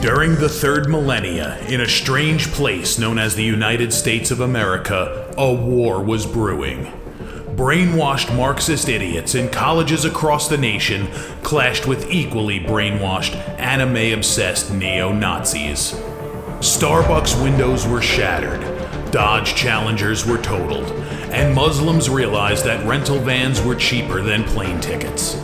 During the third millennia, in a strange place known as the United States of America, a war was brewing. Brainwashed Marxist idiots in colleges across the nation clashed with equally brainwashed, anime-obsessed neo-Nazis. Starbucks windows were shattered, Dodge Challengers were totaled, and Muslims realized that rental vans were cheaper than plane tickets.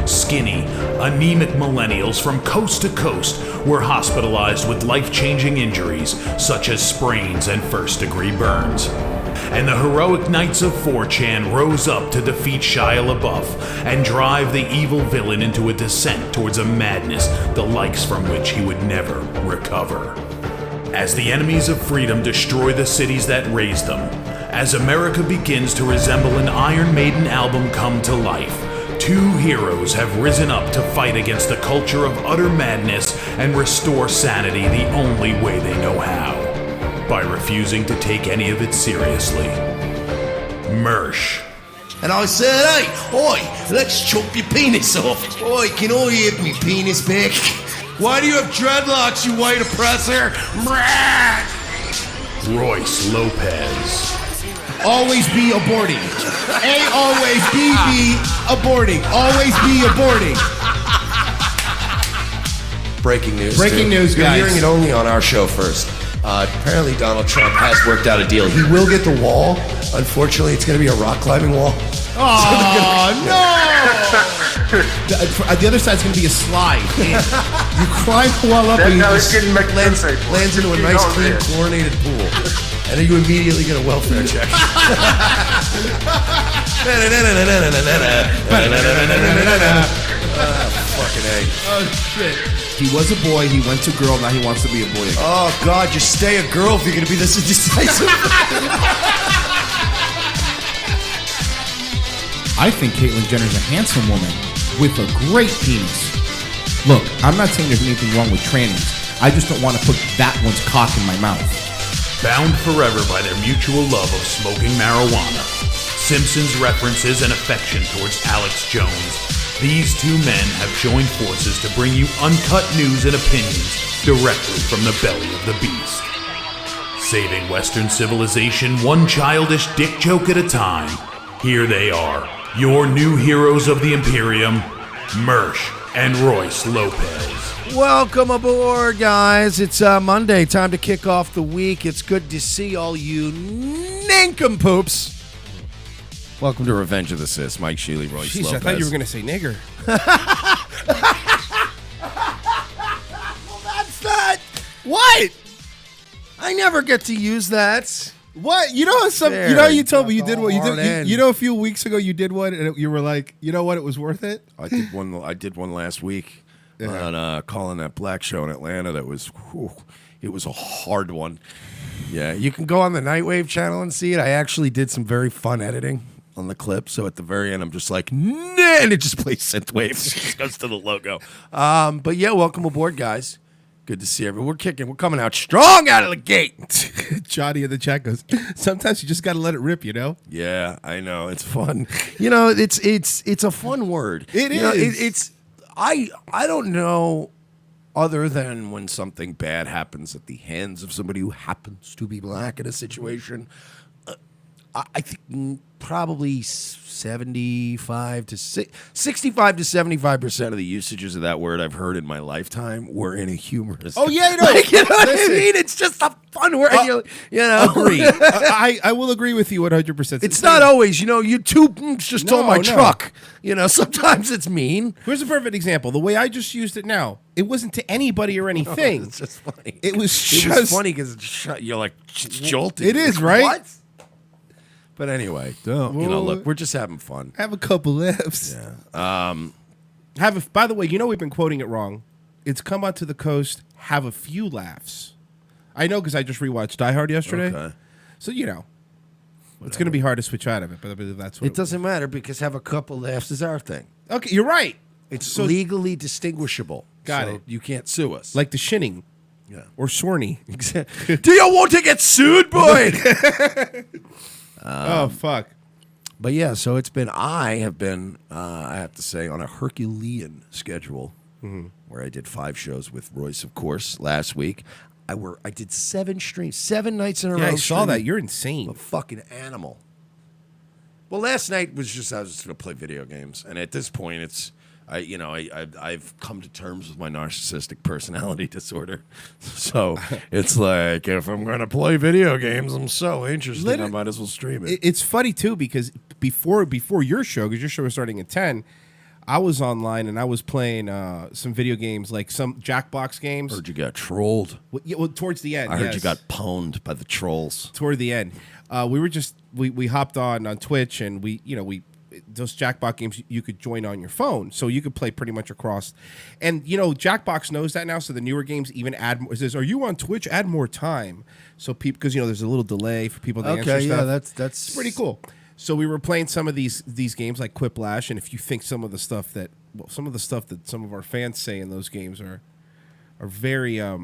Skinny, anemic millennials from coast to coast were hospitalized with life-changing injuries such as sprains and first-degree burns. And the heroic knights of 4chan rose up to defeat Shia LaBeouf and drive the evil villain into a descent towards a madness the likes from which he would never recover. As the enemies of freedom destroy the cities that raised them, as America begins to resemble an Iron Maiden album come to life, two heroes have risen up to fight against the culture of utter madness and restore sanity the only way they know how, by refusing to take any of it seriously. Mersh. And I said, hey, oi, let's chop your penis off. Oi, can I have me penis back? Why do you have dreadlocks, you white oppressor? Royce Lopez. Always be aborting. A always be aborting. Always be aborting. Breaking news. Breaking news, You're guys. hearing it only on our show first. Apparently Donald Trump has worked out a deal. He will get the wall. Unfortunately, it's going to be a rock climbing wall. Oh, no! The other side's going to be a slide. You climb the wall up and you just lands into a nice, clean, chlorinated pool. And then you immediately get a welfare check. Fucking A. Oh, shit. He was a boy, he went to girl, now he wants to be a boy again. Oh, God, just stay a girl if you're going to be this indecisive. I think Caitlyn Jenner's a handsome woman with a great penis. Look, I'm not saying there's anything wrong with trannies. I just don't want to put that one's cock in my mouth. Bound forever by their mutual love of smoking marijuana, Simpsons references and affection towards Alex Jones, these two men have joined forces to bring you uncut news and opinions directly from the belly of the beast. Saving Western civilization one childish dick joke at a time, here they are, your new heroes of the Imperium, Mersh and Royce Lopez. Welcome aboard, guys. It's Monday, time to kick off the week. It's good to see all you nincompoops. Welcome to Revenge of the Sis. Mike Sheely, Royce Jeez, Lopez. I thought you were going to say nigger. What? I never get to use that. What? You know There, you know you told me you did what you hard did. end. You know a few weeks ago you did one and you were like, you know what? It was worth it. I did one last week on calling that black show in Atlanta. That was, it was a hard one. Yeah, you can go on the Nightwave channel and see it. I actually did some very fun editing On the clip, so at the very end, I'm just like, nah, and it just plays synthwave. It just goes to the logo. But yeah, welcome aboard, guys. Good to see everyone. We're coming out strong out of the gate. Johnny in the chat goes, sometimes you just got to let it rip, you know? Yeah, I know, it's fun. You know, it's a fun word. It You know, is. I don't know, other than when something bad happens at the hands of somebody who happens to be black in a situation. I think probably 65 to 75% of the usages of that word I've heard in my lifetime were in a humorous. Oh, yeah, I know. Like, you know what I Listen. mean? It's just a fun word. You know, Agree. I will agree with you 100%. It's not always, you know, you just stole my No. truck. You know, sometimes it's mean. Here's a perfect example. The way I just used it now, it wasn't to anybody or anything. It's just funny. It was It was just funny because you're like jolted. It is, right? What? But anyway, you know, look, we're just having fun. Have a couple laughs. Yeah. By the way, you know we've been quoting it wrong. It's come out to the coast, have a few laughs. I know because I just rewatched Die Hard yesterday. Okay. So, you know, it's going to be hard to switch out of it, but I believe that's what It doesn't matter because have a couple laughs is our thing. Okay, you're right. It's legally distinguishable. Got so it. You can't sue us. Like the shinning. Yeah. Or Sorny. Do you want to get sued, boy? Oh, fuck. But yeah, so I have to say, on a Herculean schedule where I did 5 shows with Royce, of course, last week. I did 7 streams, 7 nights in a row. Yeah, I saw that. streaming. You're A insane. fucking animal. Well, last night was just I was just gonna play video games, and at this point, I've come to terms with my narcissistic personality disorder. So it's like if I'm gonna play video games, I'm so interested, I might as well stream it. It's funny, too, because before your show, because your show was starting at 10, I was online and I was playing some video games, like some Jackbox games. Heard you got trolled. Well, towards the end. I heard you yes. got pwned by the trolls. Toward the end. We hopped on Twitch and those Jackbox games you could join on your phone, so you could play pretty much across. And you know, Jackbox knows that now, so the newer games even add. It says, "Are you on Twitch? Add more time." So people, because there's a little delay for people to answer stuff. Yeah, that's It's pretty cool. So we were playing some of these games like Quiplash, and if you think some of the stuff that some of our fans say in those games are very Yeah,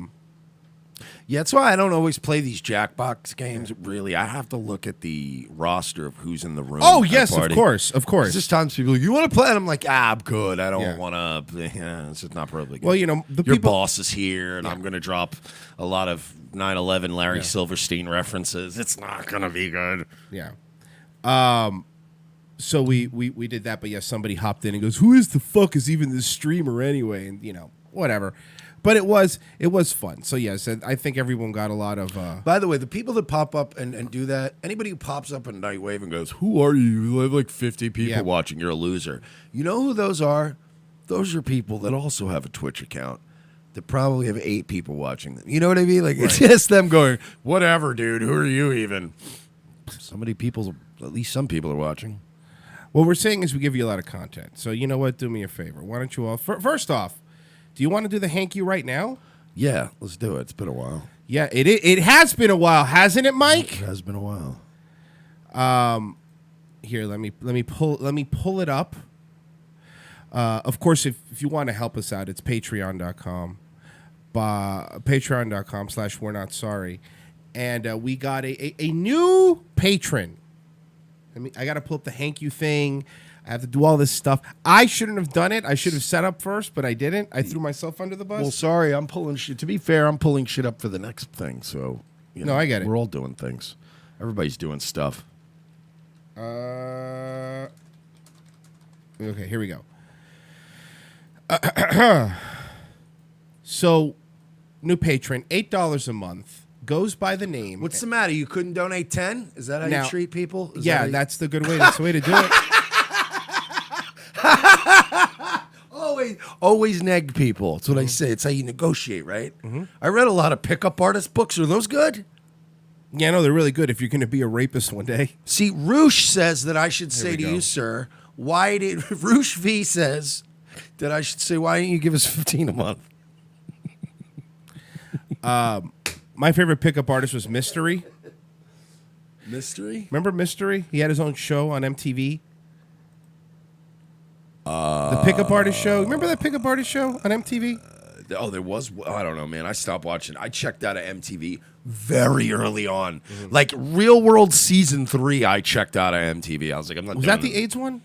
that's why I don't always play these Jackbox games. Really, I have to look at the roster of who's in the room. Oh at a yes, of party. course. There's just times people are like, you want to play, and I'm like, I'm good. I don't Yeah. want to. Yeah, it's just not probably good. Well, you know, the Your people. boss is here, and I'm going to drop a lot of 9/11 Larry Silverstein references. It's not going to be good. Yeah. So we did that, but yeah, somebody hopped in and goes, "Who is the fuck is even this streamer anyway?" And whatever. But it was fun. So yes, I think everyone got a lot of. By the way, the people that pop up and do that, anybody who pops up in Nightwave and goes, "Who are you?" You have like 50 people watching. You're a loser. You know who those are? Those are people that also have a Twitch account that probably have 8 people watching them. You know what I mean? Like it's just them going, "Whatever, dude. Who are you even?" At least some people are watching. What we're saying is we give you a lot of content. So you know what? Do me a favor. Why don't you all? First off, do you want to do the hank you right now? Yeah, let's do it. It's been a while. Yeah, it has been a while, hasn't it, Mike? It has been a while. Here, let me pull it up. Of course, if you want to help us out, it's patreon.com. Patreon.com/we're not sorry. And we got a new patron. I got to pull up the hank you thing. I have to do all this stuff. I shouldn't have done it. I should have set up first, but I didn't. I threw myself under the bus. Well, sorry, I'm pulling shit. To be fair, I'm pulling shit up for the next thing. So, No, I get it. We're all doing things. Everybody's doing stuff. Okay, here we go. So, new patron, $8 a month, goes by the name. What's the matter? You couldn't donate 10? Is that how Now- you treat people? That's the good way. That's the way to do it. always neg people. That's what I say. It's how you negotiate, right? I read a lot of pickup artist books. Are those good? Yeah, no, they're really good if you're going to be a rapist one day. See, Roosh says that I should say we to go. you, sir, Roosh V says that I should say, why don't you give us $15 a month? My favorite pickup artist was Mystery. Mystery? Remember Mystery? He had his own show on MTV. The pickup artist show. Remember that pickup artist show on MTV? Oh, there was. I don't know, man. I stopped watching. I checked out of MTV very early on. Like Real World Season 3, I checked out of MTV. I was like, I'm not Was doing that the AIDS one?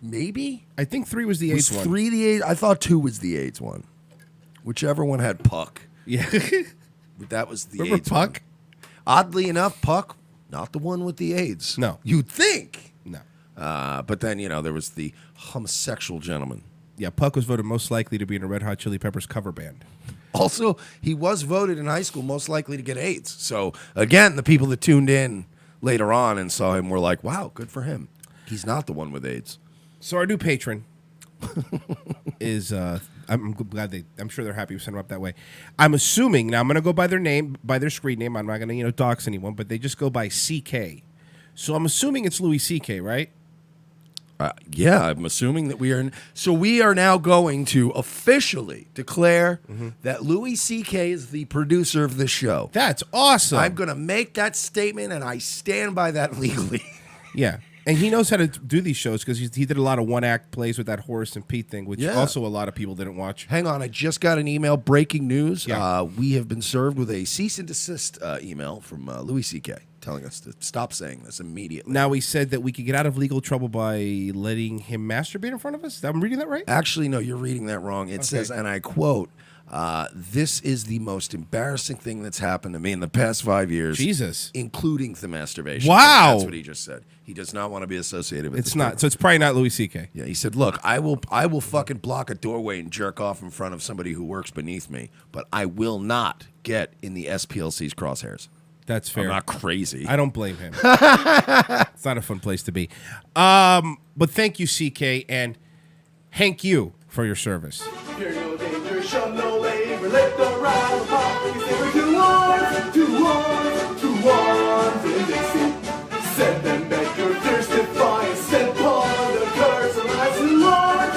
Maybe? I think 3 was the Was AIDS one. 3 the AIDS? I thought 2 was the AIDS one. Whichever one had Puck. Yeah. But that was the Remember AIDS Puck? one. Oddly enough, Puck, not the one with the AIDS. No. You'd think. No. But then, there was the homosexual gentleman. Yeah, Puck was voted most likely to be in a Red Hot Chili Peppers cover band. Also, he was voted in high school most likely to get AIDS. So, again, the people that tuned in later on and saw him were like, wow, good for him. He's not the one with AIDS. So our new patron is I'm glad I'm sure they're happy we sent them up that way. I'm assuming now I'm going to go by their name, by their screen name. I'm not going to dox anyone, but they just go by CK. So I'm assuming it's Louis CK, right? Yeah, I'm assuming that we are. So we are now going to officially declare that Louis C.K. is the producer of this show. That's awesome. I'm going to make that statement, and I stand by that legally. Yeah. And he knows how to do these shows because he did a lot of one-act plays with that Horace and Pete thing, which also a lot of people didn't watch. Hang on, I just got an email, breaking news. Yeah. We have been served with a cease and desist email from Louis C.K. telling us to stop saying this immediately. Now, he said that we could get out of legal trouble by letting him masturbate in front of us. I'm reading that right? Actually, no, you're reading that wrong. It says, and I quote, this is the most embarrassing thing that's happened to me in the past 5 years. Jesus. Including the masturbation. Wow. That's what he just said. He does not want to be associated with It's this not. group. So it's probably not Louis C.K. Yeah, he said, look, I will fucking block a doorway and jerk off in front of somebody who works beneath me, but I will not get in the SPLC's crosshairs. That's fair. I'm not crazy. I don't blame him. It's not a fun place to be. But thank you, CK, and Hank you for your service. Fear no danger, shun no labor, let the ride apart. Because there were two arms in Dixie. Set them back, your thirst defiance, set upon the curse of lies and wars.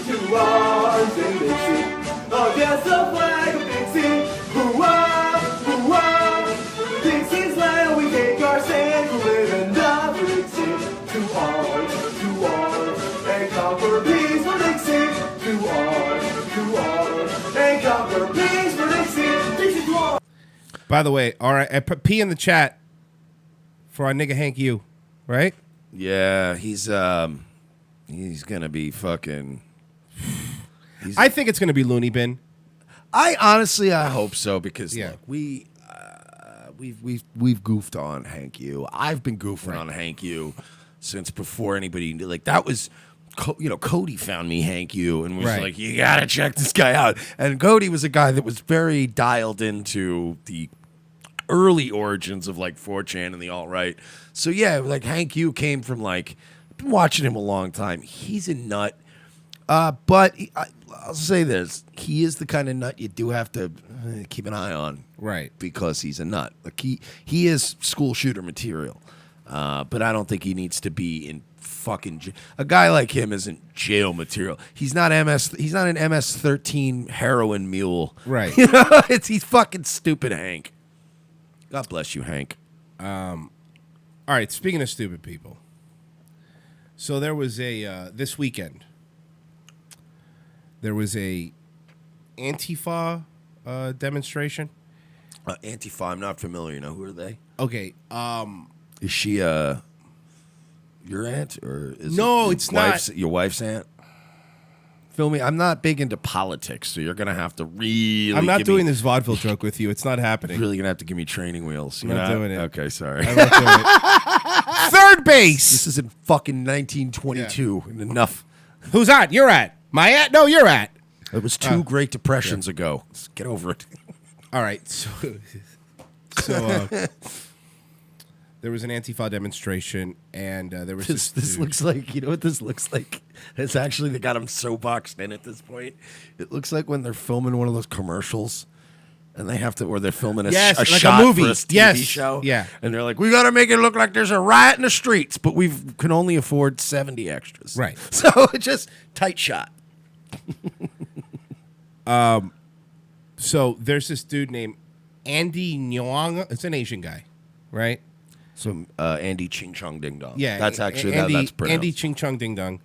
Two arms in Dixie. Against the flag of Dixie. Hoo-ah, hoo-ah. Dixie's land, we take our stand to live and die for Dixie. Two arms, and conquer peace for Dixie. Two arms, and conquer peace for Dixie. Dixie, two arms. By the way, all right, I put P in the chat for our nigga Hank you, right? Yeah, he's gonna be fucking. I think it's going to be Looney Bin. I honestly, I hope so because Yeah. look, we've goofed on Hank U. I've been goofing on Hank U since before anybody knew. Like that was, Cody found me Hank U and was Right. like, you gotta check this guy out. And Cody was a guy that was very dialed into the early origins of like 4chan and the alt-right. So yeah, like Hank U came from like, I've been watching him a long time. He's a nut. But I'll say this: he is the kind of nut you do have to keep an eye on, Right. Because he's a nut. Like he is school shooter material. But I don't think he needs to be in fucking. A guy like him isn't jail material. He's not MS. He's not an MS-13 heroin mule. Right. He's fucking stupid, Hank. God bless you, Hank. All right, speaking of stupid people. So there was a this weekend. There was a Antifa demonstration. Antifa, I'm not familiar. Who are they? Okay. Is she your aunt or is No, it it's not. Your wife's aunt? Feel me? I'm not big into politics, so you're gonna have to really. I'm not give doing me, this vaudeville joke with you. It's not happening. Really gonna have to give me training wheels. I'm not doing it. Okay, sorry. I'm not doing it. Third base. This is in fucking 1922. And enough. Who's at? You're at. My at? No, you're at. It was two Great Depressions ago. Just get over it. All right. So there was an Antifa demonstration, and there was This this dude. looks like. You know what this looks like? It's actually, they got him so boxed in at this point. It looks like when they're filming one of those commercials and they have to, or they're filming a Yes, like a shot movie. for a TV Yes. show. Yeah. And they're like, we got to make it look like there's a riot in the streets, but we can only afford 70 extras. Right. So it's just tight shot. So there's this dude named Andy Nyong. It's an Asian guy, right? So Andy Ching Chong Ding Dong. Yeah, That's actually, Andy, that's pronounced. Andy Ching Chong Ding Dong.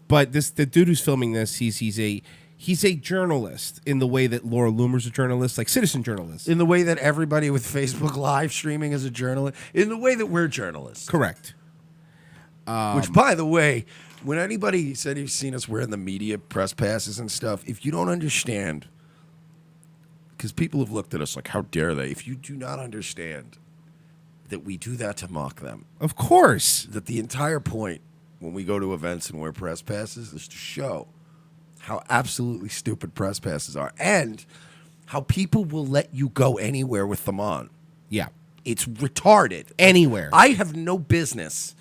But the dude who's filming this, he's a journalist in the way that Laura Loomer's a journalist, like citizen journalist. In the way that everybody with Facebook live streaming is a journalist. In the way that we're journalists. Correct. Which, by the way, when anybody said you've seen us wearing the media press passes and stuff, if you don't understand, because people have looked at us like, how dare they? If you do not understand that we do that to mock them, Of course. that the entire point when we go to events and wear press passes is to show how absolutely stupid press passes are and how people will let you go anywhere with them on. Yeah. It's retarded. Anywhere. I have no business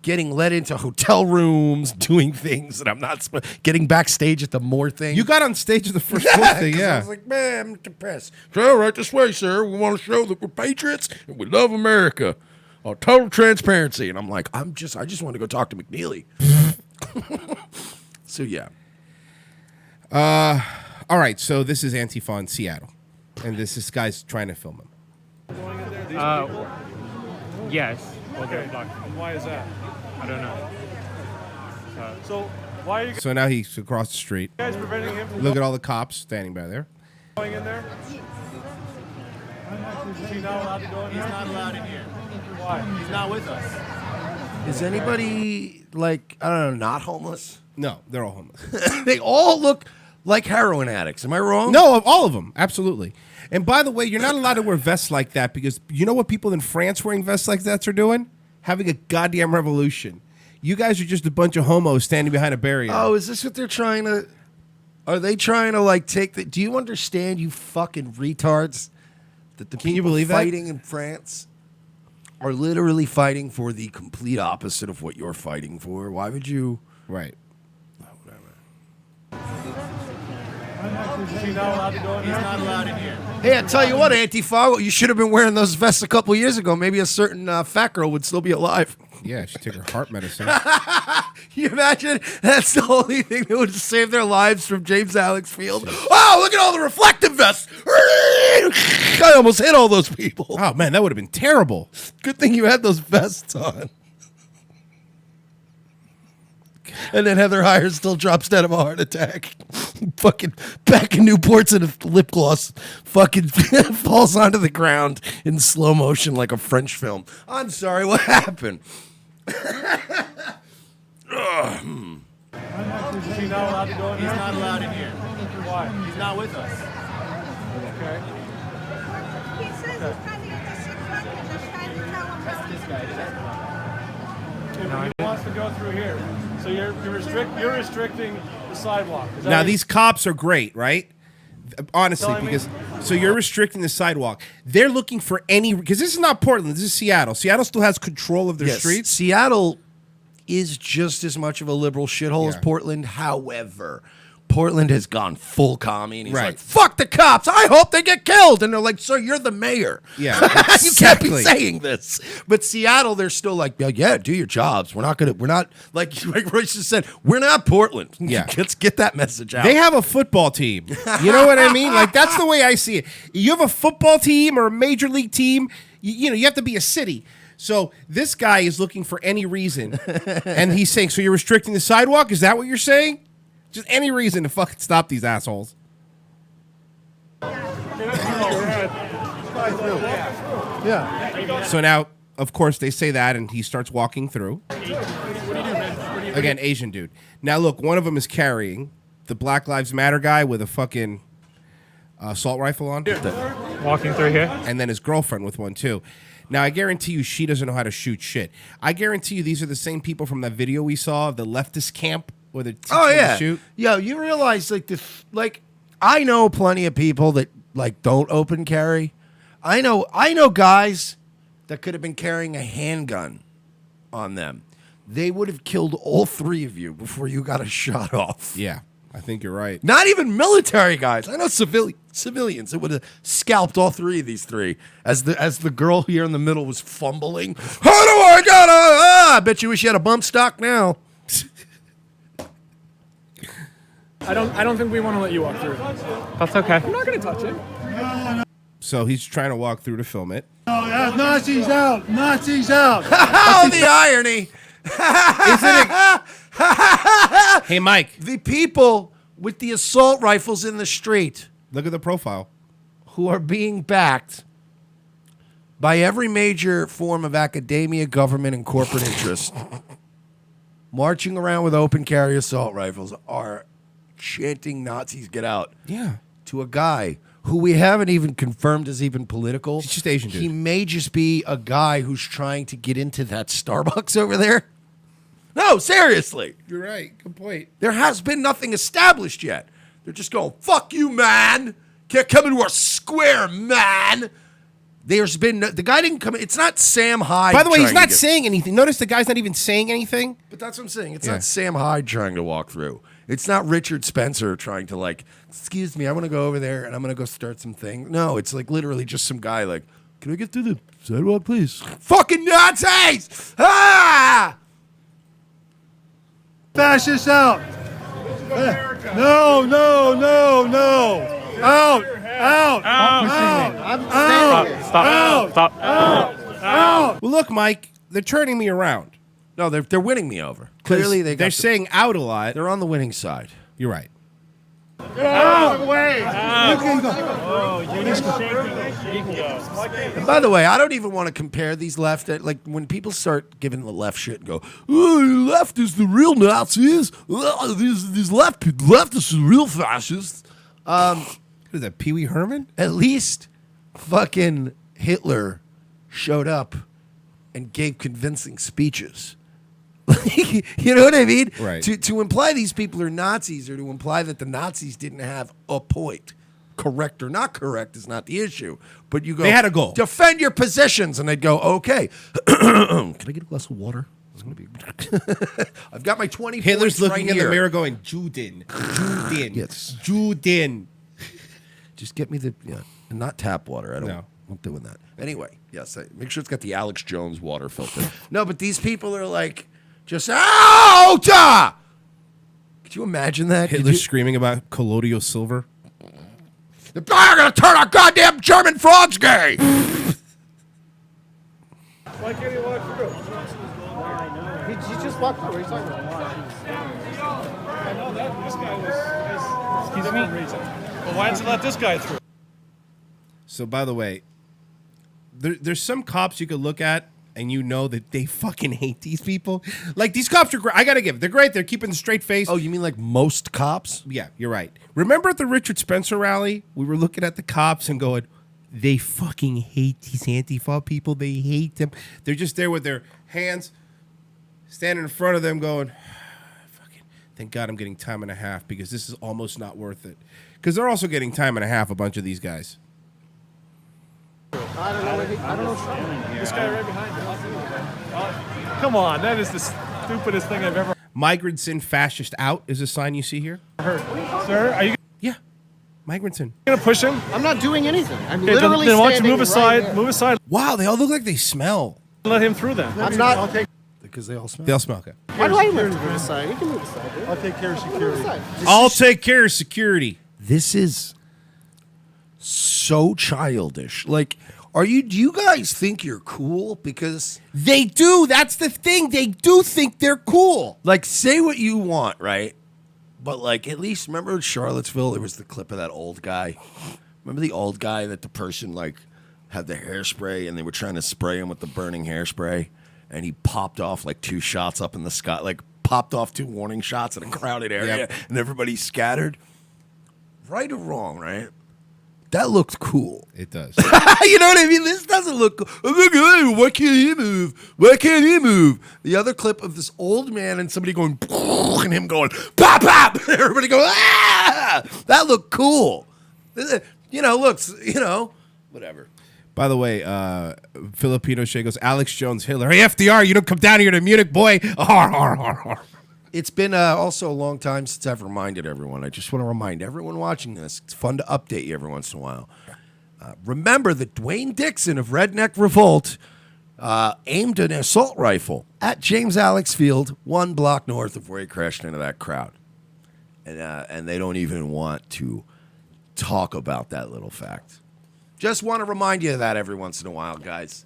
getting let into hotel rooms, doing things that I'm not getting backstage at the More thing. You got on stage at the first More thing, 'cause yeah. I was like, man, I'm depressed. So, right this way, sir. We want to show that we're patriots and we love America. Total transparency. And I'm like, I just want to go talk to McNeely. So, yeah. All right, so this is Antifa in Seattle, and this guy's trying to film him. Yes. Okay. Why is that? I don't know. So why are you So now he's across the street. guys preventing him from Look at all the cops standing by there. going in there? Is he not allowed to go in there? He's not allowed in here. Why? He's not with us. Is anybody, like, I don't know, not homeless? No, they're all homeless. They all look like heroin addicts. Am I wrong? No, all of them, absolutely. And by the way, you're not allowed to wear vests like that because you know what people in France wearing vests like that are doing? Having a goddamn revolution. You guys are just a bunch of homos standing behind a barrier. Oh, is this what they're trying to... Are they trying to, like, take the... Do you understand, you fucking retards, that the Can you people believe that? fighting in France are literally fighting for the complete opposite of what you're fighting for? Why would you... Right. Is he not allowed to go in He's there? not allowed in here. Hey, I tell you what, Antifa, you should have been wearing those vests a couple years ago. Maybe a certain fat girl would still be alive. Yeah, she took her heart medicine. Can you imagine? That's the only thing that would save their lives from James Alex Field. Oh, look at all the reflective vests. I almost hit all those people. Oh, man, that would have been terrible. Good thing you had those vests on. And then Heather Heyer still drops dead of a heart attack. Fucking back in Newport's and a lip gloss fucking falls onto the ground in slow motion like a French film. I'm sorry, what happened? Is he not allowed to go in He's there? not allowed in here. Why? He's not with us. Okay. He says he's trying to get the shit back and just trying to tell him That's this guy. He wants to go through here. So you're restricting the sidewalk. Is that Now, what- these cops are great, right? Honestly, Telling me? because so you're restricting the sidewalk. They're looking for any because this is not Portland. This is Seattle. Seattle still has control of their Yes, streets. Seattle is just as much of a liberal shithole as Yeah. Portland. However, Portland has gone full commie, and he's Right. like, "Fuck the cops! I hope they get killed." And they're like, "Sir, you're the mayor. Yeah, you can't be exactly. saying this." But Seattle, they're still like, "Yeah, do your jobs. We're not like Royce just said. We're not Portland. Yeah. Let's get that message out." They have a football team. You know what I mean? Like that's the way I see it. You have a football team or a major league team. You know, you have to be a city. So this guy is looking for any reason, and he's saying, "So you're restricting the sidewalk? Is that what you're saying? Just any reason to fucking stop these assholes." yeah. So now, of course, they say that, and he starts walking through. Again, Asian dude. Now, look, one of them is carrying the Black Lives Matter guy with a fucking assault rifle on, Walking through here. and then his girlfriend with one too. Now, I guarantee you, she doesn't know how to shoot shit. I guarantee you, these are the same people from that video we saw of the leftist camp where they're teaching Oh them yeah, to shoot. yo, you realize like this, like I know plenty of people that like don't open carry. I know guys that could have been carrying a handgun on them. they would have killed all three of you before you got a shot off. Yeah, I think you're right. Not even military guys. I know civilians. It would have scalped all three of these three. As the girl here in the middle was fumbling. How do I gotta? I bet you wish you had a bump stock now. I don't think we want to let you walk through. That's okay. I'm not going to touch it. So he's trying to walk through to film it. Nazis out! Nazis out! Oh, the irony. Hey, Mike, The people with the assault rifles in the street look at the profile. who are being backed by every major form of academia, government, and corporate interest, marching around with open carry assault rifles, are chanting Nazis get out Yeah. to a guy who we haven't even confirmed is even political. He's just Asian dude. He may just be a guy who's trying to get into that Starbucks over there. No, seriously. You're right. Good point. There has been nothing established yet. They're just going, fuck you, man. Can't come into our square, man. There's been, the guy didn't come in. It's not Sam Hyde. By the way, he's trying to not get- saying anything. Notice the guy's not even saying anything. But that's what I'm saying. It's Yeah. not Sam Hyde trying to walk through. It's not Richard Spencer trying to like, excuse me, I want to go over there and I'm going to go start some things. No, it's like literally just some guy like, can I get through the sidewalk, please? Fucking Nazis! Ah! Fascists out! No, no, no, no! Out! Out! Out! Stop. Well, look, Mike, they're turning me around. No, they're winning me over. Clearly, they're they're saying out a lot. they're on the winning side. You're right. And by the way, I don't even want to compare these left. Like when people start giving the left shit and go, "Oh, left is the real Nazis. Oh, these leftists are real fascists." What is that, Pee Wee Herman? At least fucking Hitler showed up and gave convincing speeches. You know what I mean? Right. To imply these people are Nazis or to imply that the Nazis didn't have a point, correct or not correct, is not the issue. But you go, They had a goal. Defend your positions, and they'd go, okay. Can I get a glass of water? It's gonna be. I've got my 20. Hitler's points looking right in the here. mirror going, Juden. Juden. Yes. Juden. Just get me the not tap water. I don't. No. I'm not doing that. Anyway, yes. Make sure it's got the Alex Jones water filter. No, but these people are like, just out. Could you imagine that? Hitler's screaming about colloidal silver. They're gonna turn our goddamn German frogs gay. Why can't he walk through? He just walked through. What are you talking about? I know that this guy was different reason. Well, why didn't you let this guy through? So, by the way, there's some cops you could look at and you know that they fucking hate these people. Like, these cops are great. I got to give it. They're great. They're keeping the straight face. Oh, you mean like most cops? Yeah, you're right. Remember at the Richard Spencer rally, we were looking at the cops and going, they fucking hate these Antifa people. They hate them. They're just there with their hands standing in front of them going, fucking, thank God I'm getting time and a half because this is almost not worth it. Because they're also getting time and a half, a bunch of these guys. I don't know. This guy right behind you. Come on, that is the stupidest thing I've ever Migrants in, fascist out is a sign you see here. heard. Sir, are you Yeah, migrants in. going to push him? I'm not doing anything. I'm Okay, literally then why don't you standing move right aside? there. Move aside. Wow, they all look like they smell. Let him through then. I'm not. Because they all smell. They all smell okay. Why do I have to move aside? You can move aside, dude. I'll take care of Move security. aside. I'll take care of security. This is so childish. Like, do you guys think you're cool? Because They do. That's the thing. They do think they're cool. like, say what you want, right? But like, at least remember in Charlottesville, there was the clip of that old guy. Remember the old guy that the person like had the hairspray and they were trying to spray him with the burning hairspray, and he popped off like 2 shots up in the sky, like popped off 2 warning shots in a crowded area, Yep. and everybody scattered. Right or wrong, right? That looked cool. It does. You know what I mean? This doesn't look cool. Oh my God, why can't he move? Why can't he move? The other clip of this old man and somebody going, and him going, pop, pop. Everybody go, ah! That looked cool. You know, looks, whatever. By the way, Filipino Shay goes, Alex Jones, Hitler. Hey, FDR, you don't come down here to Munich, boy. It's been also a long time since I've reminded everyone. I just want to remind everyone watching this. It's fun to update you every once in a while. Remember that Dwayne Dixon of Redneck Revolt aimed an assault rifle at James Alex Field, 1 block north of where he crashed into that crowd. And they don't even want to talk about that little fact. Just want to remind you of that every once in a while, guys.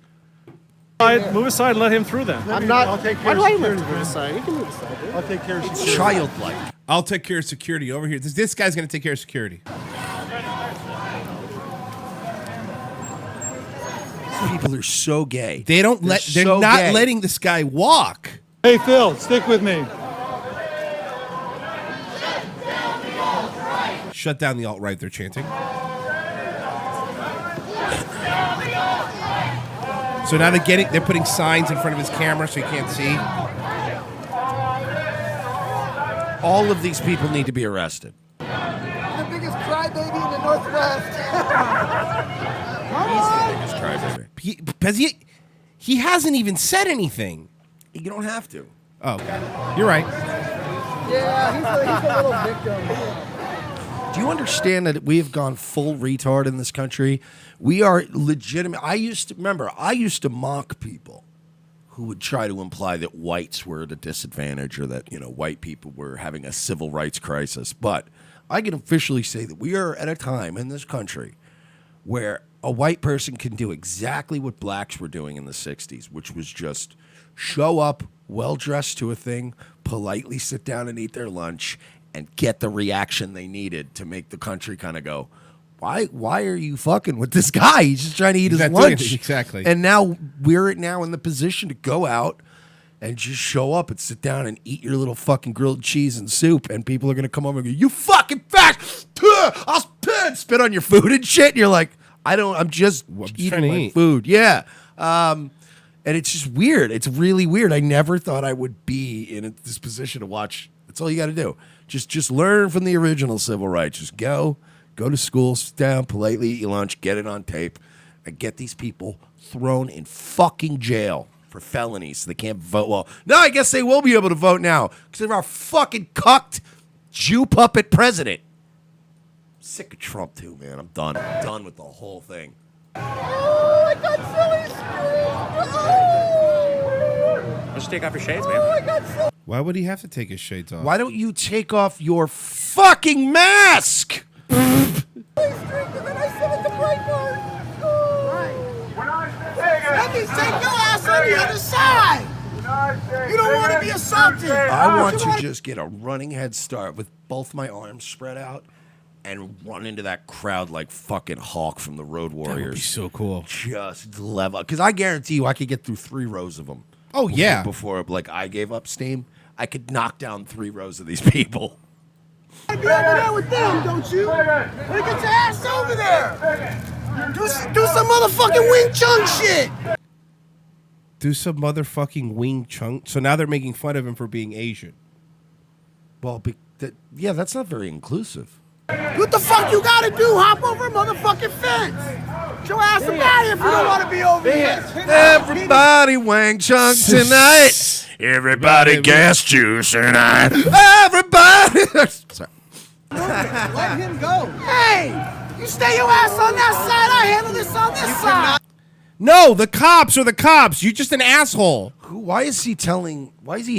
Move aside and let him through then. I'm not. I'll take Why care do of I security. move aside? You can move aside, dude. I'll take care of It's security. childlike. I'll take care of security over here. This guy's going to take care of security. These people are so gay. They're not gay. letting this guy walk. Hey, Phil, stick with me. Shut down the alt-right, they're chanting. So now they're putting signs in front of his camera so he can't see. All of these people need to be arrested. The biggest crybaby in the Northwest. He's the biggest crybaby. Because he hasn't even said anything. You don't have to. Oh, okay. You're right. Yeah, he's a little victim. Do you understand that we have gone full retard in this country? We are legitimate. I used to mock people who would try to imply that whites were at a disadvantage or that, white people were having a civil rights crisis. But I can officially say that we are at a time in this country where a white person can do exactly what blacks were doing in the 60s, which was just show up well-dressed to a thing, politely sit down and eat their lunch, and get the reaction they needed to make the country kind of go, why are you fucking with this guy? He's just trying to eat his lunch. Exactly. And now we're now in the position to go out and just show up and sit down and eat your little fucking grilled cheese and soup, and people are going to come over and go, you fucking fat, I'll spit on your food and shit. And you're like, I'm just eating my food. Yeah. And it's just weird. It's really weird. I never thought I would be in this position to watch. That's all you got to do. Just learn from the original civil rights. Just go to school, sit down, politely eat your lunch, get it on tape, and get these people thrown in fucking jail for felonies so they can't vote. Well, no, I guess they will be able to vote now because they're our fucking cucked Jew puppet president. Sick of Trump too, man. I'm done. I'm done with the whole thing. Oh, I got silly screwed. Oh. Let's take off your shades, Oh, man. I got silly. Why would he have to take his shades off? Why don't you take off your fucking mask? That means take your ass on the other side. You don't want to be assaulted. I want to just get a running head start with both my arms spread out and run into that crowd like fucking Hawk from the Road Warriors. That would be so cool. Just level. Because I guarantee you I could get through 3 rows of them. Oh, yeah. Before I gave up steam, I could knock down 3 rows of these people. You be over there with them, don't you? Better get your ass over there. Do some motherfucking Wing Chun shit. Do some motherfucking Wing Chun. So now they're making fun of him for being Asian. Well, that's not very inclusive. What the fuck you gotta do? Hop over a motherfucking fence. Get your ass out of here if you don't want to be over here. Everybody Wang Chun tonight. Everybody gas juice tonight. Everybody. Sorry. Let him go. Hey, you stay your ass on that side. I handle this on this side. No, the cops are the cops. You're just an asshole. Why is he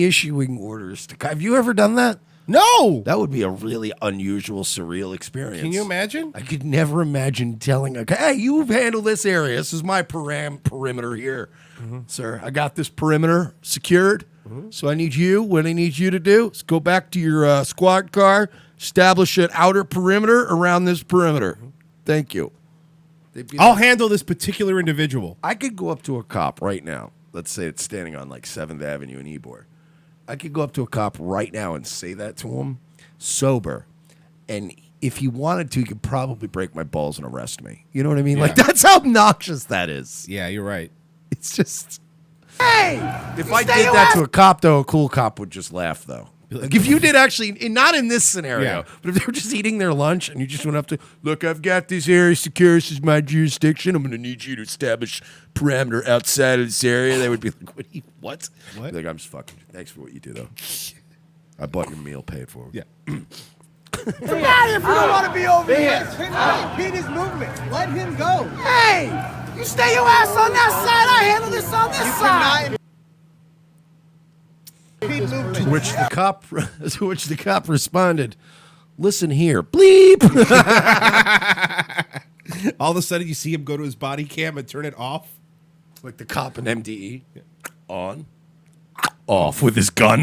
issuing orders to? Have you ever done that? No. That would be a really unusual, surreal experience. Can you imagine? I could never imagine telling hey, you handle this area. This is my perimeter here. Sir, I got this perimeter secured. So I need you, what I need you to do is go back to your squad car, establish an outer perimeter around this perimeter. Thank you. I'll handle this particular individual. I could go up to a cop right now. Let's say it's standing on like 7th Avenue in Ybor. I could go up to a cop right now and say that to him, sober. And if he wanted to, he could probably break my balls and arrest me. You know what I mean? Yeah. Like, that's how obnoxious that is. Yeah, you're right. It's just... Hey, If I did that to a cop, though, a cool cop would just laugh, though. Like if you did actually, not in this scenario, Yeah. but if they were just eating their lunch and you just went up to, look, I've got this area secure. This is my jurisdiction. I'm going to need you to establish parameter outside of this area. They would be like, what? What? Like, I'm just fucking. Thanks for what you do, though. I bought your meal, paid for. Yeah. Get out if you don't want to be over here. Impede his movement. Let him go. Hey, you stay your ass on that side. I handle this on this side. To which the cop responded, "Listen here, bleep." All of a sudden, you see him go to his body cam and turn it off. Like the cop in MDE, on, off with his gun.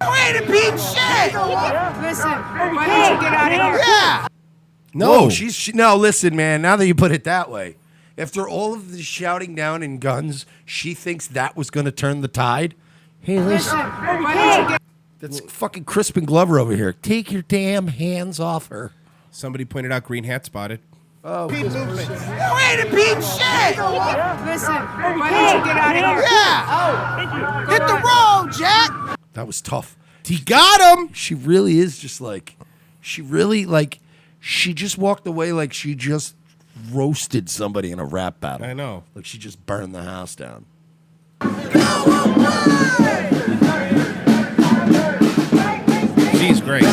You ain't impeding shit. Listen, why don't you get out of here? Yeah. No, no. Listen, man. Now that you put it that way, after all of the shouting down and guns, she thinks that was going to turn the tide. Hey, listen. Why don't you get That's fucking Crispin Glover over here. Take your damn hands off her. Somebody pointed out green hat spotted. You ain't impeding shit. Listen, why don't you get out of here? Yeah. Hit the road, Jack. That was tough. He got him. She really is just like, she just walked away like she just roasted somebody in a rap battle. I know. Like she just burned the house down. She's great.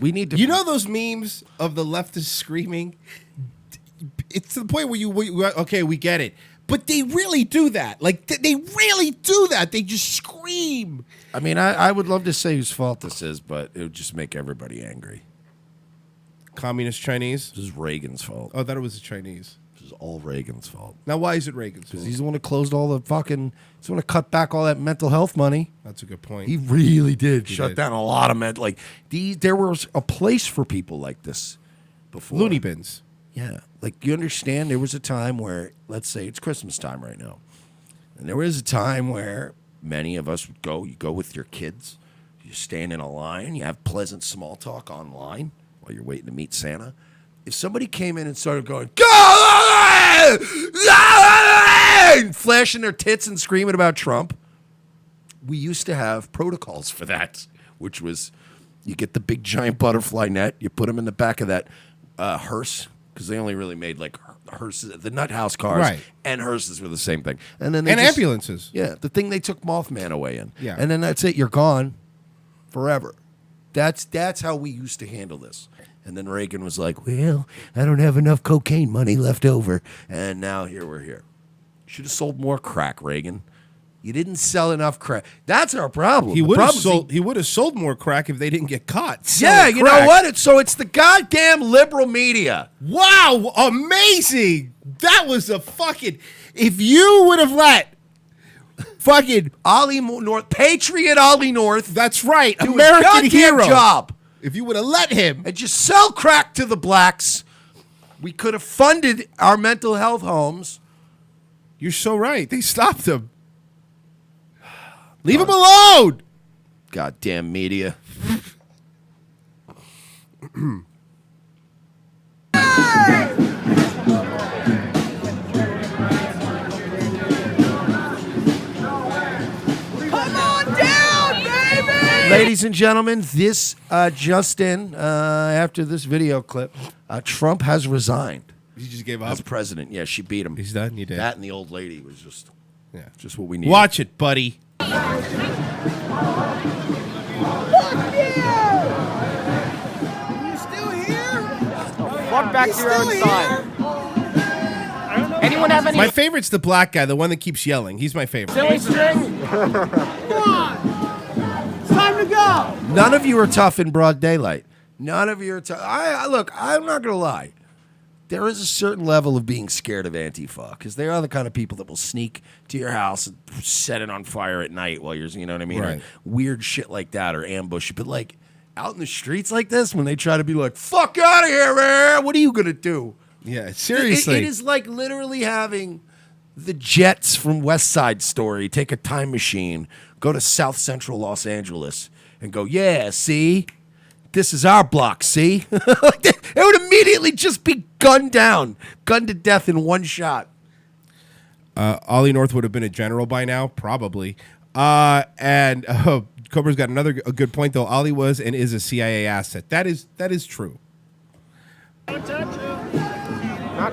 We need to. You know those memes of the leftists screaming? It's to the point where okay, we get it. But they really do that. Like, they really do that. They just scream. I mean, I would love to say whose fault this is, but it would just make everybody angry. Communist Chinese? This is Reagan's fault. Oh, I thought it was the Chinese. This is all Reagan's fault. Now, why is it Reagan's fault? Because he's the one who closed all the fucking. He's the one to cut back all that mental health money. That's a good point. He really did He shut did. down a lot of mental. Like there was a place for people like this before. Looney bins. Yeah, like you understand. There was a time where, let's say, it's Christmas time right now, and there was a time where many of us would go. You go with your kids. You stand in a line. You have pleasant small talk online while you're waiting to meet Santa. If somebody came in and started going, "Go!" flashing their tits and screaming about Trump, we used to have protocols for that, which was you get the big giant butterfly net, you put them in the back of that hearse, because they only really made like hearses, the nut house cars, Right. and hearses were the same thing. And then And ambulances. Yeah, the thing they took Mothman away in. Yeah. And then that's it, you're gone forever. That's how we used to handle this. And then Reagan was like, well, I don't have enough cocaine money left over. And now here we're here. Should have sold more crack, Reagan. You didn't sell enough crack. That's our problem. He The would have problem is sold. He would have sold more crack if they didn't get caught. Yeah, selling you know crack. what? It's the goddamn liberal media. Wow, amazing! That was a fucking. If you would have let fucking Ollie North, Patriot Ollie North, that's right, do his American goddamn hero. job, If you would have let him, and just sell crack to the blacks, we could have funded our mental health homes. you're so right. They stopped him. Leave him alone. Goddamn media. Come on down, baby. Ladies and gentlemen, this just in, after this video clip, Trump has resigned He just gave up. as president. Yeah, she beat him. He's done. You did. That and the old lady was just Yeah. what we needed. Watch it, buddy. Fuck yeah. You still here? Walk back You to your own still side. here? Anyone have any My favorite's the black guy, the one that keeps yelling. He's my favorite. silly string? Come on. It's time to go. None of you are tough in broad daylight. None of you are tough. Look, I'm not going to lie. There is a certain level of being scared of Antifa because they are the kind of people that will sneak to your house and set it on fire at night while you're, you know what I mean? Right. Or weird shit like that or ambush. But like out in the streets like this, when they try to be like, fuck out of here, man, what are you going to do? Yeah, seriously. It is like literally having the Jets from West Side Story take a time machine, go to South Central Los Angeles, and go, yeah, see? this is our block, see? It would immediately just be gunned down, gunned to death in one shot. Ollie North would have been a general by now, probably. And Cobra's got a good point, though. Ollie was and is a CIA asset. That is true. Not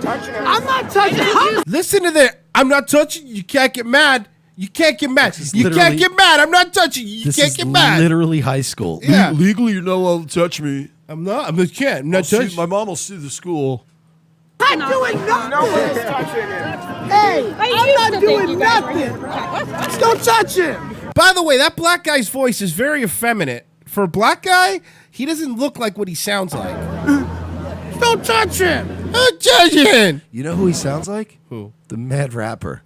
touching him. I'm not touching him. Listen to that. I'm not touching you. You can't get mad. You can't get mad. You can't literally- get mad. I'm not touching you. You This can't is get mad. literally high school. Yeah. Legally, you're not allowed to touch me. I'm not. I'm not. Can't. I'm not touching. My mom will sue the school. I'm doing nothing. Nobody's touching him. Hey, I I'm used not to think doing you guys were here nothing. to protect us. Don't touch him. By the way, that black guy's voice is very effeminate. For a black guy, he doesn't look like what he sounds like. Don't touch him. Don't touch him. You know who he sounds like? Who? The Mad Rapper.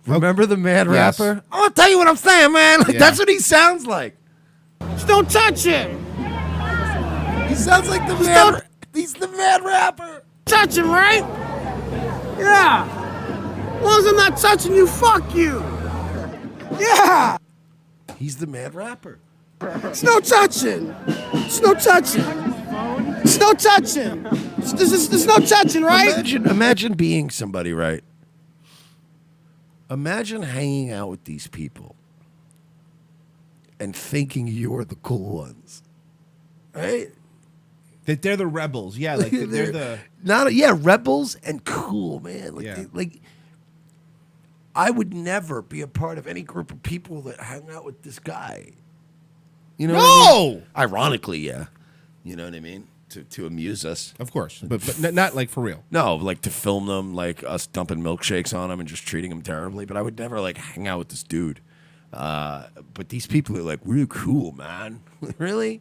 Remember the Mad Yes. Rapper? I'll tell you what I'm saying, man. Like, Yeah. That's what he sounds like. Just don't touch him. He sounds like the Mad. He's the Mad Rapper. Touch him, right? Yeah. As long as I'm not touching you, fuck you. Yeah. He's the Mad Rapper. It's no touching. It's no touching. It's no touching. There's no touching, right? Imagine being somebody, right? Imagine hanging out with these people and thinking you're the cool ones, right? That they're the rebels. Yeah, like they're the. Rebels and cool, man. Like, Yeah. I would never be a part of any group of people that hang out with this guy. You know? what I mean? No. Ironically, yeah. You know what I mean? To amuse us. Of course, but not like for real. No, like to film them, like us dumping milkshakes on them and just treating them terribly. But I would never like hang out with this dude. But these people are like, we're cool, man. Really?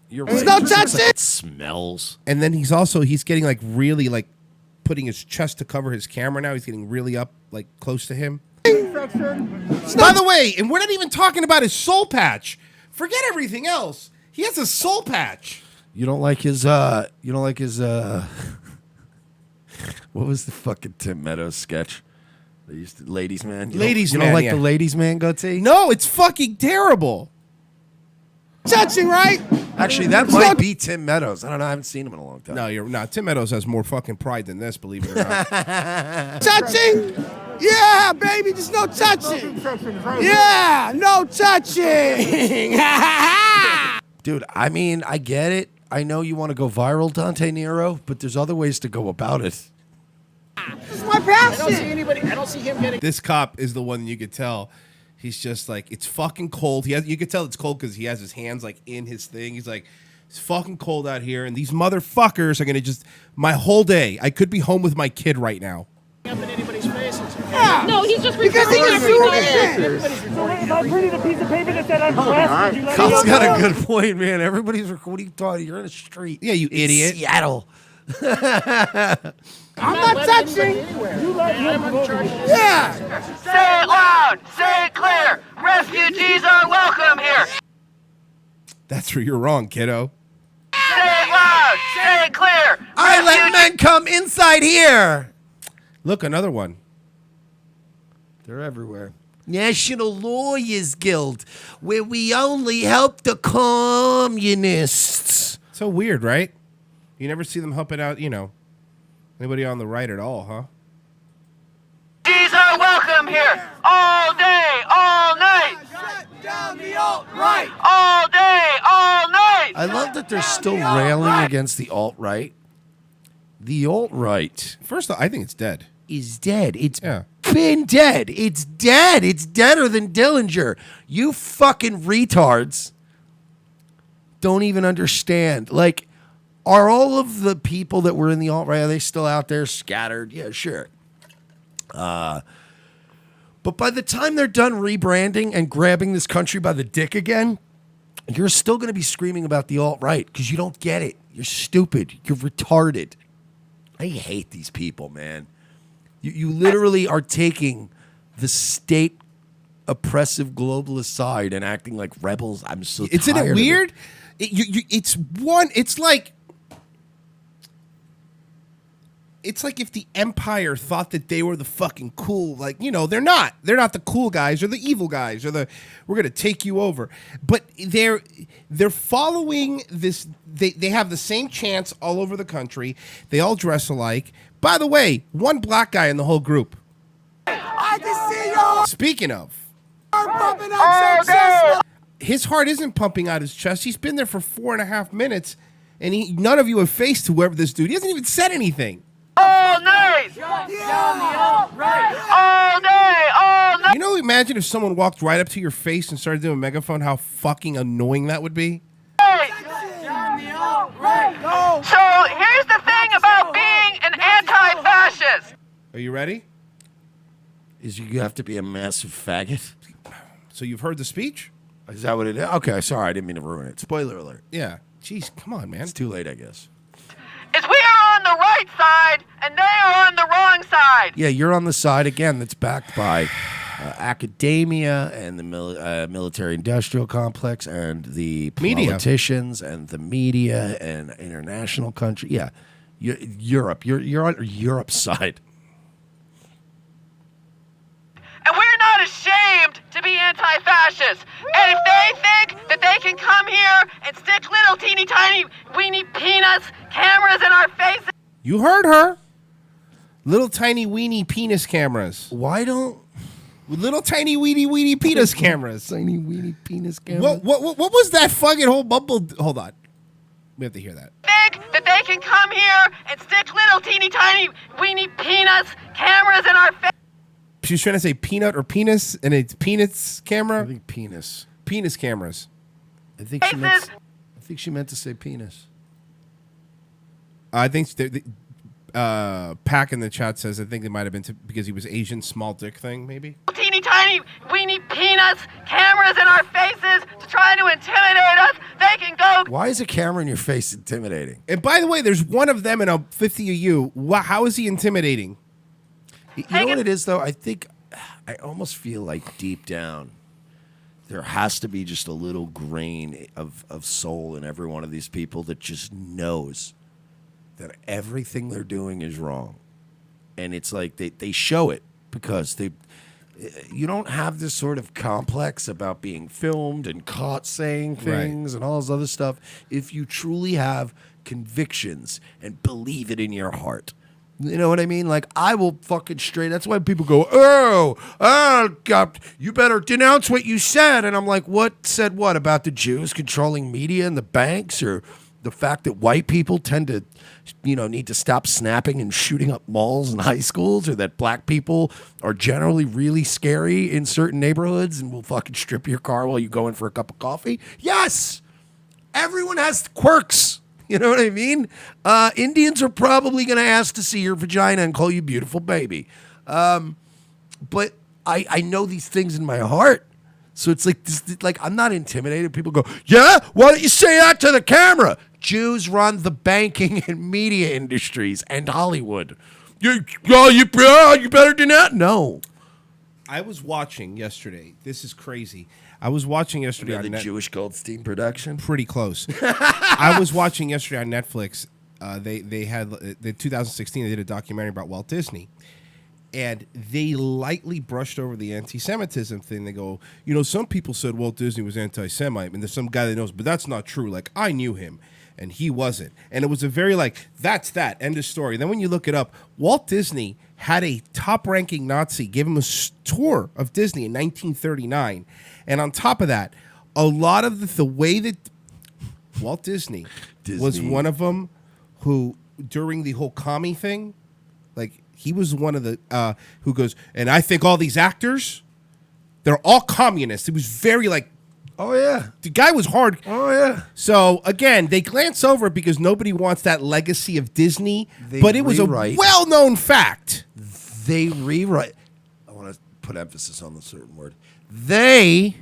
You're right. no It just looks touching. like it smells. And then he's getting like really like putting his chest to cover his camera now. He's getting really up like close to him. By the way, and we're not even talking about his soul patch. Forget everything else. He has a soul patch. You don't like his what was the fucking Tim Meadows sketch? They used to Ladies Man. You Ladies don't Man, like yeah. the Ladies Man goatee? No, it's fucking terrible. Touching, right? Actually, that might be Tim Meadows. I don't know. I haven't seen him in a long time. No, you're not. Tim Meadows has more fucking pride than this, believe it or not. Touching? Yeah, baby, just no touching. Yeah, no touching. Dude, I mean, I get it. I know you want to go viral, Dante Nero, but there's other ways to go about it. This is my I don't see passion. anybody. I don't see him getting. This cop is the one you could tell. He's just like, it's fucking cold. You could tell it's cold because he has his hands like in his thing. He's like, it's fucking cold out here, and these motherfuckers are gonna just my whole day. I could be home with my kid right now. up in anybody's faces. Yeah. No, he's just Because recording he's everything. assuming If I printed a piece of paper that said I'm harassed, would you let Cops me got a good point, man. Everybody's what are you talking? You're in a street. Yeah, you in idiot. Seattle. I'm not touching. You let him go over here. Yeah. Say it loud! Say it clear! Refugees are welcome here! That's where you're wrong, kiddo. Say it loud! Say it clear! I let men come inside here. Look, another one. They're everywhere. National Lawyers Guild, where we only help the communists. So weird, right? You never see them helping out, anybody on the right at all, huh? Refugees are welcome here! All day, all night! Shut down the alt-right. All day, all night! I love that they're still railing against the alt-right. The alt-right First off, I think it's dead. is dead. It's Yeah. been dead. It's dead. It's deader than Dillinger. You fucking retards don't even understand. Like, are all of the people that were in the alt-right, are they still out there scattered? Yeah, sure. But by the time they're done rebranding and grabbing this country by the dick again, you're still going to be screaming about the alt-right because you don't get it. You're stupid. You're retarded. I hate these people, man. You literally are taking the state oppressive globalist side and acting like rebels. I'm so Isn't tired it of weird? It's it's like if the Empire thought that they were the fucking cool, like, you know, they're not the cool guys or the evil guys or we're gonna take you over. But they're following this. They have the same chants all over the country. They all dress alike. By the way, one black guy in the whole group. I can see your Speaking of, pumping out some chest. his heart isn't pumping out his chest. He's been there for 4.5 minutes, and none of you have faced whoever this dude. He hasn't even said anything. All night! All day, all night! You know, imagine if someone walked right up to your face and started doing a megaphone, how fucking annoying that would be. So here's the thing about being an anti-fascist. Are you ready? Is you have to be a massive faggot? So you've heard the speech? Is that what it is? Okay, sorry, I didn't mean to ruin it. Spoiler alert. Yeah. Jeez, come on, man. It's too late, I guess. Is we are on the right side and they are on the wrong side. Yeah, you're on the side, again, that's backed by academia and the military-industrial complex and the Media. politicians and the media and international country. Yeah, Europe. You're on Europe's side. And we're not ashamed to be anti-fascist. And if they think that they can come here and stick little teeny tiny weeny peanuts cameras in our faces. You heard her. Little tiny weeny penis cameras. Why don't... Little tiny weeny penis cameras. Tiny weeny penis cameras. What was that fucking whole mumble? Hold on. We have to hear that. Think that they can come here and stick little teeny tiny weeny peanuts cameras in our faces. She was trying to say peanut or penis, and it's peanuts camera. I think penis. Penis cameras. I think she meant to say penis. I think Pack in the chat says I think they might have been because he was Asian, small dick thing, maybe. Teeny tiny weeny peanuts cameras in our faces to try to intimidate us. They can go. Why is a camera in your face intimidating? And by the way, there's one of them and 50 of you. How is he intimidating? You know what it is, though? I almost feel like deep down there has to be just a little grain of soul in every one of these people that just knows that everything they're doing is wrong. And it's like they show it because you don't have this sort of complex about being filmed and caught saying things and all this other stuff if you truly have convictions and believe it in your heart. You know what I mean? Like, I will fucking straight. That's why people go, God, you better denounce what you said. And I'm like, what said what? About the Jews controlling media and the banks, or the fact that white people tend to, need to stop snapping and shooting up malls and high schools, or that black people are generally really scary in certain neighborhoods and will fucking strip your car while you go in for a cup of coffee? Yes! Everyone has quirks. You know what I mean? Indians are probably going to ask to see your vagina and call you beautiful baby. But I know these things in my heart. So it's like I'm not intimidated. People go, yeah? Why don't you say that to the camera? Jews run the banking and media industries and Hollywood. You better do that? No. I was watching yesterday. This is crazy. I was watching yesterday on the Jewish Goldstein production. Pretty close. I was watching yesterday on Netflix. They had the 2016. They did a documentary about Walt Disney, and they lightly brushed over the anti-Semitism thing. They go, some people said Walt Disney was anti-Semite, and there's some guy that knows, but that's not true. Like, I knew him, and he wasn't. And it was a very that's that end of story. Then when you look it up, Walt Disney had a top-ranking Nazi give him a tour of Disney in 1939. And on top of that, a lot of the way that Walt Disney was one of them who, during the whole commie thing, he was one of the who goes, and I think all these actors, they're all communists. He was very oh yeah, the guy was hard. Oh yeah. So again, they glance over it because nobody wants that legacy of Disney, but it was a well-known fact. They rewrite. I want to put emphasis on the certain word. They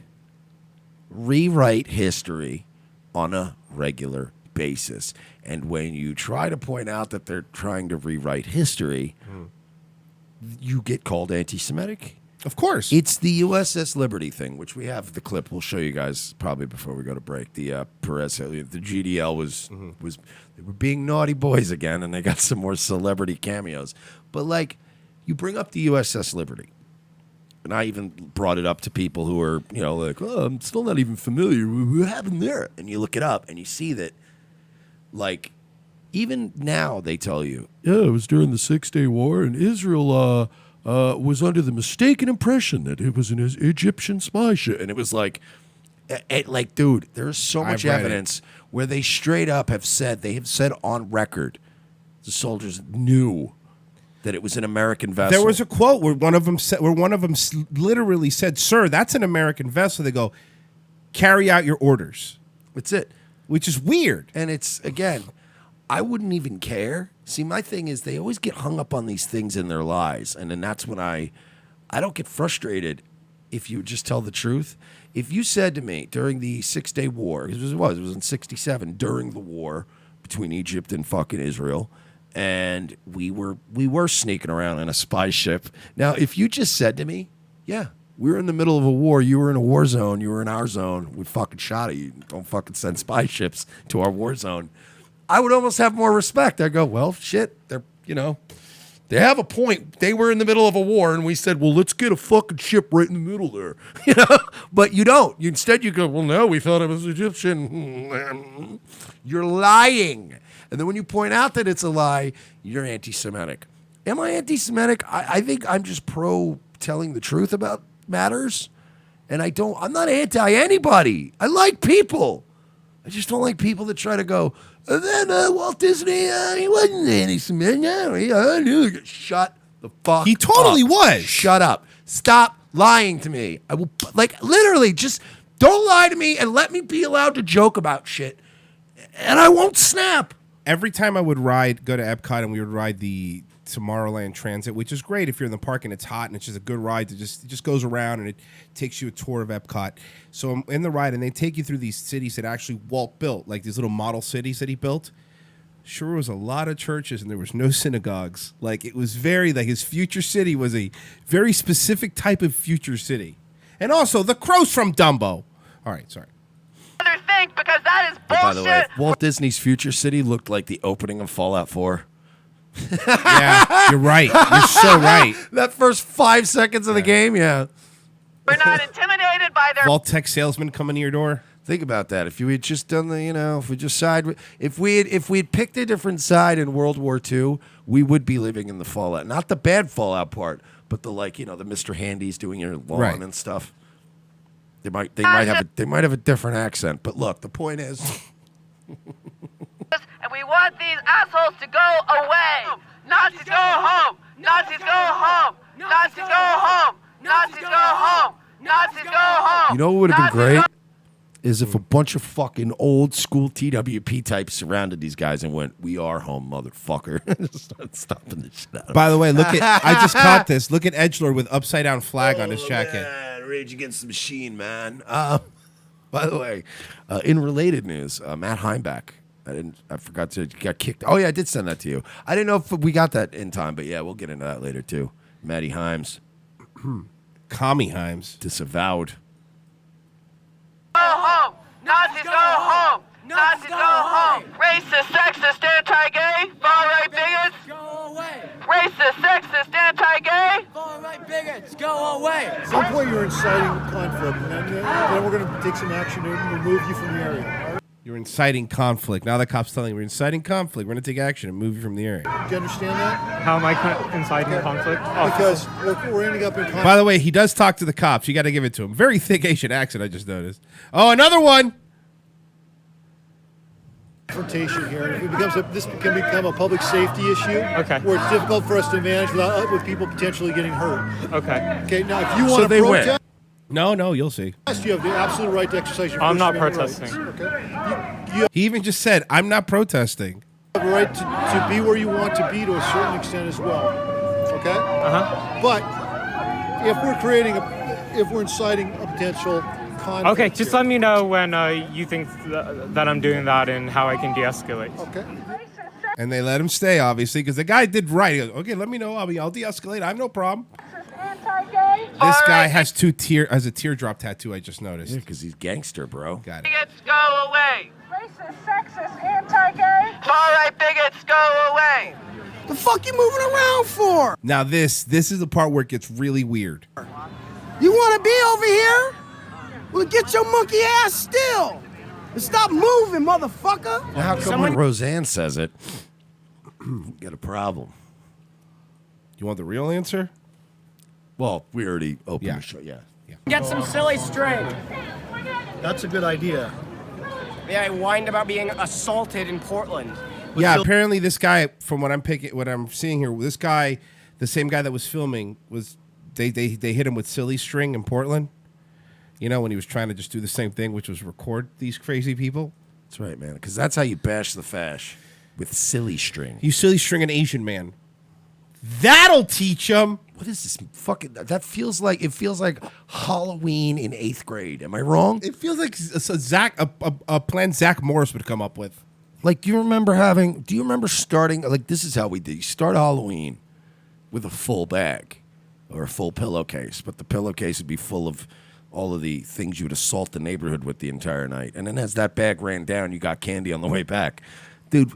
rewrite history on a regular basis. And when you try to point out that they're trying to rewrite history, you get called anti-Semitic. Of course. It's the USS Liberty thing, which we have the clip. We'll show you guys probably before we go to break. The Perez, the GDL was they were being naughty boys again, and they got some more celebrity cameos. But like, you bring up the USS Liberty, and I even brought it up to people who are, you know, like, oh, I'm still not even familiar with what happened there. And you look it up, and you see that, like, even now they tell you, yeah, it was during the 6-Day War, and Israel was under the mistaken impression that it was an Egyptian spy ship. And it was like, dude, there's so much evidence where they straight up have said on record, the soldiers knew that it was an American vessel. There was a quote where one of them literally said, "Sir, that's an American vessel." They go, "Carry out your orders." That's it. Which is weird. And it's, again, I wouldn't even care. See, my thing is they always get hung up on these things in their lies. And then that's when I don't get frustrated if you just tell the truth. If you said to me during the 6-Day War, it was in 67, during the war between Egypt and fucking Israel, and we were sneaking around in a spy ship. Now, if you just said to me, yeah, we were in the middle of a war, you were in a war zone, you were in our zone, we fucking shot at you, don't fucking send spy ships to our war zone, I would almost have more respect. I'd go, well, shit, they're, you know, they have a point. They were in the middle of a war, and we said, well, let's get a fucking ship right in the middle there. You know? But you don't. Instead, you go, well, no, we thought it was Egyptian. You're lying. And then when you point out that it's a lie, you're anti-Semitic. Am I anti-Semitic? I think I'm just pro telling the truth about matters. And I'm not anti-anybody. I like people. I just don't like people that try to go, and then Walt Disney, he wasn't anti-Semitic. Shut the fuck He totally up. was. Shut up. Stop lying to me. I will, like, literally, just don't lie to me and let me be allowed to joke about shit. And I won't snap. Every time I would go to Epcot and we would ride the Tomorrowland Transit, which is great if you're in the park and it's hot and it's just a good ride. It just goes around and it takes you a tour of Epcot. So I'm in the ride and they take you through these cities that actually Walt built, like these little model cities that he built. Sure was a lot of churches and there was no synagogues. Like it was very, like his future city was a very specific type of future city. And also the crows from Dumbo. All right, sorry. Think because that is bullshit. By the way, Walt Disney's future city looked like the opening of Fallout 4. Yeah, you're right. You're so right. That first 5 seconds of the game, yeah. We're not intimidated by their Vault-Tec salesman coming to your door. Think about that. If you had just done the, if we just if we had picked a different side in World War II, we would be living in the Fallout. Not the bad Fallout part, but the the Mr. Handy's doing your lawn and stuff. They might have a different accent, but look, the point is. And we want these assholes to go away. Nazis go home. Nazis go home. Nazis go home. Nazis go home. Nazis go home. You know what would have been great? Is if a bunch of fucking old school TWP types surrounded these guys and went, "We are home, motherfucker." Start stomping the shit out of By the way, I just caught this. Look at Edgelord with upside down flag on his jacket. Man, Rage Against the Machine, man. By the way, in related news, Matt Heimbach. I forgot to got kicked. Oh yeah, I did send that to you. I didn't know if we got that in time, but yeah, we'll get into that later too. Matty Himes, Commie Himes, disavowed. Go home. Nazis go home. Nazis go home. Racist, sexist, anti-gay, far-right bigots. Go away. Racist, sexist, anti-gay. Far-right bigots, go away. At some point, you're inciting conflict, and then we're going to take some action to remove you from the area. You're inciting conflict. Now the cop's telling you we're inciting conflict. We're going to take action and move you from the area. Do you understand that? How am I inciting conflict? Because we're ending up in conflict. By the way, he does talk to the cops. You got to give it to him. Very thick Asian accent, I just noticed. Oh, another one. Confrontation here. And if this can become a public safety issue, okay, where it's difficult for us to manage with people potentially getting hurt. Okay. Okay. Now, if you want to protest, no, you'll see. You have the absolute right to exercise your I'm First not Amendment protesting. rights. Okay. He even just said, "I'm not protesting." You have a right to be where you want to be to a certain extent as well. Okay. But if we're inciting a potential conflict. Okay, just let me know when you think that I'm doing that and how I can de-escalate. Okay. And they let him stay, obviously, because the guy did right. He goes, "Okay, let me know. I'll de-escalate. I have no problem." anti-gay. This guy has a teardrop tattoo. I just noticed. Yeah, because he's gangster, bro. Got it. Bigots, go away. Racist, sexist, anti-gay. Far-right bigots, go away. The fuck you moving around for? Now this is the part where it gets really weird. You want to be over here? Well, get your monkey ass still. And stop moving, motherfucker. Well, how come when Roseanne says it, you got a problem? You want the real answer? Well, we already opened Yeah. the show. Yeah. Get some silly string. That's a good idea. Yeah, I whined about being assaulted in Portland. Yeah, apparently this guy, from what I'm seeing here, this guy, the same guy that was filming, was they hit him with silly string in Portland. You know, when he was trying to just do the same thing, which was record these crazy people. That's right, man. Because that's how you bash the fash, with silly string. You silly string an Asian man. That'll teach him. What is this fucking? It feels like Halloween in 8th grade. Am I wrong? It feels like a plan Zach Morris would come up with. Like, do you remember starting, like, this is how we did. You start Halloween with a full bag or a full pillowcase, but the pillowcase would be full of all of the things you would assault the neighborhood with the entire night. And then as that bag ran down, you got candy on the way back. Dude,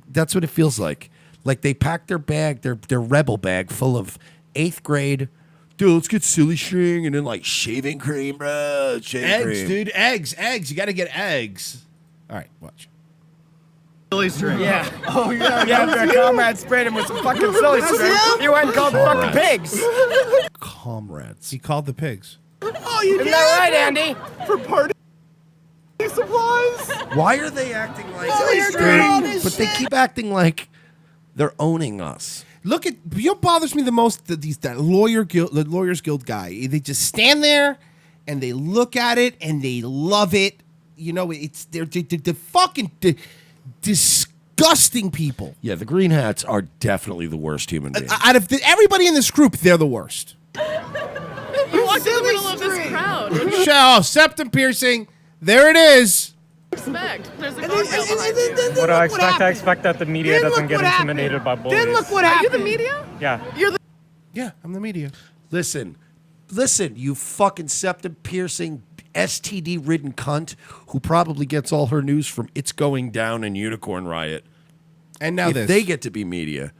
that's what it feels like. Like, they packed their bag, their rebel bag full of 8th grade, dude, let's get silly string, and then, like, shaving cream, bro. Shaving cream. Dude. Eggs. You got to get eggs. All right, watch. Silly string. Yeah. Oh, yeah. Yeah, after a comrade sprayed him with some fucking silly string, he went and called the fucking pigs. Comrades. He called the pigs. Oh, you Isn't did? that right, Andy? For party supplies? Why are they acting like they're doing all this but they shit. keep acting like they're owning us. Look at what bothers me the most. That Lawyers Guild guy. They just stand there and they look at it and they love it. You know, they're fucking disgusting people. Yeah, the green hats are definitely the worst human beings. Out of everybody in this group, they're the worst. You walked in the middle of this crowd. What do you Septum piercing. There it is. expect? There's a And cocktail behind you. What do I expect? I happened. expect that the media Then doesn't look get what happened. intimidated by bullies. Then look what Are you happened. the media? Yeah. Yeah, I'm the media. Listen, you fucking septum piercing, STD ridden cunt who probably gets all her news from It's Going Down and Unicorn Riot. And now if they get to be media.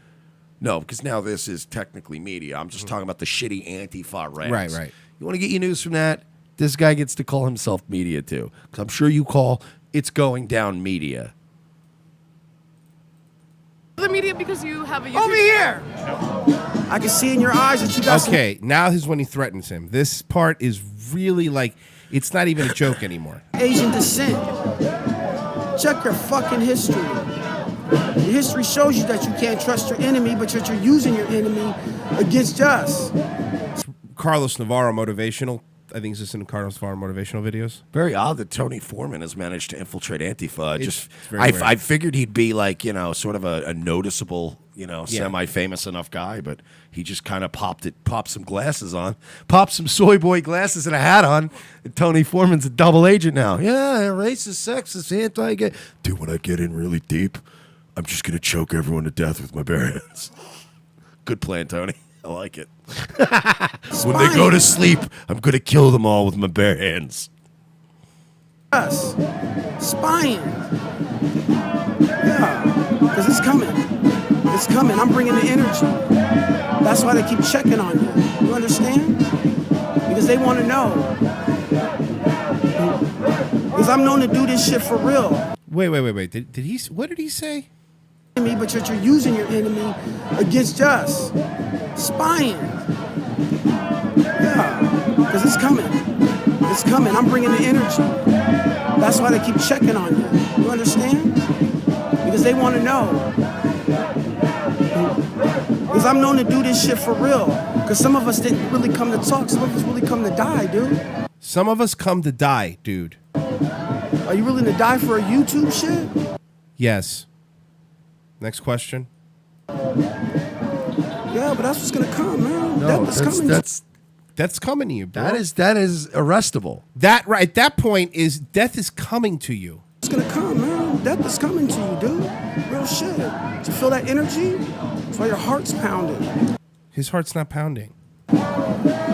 No, because now this is technically media. I'm just talking about the shitty Antifa rags. Right. You want to get your news from that? This guy gets to call himself media too. Because I'm sure you call It's Going Down media. The media because you have a YouTube Over here. I can see in your eyes that you got Okay, now is when he threatens him. This part is really like, it's not even a joke anymore. some Asian descent. Check your fucking history. Your history shows you that you can't trust your enemy, but yet you're using your enemy against us. Carlos Navarro motivational. I think he's just in Carlos Navarro motivational videos. Very odd that Tony Foreman has managed to infiltrate Antifa. It's very rare. I figured he'd be like, sort of a noticeable, semi-famous enough guy, but he just kind of popped some glasses on, popped some soy boy glasses and a hat on. And Tony Foreman's a double agent now. Yeah, racist, sexist, anti-gay. Dude, when I get in really deep, I'm just going to choke everyone to death with my bare hands. Good plan, Tony. I like it. When they go to sleep, I'm going to kill them all with my bare hands. Us. Spying. Yeah, because it's coming. It's coming. I'm bringing the energy. That's why they keep checking on you. You understand? Because they want to know. Because I'm known to do this shit for real. Wait. Did he? What did he say? But you're using your enemy against us. Spying. Yeah, because it's coming. It's coming. I'm bringing the energy. That's why they keep checking on you. You understand? Because they want to know. Because I'm known to do this shit for real. Because some of us didn't really come to talk. Some of us really come to die, dude. Some of us come to die, dude. Are you willing to die for a YouTube shit? Yes. Next question. Yeah, but that's what's gonna come, man. No, that's coming to you, bro. That is arrestable. That right at that point is death is coming to you. It's gonna come, man. Death is coming to you, dude. Real shit. To feel that energy, that's why your heart's pounding. His heart's not pounding.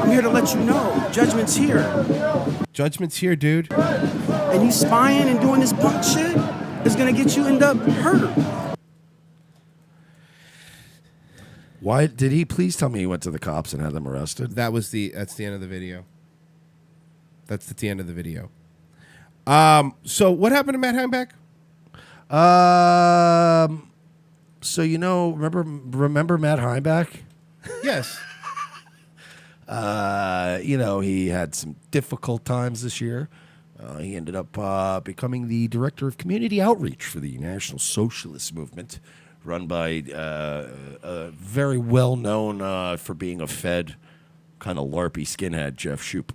I'm here to let you know, judgment's here. Judgment's here, dude. And you spying and doing this punk shit is gonna get you end up hurt. Why did he? Please tell me he went to the cops and had them arrested. That's the end of the video. That's the end of the video. So what happened to Matt Heimbach? So remember Matt Heimbach? Yes. He had some difficult times this year. He ended up becoming the director of community outreach for the National Socialist Movement, run by a very well known for being a Fed kind of LARPy skinhead, Jeff Shoup.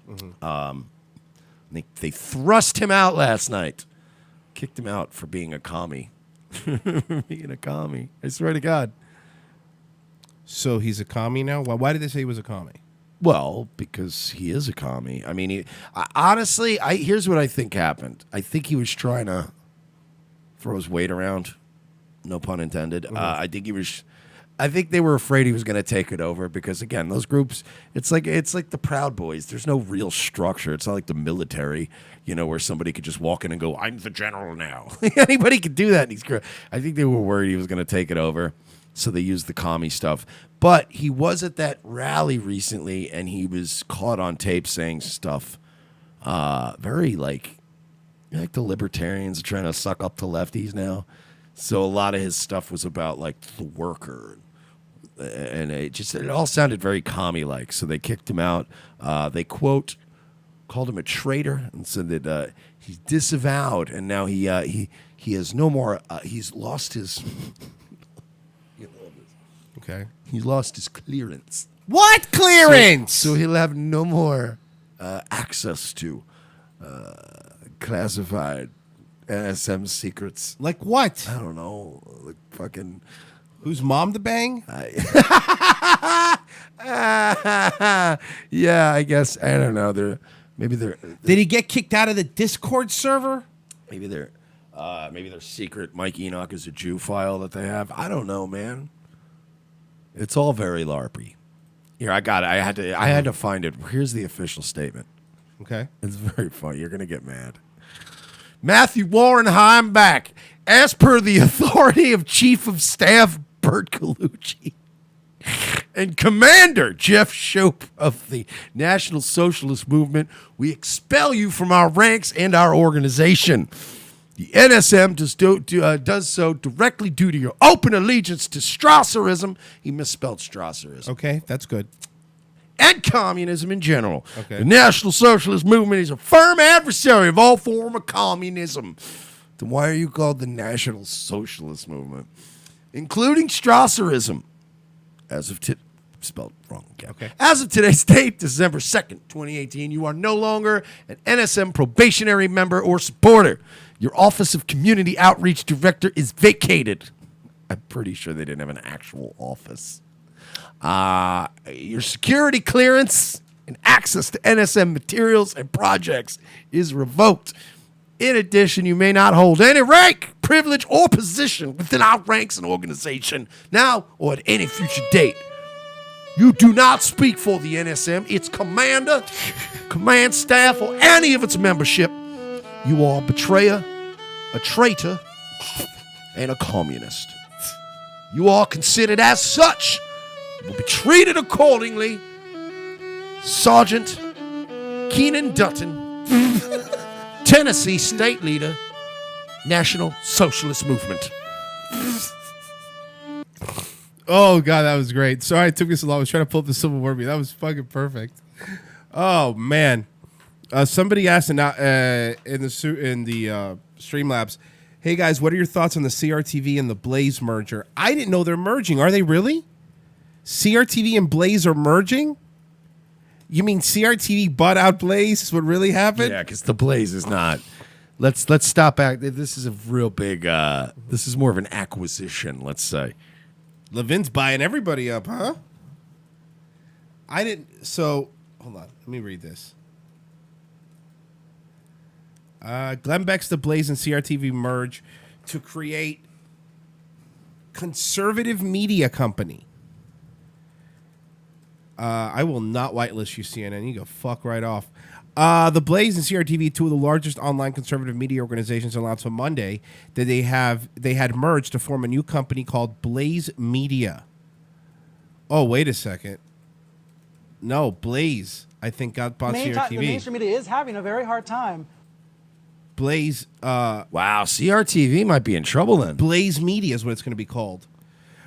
Mm-hmm. They thrust him out last night, kicked him out for being a commie. Being a commie, I swear to God. So he's a commie now? Why did they say he was a commie? Well, because he is a commie. I mean, honestly, here's what I think happened. I think he was trying to throw his weight around. No pun intended. Mm-hmm. I think they were afraid he was going to take it over because, again, those groups, it's like the Proud Boys. There's no real structure. It's not like the military, where somebody could just walk in and go, I'm the general now. Anybody could do that. And he's great. I think they were worried he was going to take it over. So they used the commie stuff. But he was at that rally recently, and he was caught on tape saying stuff very like the libertarians are trying to suck up to lefties now. So a lot of his stuff was about, like, the worker. And it all sounded very commie-like. So they kicked him out. They, quote, called him a traitor and said that he's disavowed. And now he has no more, he's lost his... Okay. He's lost his clearance. What clearance? So he'll have no more access to classified NSM secrets. Like what? I don't know. Like fucking... Who's mom to bang? Yeah, I guess. I don't know. Did he get kicked out of the Discord server? Maybe their secret Mike Enoch is a Jew file that they have. I don't know, man. It's all very LARPy. Here, I got it. I had to find it. Here's the official statement. Okay. It's very funny. You're gonna get mad. Matthew Warren Heimbach, as per the authority of Chief of Staff Bert Colucci and Commander Jeff Shoup of the National Socialist Movement, we expel you from our ranks and our organization. The NSM does so directly due to your open allegiance to Strasserism. He misspelled Strasserism. Okay, that's good. And communism in general. Okay. The National Socialist Movement is a firm adversary of all form of communism. Then why are you called the National Socialist Movement? Including Strasserism. As of spelled wrong again. Okay. As of today's date, December 2nd, 2018, you are no longer an NSM probationary member or supporter. Your Office of Community Outreach Director is vacated. I'm pretty sure they didn't have an actual office. Your security clearance and access to NSM materials and projects is revoked. In addition, you may not hold any rank, privilege, or position within our ranks and organization now or at any future date. You do not speak for the NSM, its commander, command staff, or any of its membership. You are a betrayer, a traitor, and a communist. You are considered as such. You will be treated accordingly. Sergeant Keenan Dutton, Tennessee State Leader, National Socialist Movement. Oh, God, that was great. Sorry it took me so long. I was trying to pull up the Civil War. That was fucking perfect. Oh, man. Somebody asked in the Streamlabs, hey, guys, what are your thoughts on the CRTV and the Blaze merger? I didn't know they're merging. Are they really? CRTV and Blaze are merging? You mean CRTV bought out Blaze is what really happened? Yeah, because the Blaze is not. Let's stop back. This is a real big, this is more of an acquisition, let's say. Levin's buying everybody up, huh? I didn't. So, hold on. Let me read this. Glenn Beck's The Blaze and CRTV merge to create conservative media company. I will not whitelist you, CNN. You go fuck right off. The Blaze and CRTV, two of the largest online conservative media organizations, announced on Monday that they had merged to form a new company called Blaze Media. Oh, wait a second. No, Blaze, I think, got bought CRTV. The mainstream media is having a very hard time. Blaze. Wow, CRTV might be in trouble then. Blaze Media is what it's going to be called.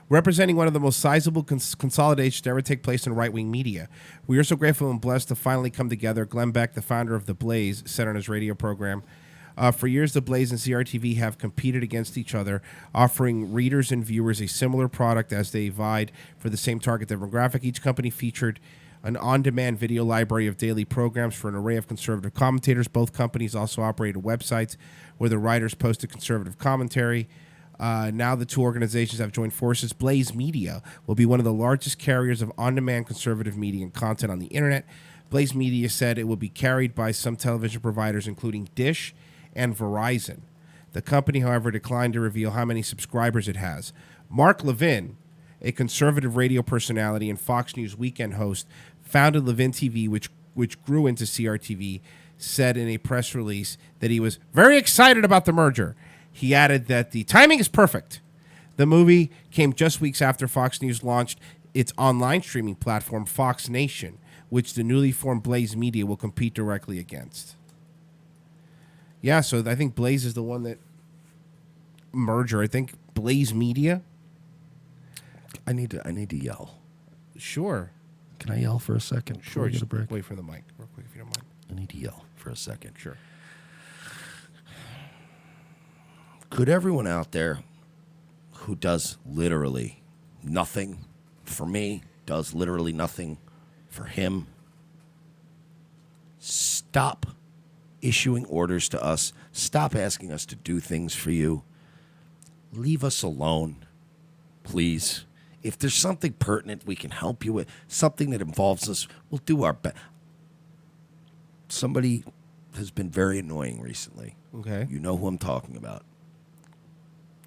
Representing one of the most sizable consolidations to ever take place in right-wing media. We are so grateful and blessed to finally come together. Glenn Beck, the founder of The Blaze, said on his radio program, for years, The Blaze and CRTV have competed against each other, offering readers and viewers a similar product as they vied for the same target demographic. Each company featured an on-demand video library of daily programs for an array of conservative commentators. Both companies also operated websites where the writers posted conservative commentary. Now the two organizations have joined forces. Blaze Media will be one of the largest carriers of on-demand conservative media and content on the internet. Blaze Media said it will be carried by some television providers, including Dish and Verizon. The company, however, declined to reveal how many subscribers it has. Mark Levin, a conservative radio personality and Fox News weekend host, founded Levin TV, which grew into CRTV, said in a press release that he was very excited about the merger. He added that the timing is perfect. The movie came just weeks after Fox News launched its online streaming platform, Fox Nation, which the newly formed Blaze Media will compete directly against. Yeah, so I think Blaze is the one that merger. I think Blaze Media. I need to yell. Sure. Can I yell for a second? Sure. Get a break. Wait for the mic real quick if you don't mind. I need to yell for a second. Sure. Could everyone out there who does literally nothing for me, does literally nothing for him, stop issuing orders to us, stop asking us to do things for you, leave us alone, please. If there's something pertinent we can help you with, something that involves us, we'll do our best. Somebody has been very annoying recently. Okay. You know who I'm talking about.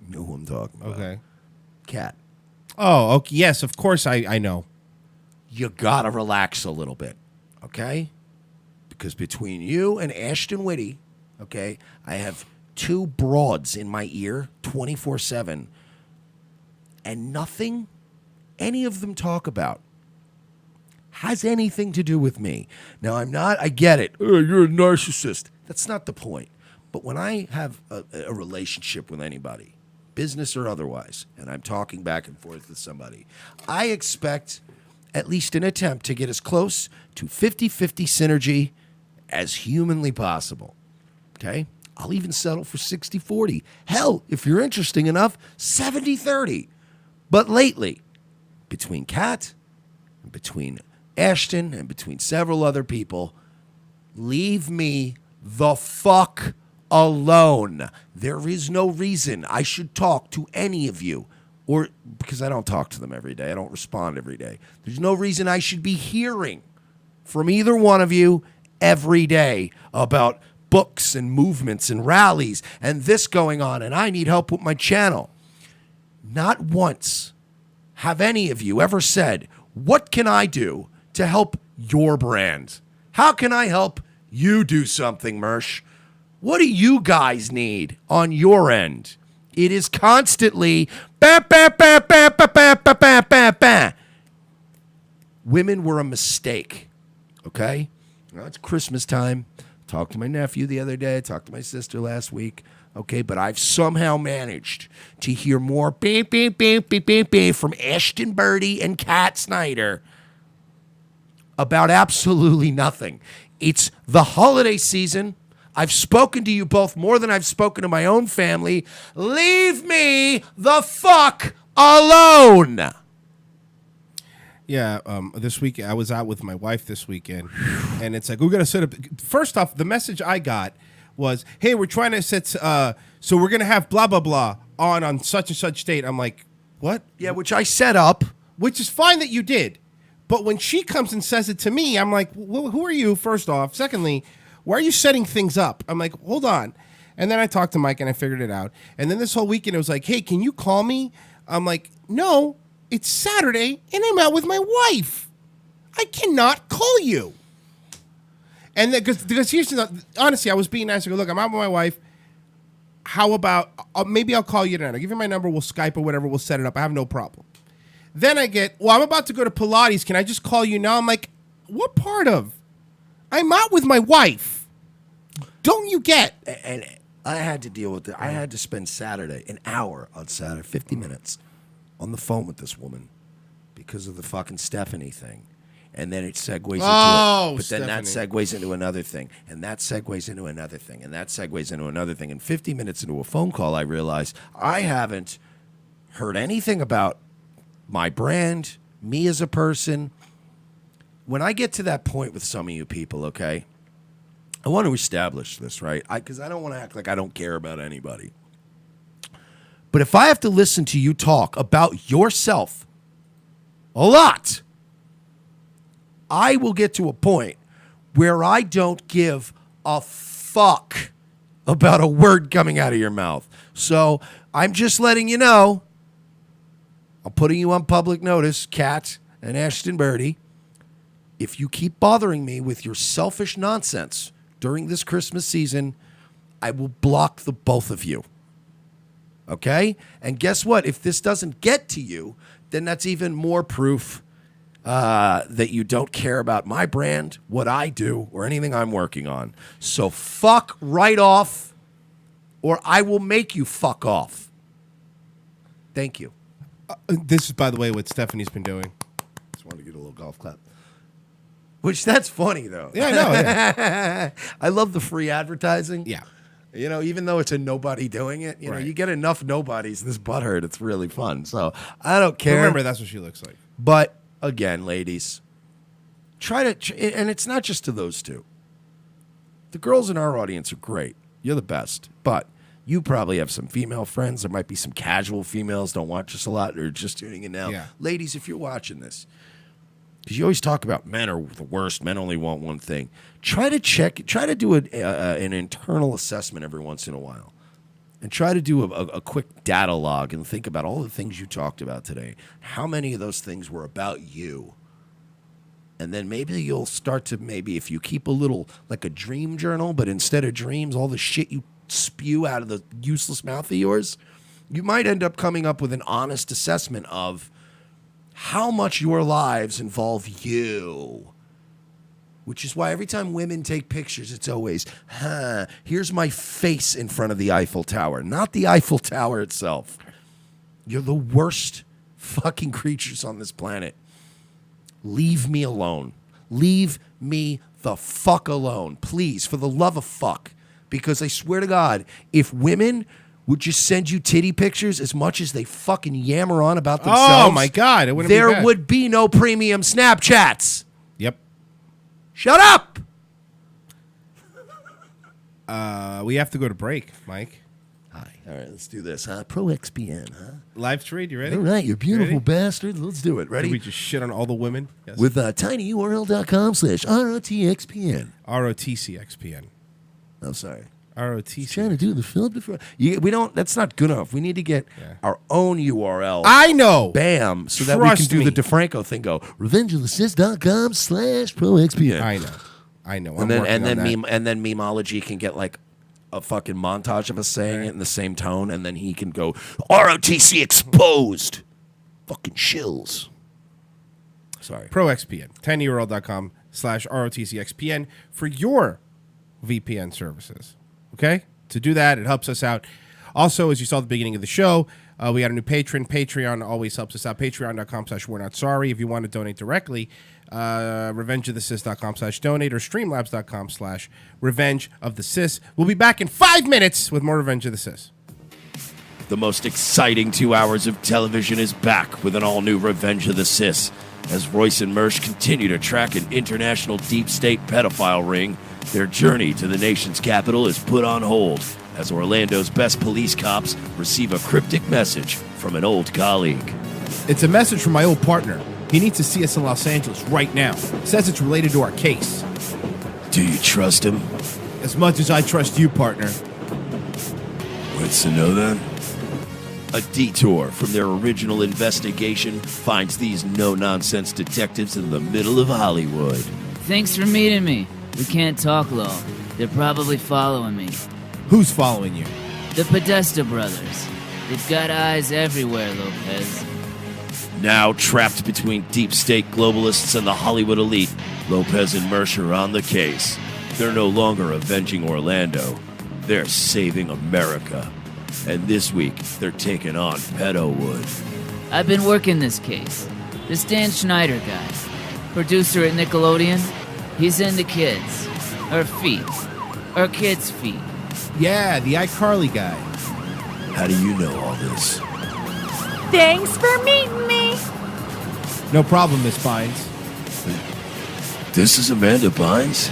You know who I'm talking about. Okay. Cat. Oh, okay. Yes, of course I know. You gotta relax a little bit, okay? Because between you and Ashton Whitty, okay, I have two broads in my ear 24/7, and nothing any of them talk about has anything to do with me. Now, I get it. Oh, you're a narcissist. That's not the point. But when I have a relationship with anybody, business or otherwise, and I'm talking back and forth with somebody, I expect at least an attempt to get as close to 50-50 synergy as humanly possible. Okay? I'll even settle for 60-40. Hell, if you're interesting enough, 70-30. But lately, between Kat, and between Ashton, and between several other people, leave me the fuck alone. There is no reason I should talk to any of you, or because I don't talk to them every day. I don't respond every day. There's no reason I should be hearing from either one of you every day about books and movements and rallies and this going on, and I need help with my channel. Not once have any of you ever said, what can I do to help your brand? How can I help you do something, Mersh? What do you guys need on your end? It is constantly bah, bah, bah, bah, bah, bah, bah, bah, bah, bah. Women were a mistake, okay? Now, it's Christmas time. Talked to my nephew the other day. Talked to my sister last week. Okay, but I've somehow managed to hear more beep, beep, beep, beep, beep, beep from Ashton Birdie and Kat Snyder about absolutely nothing. It's the holiday season. I've spoken to you both more than I've spoken to my own family. Leave me the fuck alone. Yeah, this week I was out with my wife this weekend, and it's like, we got to set up. First off, the message I got was, hey, we're trying to set, so we're going to have blah, blah, blah on such and such date. I'm like, what? Yeah, which I set up. Which is fine that you did. But when she comes and says it to me, I'm like, who are you, first off? Secondly, why are you setting things up? I'm like, hold on. And then I talked to Mike and I figured it out. And then this whole weekend it was like, hey, can you call me? I'm like, no, it's Saturday and I'm out with my wife. I cannot call you. And because here's honestly, I was being nice. I go, look, I'm out with my wife. How about maybe I'll call you tonight. I'll give you my number. We'll Skype or whatever. We'll set it up. I have no problem. Then I get, well, I'm about to go to Pilates. Can I just call you now? I'm like, what part of? I'm out with my wife. Don't you get? And I had to deal with it. I had to spend Saturday, an hour on Saturday, 50 minutes on the phone with this woman because of the fucking Stephanie thing. And then it segues into but then that segues into another thing. And that segues into another thing. And that segues into another thing. And 50 minutes into a phone call, I realized I haven't heard anything about my brand, me as a person. When I get to that point with some of you people, okay, I want to establish this, right? Because I don't want to act like I don't care about anybody. But if I have to listen to you talk about yourself a lot, I will get to a point where I don't give a fuck about a word coming out of your mouth. So I'm just letting you know, I'm putting you on public notice, Kat and Ashton Birdie. If you keep bothering me with your selfish nonsense during this Christmas season, I will block the both of you. Okay? And guess what? If this doesn't get to you, then that's even more proof that you don't care about my brand, what I do, or anything I'm working on. So fuck right off, or I will make you fuck off. Thank you. This is, by the way, what Stephanie's been doing. Just wanted to get a little golf clap. Which, that's funny, though. Yeah, I know. Yeah. I love the free advertising. Yeah. You know, even though it's a nobody doing it, you know, you get enough nobodies, this butthurt, it's really fun. So I don't care. Remember, that's what she looks like. But again, ladies, try to, and it's not just to those two. The girls in our audience are great. You're the best. But you probably have some female friends. There might be some casual females don't watch us a lot or just tuning in now. Yeah. Ladies, if you're watching this, because you always talk about men are the worst. Men only want one thing. Try to do an internal assessment every once in a while. And try to do a quick data log and think about all the things you talked about today. How many of those things were about you? And then maybe you'll start to, if you keep a little, like a dream journal, but instead of dreams, all the shit you spew out of the useless mouth of yours, you might end up coming up with an honest assessment of how much your lives involve you. Which is why every time women take pictures, it's always, here's my face in front of the Eiffel Tower, not the Eiffel Tower itself. You're the worst fucking creatures on this planet. Leave me alone. Leave me the fuck alone. Please, for the love of fuck. Because I swear to God, if women would just send you titty pictures as much as they fucking yammer on about themselves. Oh, my God. It wouldn't be there bad. would be no premium Snapchats. Yep. Shut up! We have to go to break, Mike. Hi. All right, let's do this, huh? Pro XPN, huh? Live trade, you ready? All right, you beautiful Ready? bastard. Let's do it. Ready? Did we just shit on all the women? Yes. With tinyurl.com/ROTXPN. ROTCXPN. Oh, sorry. ROTC. Trying to do the film before. We don't. That's not good enough. We need to get our own URL. I know. Bam. So that we can do the DeFranco thing. Go revengeofthesys.com/ProXPN. I know. And then Memeology can get like a fucking montage of us saying it in the same tone, and then he can go ROTC exposed. Fucking shills. Sorry. ProXPN. tinyurl.com/ROTCXPN for your VPN services. Okay? To do that, it helps us out. Also, as you saw at the beginning of the show, we got a new patron. Patreon always helps us out. Patreon.com/we're-not-sorry. If you want to donate directly, revengeofthesis.com/donate or streamlabs.com/revengeofthesis. We'll be back in 5 minutes with more Revenge of the Sis. The most exciting 2 hours of television is back with an all-new Revenge of the Sis. As Royce and Mersch continue to track an international deep state pedophile ring, their journey to the nation's capital is put on hold as Orlando's best police cops receive a cryptic message from an old colleague. It's a message from my old partner. He needs to see us in Los Angeles right now. Says it's related to our case. Do you trust him? As much as I trust you, partner. What's to know then? A detour from their original investigation finds these no-nonsense detectives in the middle of Hollywood. Thanks for meeting me. We can't talk long. They're probably following me. Who's following you? The Podesta brothers. They've got eyes everywhere, Lopez. Now trapped between deep state globalists and the Hollywood elite, Lopez and Mercer are on the case. They're no longer avenging Orlando. They're saving America. And this week, they're taking on Pedowood. I've been working this case. This Dan Schneider guy, producer at Nickelodeon, he's into kids. Or feet. Or kids' feet. Yeah, the iCarly guy. How do you know all this? Thanks for meeting me. No problem, Miss Bynes. This is Amanda Bynes?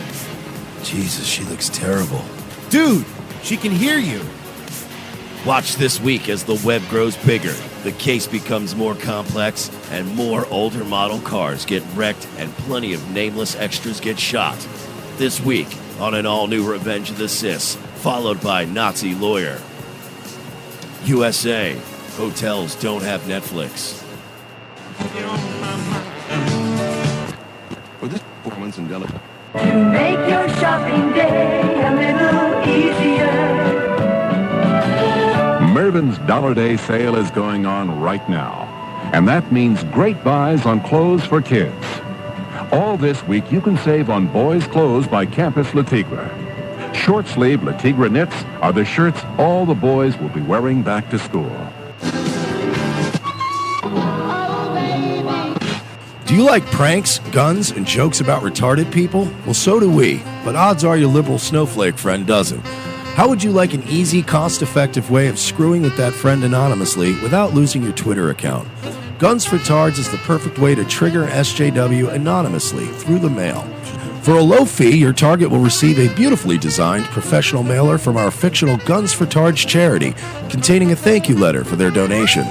Jesus, she looks terrible. Dude, she can hear you. Watch this week as the web grows bigger, the case becomes more complex, and more older model cars get wrecked and plenty of nameless extras get shot. This week on an all-new Revenge of the Sis, followed by Nazi Lawyer. USA, hotels don't have Netflix. For this performance in Delaware. To make your shopping day a little easier. Mervyn's Dollar Day sale is going on right now, and that means great buys on clothes for kids. All this week, you can save on boys' clothes by Campus Le Tigre. Short-sleeve Le Tigre knits are the shirts all the boys will be wearing back to school. Do you like pranks, guns, and jokes about retarded people? Well, so do we, but odds are your liberal snowflake friend doesn't. How would you like an easy, cost-effective way of screwing with that friend anonymously without losing your Twitter account? Guns for Tards is the perfect way to trigger SJW anonymously through the mail. For a low fee, your target will receive a beautifully designed professional mailer from our fictional Guns for Tards charity containing a thank you letter for their donation.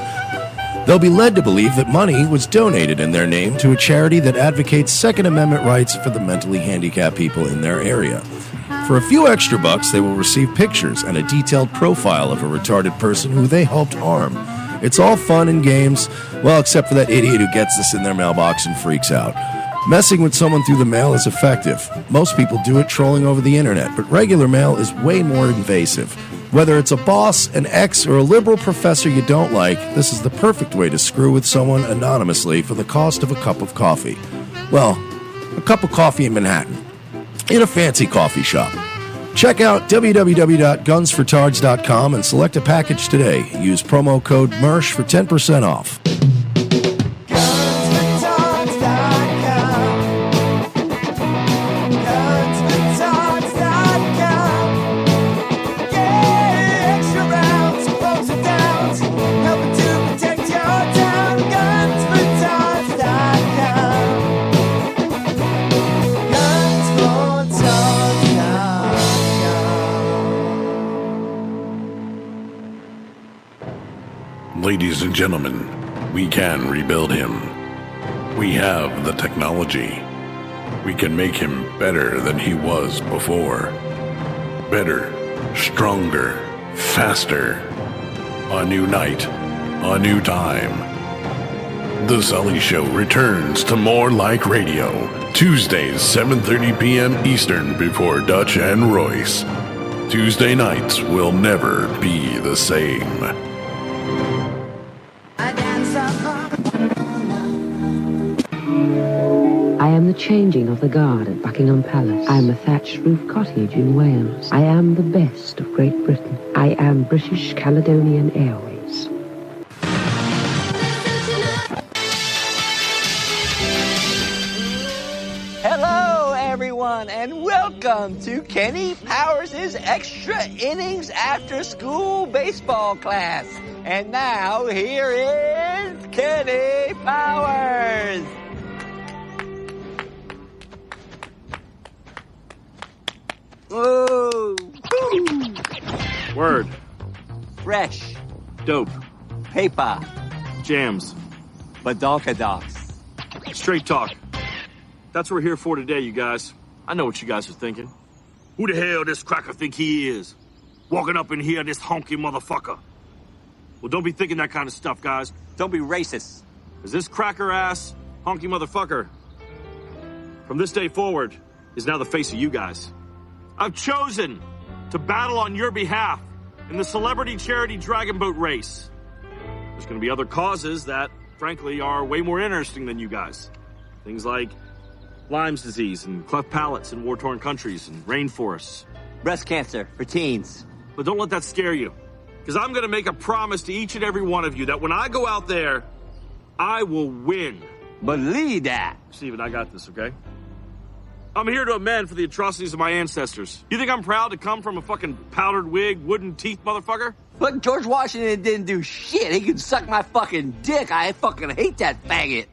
They'll be led to believe that money was donated in their name to a charity that advocates Second Amendment rights for the mentally handicapped people in their area. For a few extra bucks, they will receive pictures and a detailed profile of a retarded person who they helped harm. It's all fun and games, well, except for that idiot who gets this in their mailbox and freaks out. Messing with someone through the mail is effective. Most people do it trolling over the internet, but regular mail is way more invasive. Whether it's a boss, an ex, or a liberal professor you don't like, this is the perfect way to screw with someone anonymously for the cost of a cup of coffee. Well, a cup of coffee in Manhattan, in a fancy coffee shop. Check out www.gunsfortards.com and select a package today. Use promo code MERSH for 10% off. Ladies and gentlemen, we can rebuild him. We have the technology. We can make him better than he was before. Better, stronger, faster. A new night, a new time. The Sully Show returns to More Like Radio, Tuesdays, 7:30 p.m. Eastern before Dutch and Royce. Tuesday nights will never be the same. I am the changing of the guard at Buckingham Palace. I am a thatched roof cottage in Wales. I am the best of Great Britain. I am British Caledonian Airways. Hello, everyone, and welcome to Kenny Powers' Extra Innings After School Baseball Class. And now, here is Kenny Powers. Whoa. Word. Fresh. Dope. Paper. Jams. Badonkadonks. Straight talk. That's what we're here for today, you guys. I know what you guys are thinking. Who the hell this cracker think he is? Walking up in here, this honky motherfucker. Well, don't be thinking that kind of stuff, guys. Don't be racist. Because this cracker-ass, honky motherfucker, from this day forward, is now the face of you guys. I've chosen to battle on your behalf in the celebrity charity dragon boat race. There's going to be other causes that, frankly, are way more interesting than you guys. Things like Lyme's disease and cleft palates in war-torn countries and rainforests. Breast cancer for teens. But don't let that scare you. Because I'm going to make a promise to each and every one of you that when I go out there, I will win. Believe that. Steven, I got this, okay? I'm here to amend for the atrocities of my ancestors. You think I'm proud to come from a fucking powdered wig, wooden teeth motherfucker? But George Washington didn't do shit. He can suck my fucking dick. I fucking hate that faggot.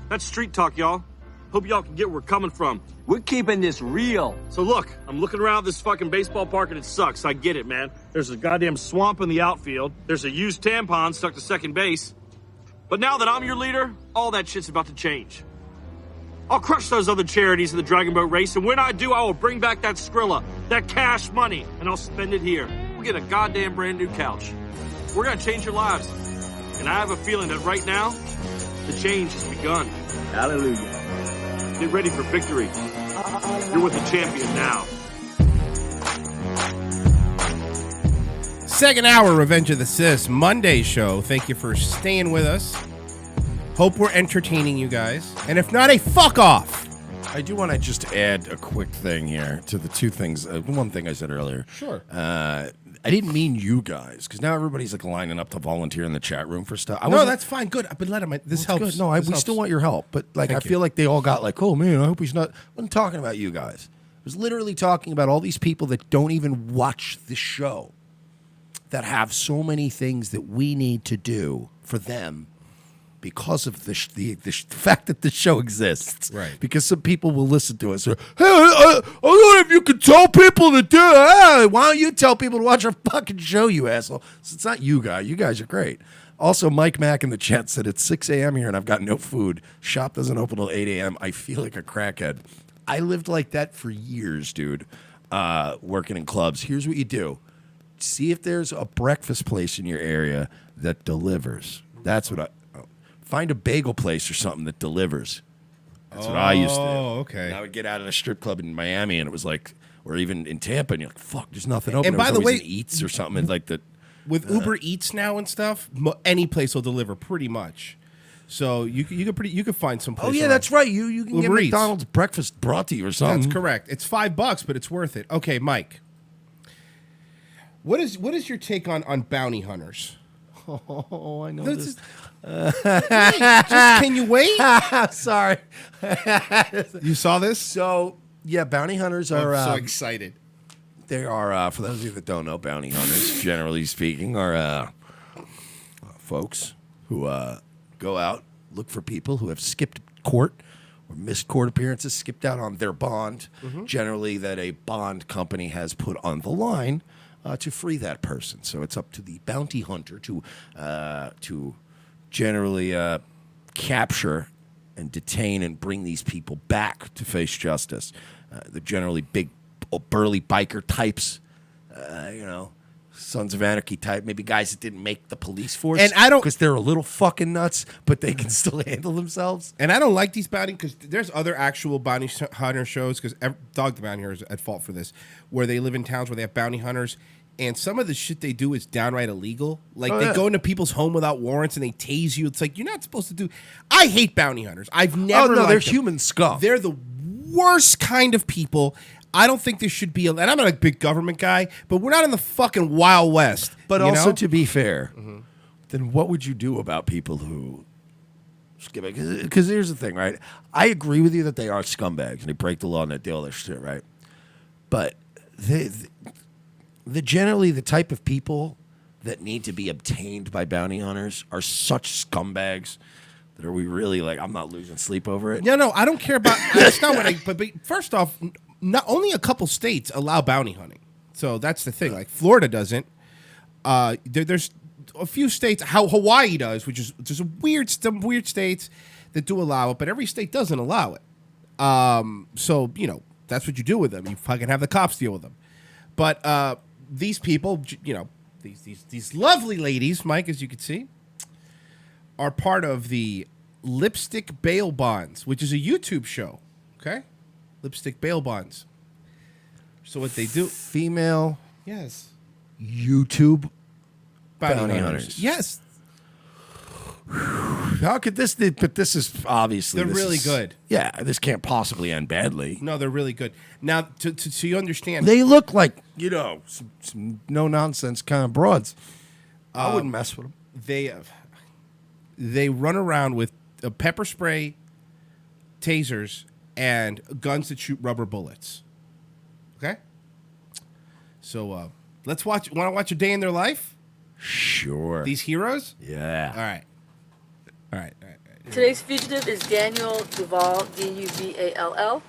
That's street talk, y'all. Hope y'all can get where we're coming from. We're keeping this real. So look, I'm looking around this fucking baseball park and it sucks. I get it, man. There's a goddamn swamp in the outfield. There's a used tampon stuck to second base. But now that I'm your leader, all that shit's about to change. I'll crush those other charities in the Dragon Boat race, and when I do, I will bring back that Skrilla, that cash money, and I'll spend it here. We'll get a goddamn brand new couch. We're gonna change your lives. And I have a feeling that right now, the change has begun. Hallelujah. Get ready for victory. You're with the champion now. Second hour, Revenge of the Sis, Monday show. Thank you for staying with us. Hope we're entertaining you guys. And if not, fuck off. I do want to just add a quick thing here to the two things. One thing I said earlier. Sure. I didn't mean you guys, because now everybody's like lining up to volunteer in the chat room for stuff. No, that's fine. Good. I've been letting my. This helps. Good. No, This we helps. still want your help, but like Thank I feel you. like they all got like, oh man, I hope he's not. I wasn't talking about you guys. I was literally talking about all these people that don't even watch the show, that have so many things that we need to do for them. Because of the fact that the show exists. Right. Because some people will listen to us. Hey, I don't know if you can tell people to do it. Why don't you tell people to watch our fucking show, you asshole? So it's not you guys. You guys are great. Also, Mike Mack in the chat said it's 6 a.m. here and I've got no food. Shop doesn't open till 8 a.m. I feel like a crackhead. I lived like that for years, dude, working in clubs. Here's what you do. See if there's a breakfast place in your area that delivers. That's what find a bagel place or something that delivers. That's what I used to do. Oh, okay. And I would get out of a strip club in Miami, and it was like, or even in Tampa, and you're like, fuck, there's nothing open. And by the way, Eats or something like that. With Uber Eats now and stuff, any place will deliver pretty much. So you could find some place. Oh yeah, around. that's right. You can Uber get Eats. McDonald's breakfast brought to you or something. That's correct. It's $5, but it's worth it. Okay, Mike. What is your take on bounty hunters? Oh, I know this. Can you wait? Sorry. You saw this? So, yeah, bounty hunters are... I'm so excited. They are, for those of you that don't know, bounty hunters, generally speaking, are folks who go out, look for people who have skipped court or missed court appearances, skipped out on their bond, generally that a bond company has put on the line to free that person. So it's up to the bounty hunter to generally capture and detain and bring these people back to face justice. They're generally big, burly biker types, Sons of Anarchy type, maybe guys that didn't make the police force. And I don't, because they're a little fucking nuts, but they can still handle themselves. And I don't like these bounty, because there's other actual bounty hunter shows, because Dog the Bounty Hunter is at fault for this, where they live in towns where they have bounty hunters, and some of the shit they do is downright illegal. Like, they go into people's home without warrants and they tase you. It's like, you're not supposed to do. I hate bounty hunters. I've never. Oh no, liked they're them. human scum. They're the worst kind of people. I don't think there should be, and I'm not a big government guy, but we're not in the fucking Wild West. But you also, know? to be fair, then what would you do about people who skip it? Because here's the thing, right? I agree with you that they are scumbags and they break the law and they do all their shit, right? But generally the type of people that need to be obtained by bounty hunters are such scumbags that are we really like? I'm not losing sleep over it. No, I don't care about. That's not what I. But first off, not only a couple states allow bounty hunting, so that's the thing. Like Florida doesn't. There's a few states. How Hawaii does, which is just some weird states that do allow it, but every state doesn't allow it. So that's what you do with them. You fucking have the cops deal with them. But these people, these lovely ladies, Mike, as you can see, are part of the Lipstick Bail Bonds, which is a YouTube show. Okay, Lipstick Bail Bonds. So what they do? Female. Yes. YouTube Bounty hunters. Yes. How could this? But this is obviously They're really good. Yeah, this can't possibly end badly. No, they're really good. Now, so you understand, They look like some no nonsense kind of broads. I wouldn't mess with them. They run around with a pepper spray, tasers, and guns that shoot rubber bullets. Okay. So let's watch. Want to watch a day in their life? Sure. These heroes. Yeah. All right. Today's fugitive is Daniel Duval, D-U-V-A-L-L.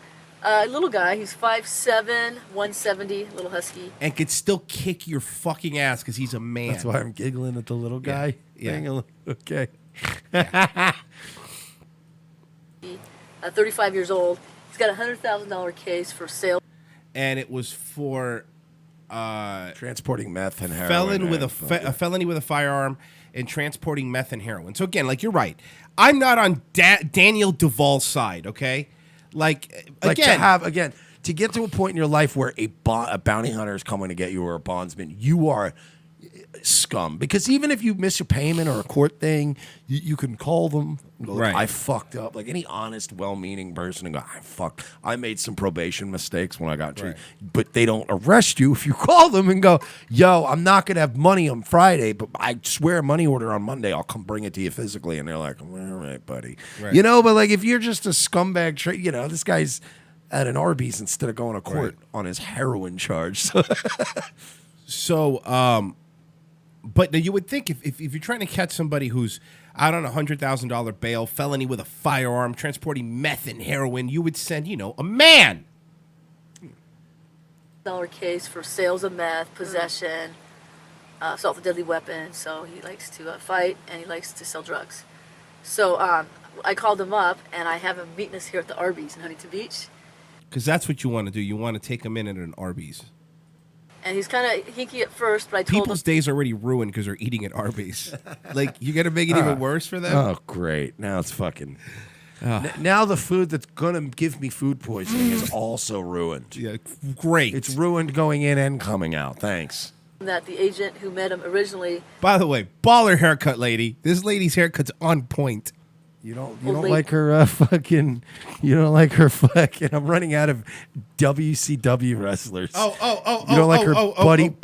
Little guy, he's 5'7", 170, little husky. And could still kick your fucking ass because he's a man. That's why I'm giggling at the little guy. Yeah. Okay. 35 years old. He's got a $100,000 case for sale. And it was for transporting meth and heroin. Felon with a felony with a firearm and transporting meth and heroin. So again, like you're right. I'm not on Daniel Duval's side, okay? Like to get to a point in your life where a bounty hunter is coming to get you or a bondsman, you are scum. Because even if you miss a payment or a court thing, you can call them. And go, Right. I fucked up. Like any honest, well-meaning person, and go, I made some probation mistakes when I got treated. But they don't arrest you if you call them and go, yo, I'm not gonna have money on Friday, but I swear a money order on Monday. I'll come bring it to you physically. And they're like, all right, buddy. Right. But like if you're just a scumbag, this guy's at an Arby's instead of going to court on his heroin charge. But you would think if you're trying to catch somebody who's out on $100,000 bail, felony with a firearm, transporting meth and heroin, you would send, a man. $100,000 case for sales of meth, possession, assault with a deadly weapon. So he likes to fight and he likes to sell drugs. So I called him up and I have him meeting us here at the Arby's in Huntington Beach. Because that's what you want to do. You want to take him in at an Arby's. And he's kind of hinky at first, but I told People's him. days are already ruined because they're eating at Arby's. Like, you got to make it even worse for them? Oh, great. Now it's fucking... Now the food that's going to give me food poisoning is also ruined. Yeah, great. It's ruined going in and coming out. Thanks. That the agent who met him originally. By the way, baller haircut lady. This lady's haircut's on point. You don't like her fucking... You don't like her fucking... I'm running out of WCW wrestlers. You don't like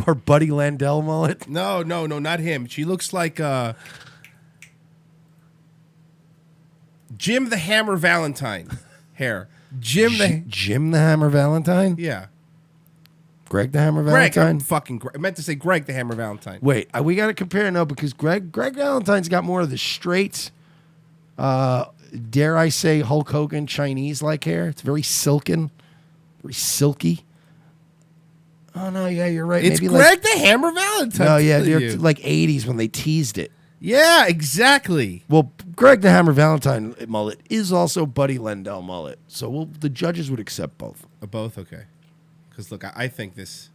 her Buddy Landell mullet? No, not him. She looks like Jim the Hammer Valentine hair. Jim the Hammer Valentine? Yeah. Greg the Hammer Valentine? I meant to say Greg the Hammer Valentine. Wait, we got to compare now because Greg Valentine's got more of the straight... dare I say Hulk Hogan Chinese-like hair. It's very silken, very silky. Oh, no, yeah, you're right. It's maybe Greg the Hammer Valentine. No, yeah, they're like 80s when they teased it. Yeah, exactly. Well, Greg the Hammer Valentine mullet is also Buddy Landell mullet. So the judges would accept both. Both? Okay. Because, look, I think this...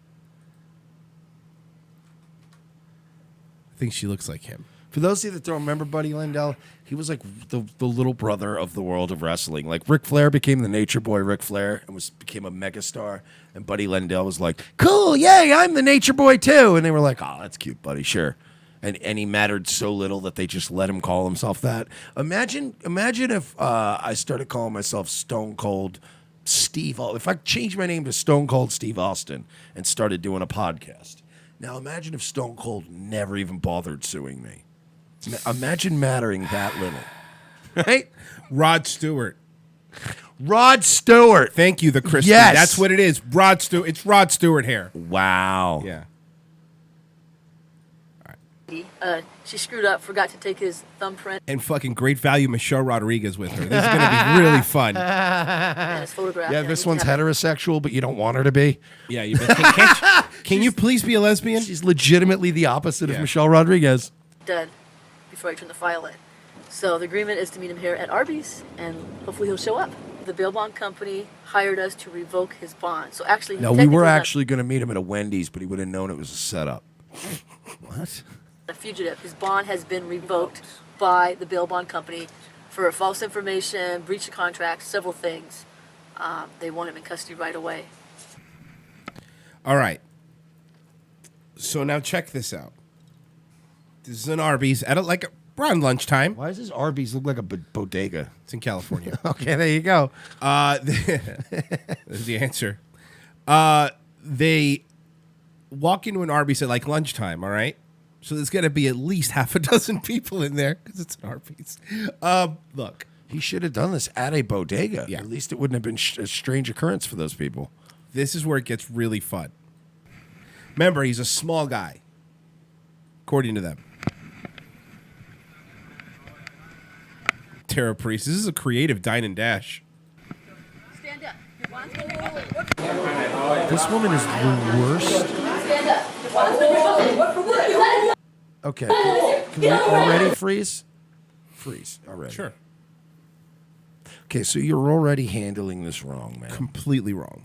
I think she looks like him. For those of you that don't remember Buddy Landell, he was like the little brother of the world of wrestling. Like Ric Flair became the Nature Boy Ric Flair and became a megastar. And Buddy Landell was like, cool, yay, I'm the Nature Boy too. And they were like, oh, that's cute, buddy, sure. And he mattered so little that they just let him call himself that. Imagine if I started calling myself Stone Cold Steve. If I changed my name to Stone Cold Steve Austin and started doing a podcast. Now imagine if Stone Cold never even bothered suing me. Imagine mattering that little. Right? Rod Stewart. Rod Stewart. Thank you, the Christian. Yes. That's what it is. Rod Stewart. It's Rod Stewart hair. Wow. Yeah. She screwed up, forgot to take his thumbprint. And fucking great value Michelle Rodriguez with her. This is going to be really fun. And his photograph. Yeah, this one's heterosexual, but you don't want her to be. Yeah, can you please be a lesbian? She's legitimately the opposite of Michelle Rodriguez. Dead before I turn the file in. So the agreement is to meet him here at Arby's, and hopefully he'll show up. The bail bond company hired us to revoke his bond. So actually, No, we were actually going to meet him at a Wendy's, but he would have known it was a setup. What? A fugitive. His bond has been revoked by the bail bond company for false information, breach of contract, several things. They want him in custody right away. All right. So now check this out. This is an Arby's at around lunchtime. Why does this Arby's look like a bodega? It's in California. Okay, there you go. There's the answer. They walk into an Arby's at like lunchtime, all right? So there's got to be at least half a dozen people in there because it's an Arby's. Look. He should have done this at a bodega. Yeah. At least it wouldn't have been a strange occurrence for those people. This is where it gets really fun. Remember, he's a small guy, according to them. Tara Priest. This is a creative dine and dash. Stand up. This woman is the worst. Stand up. Okay. Can we already freeze? Freeze already. Sure. Okay, so you're already handling this wrong, man. Completely wrong.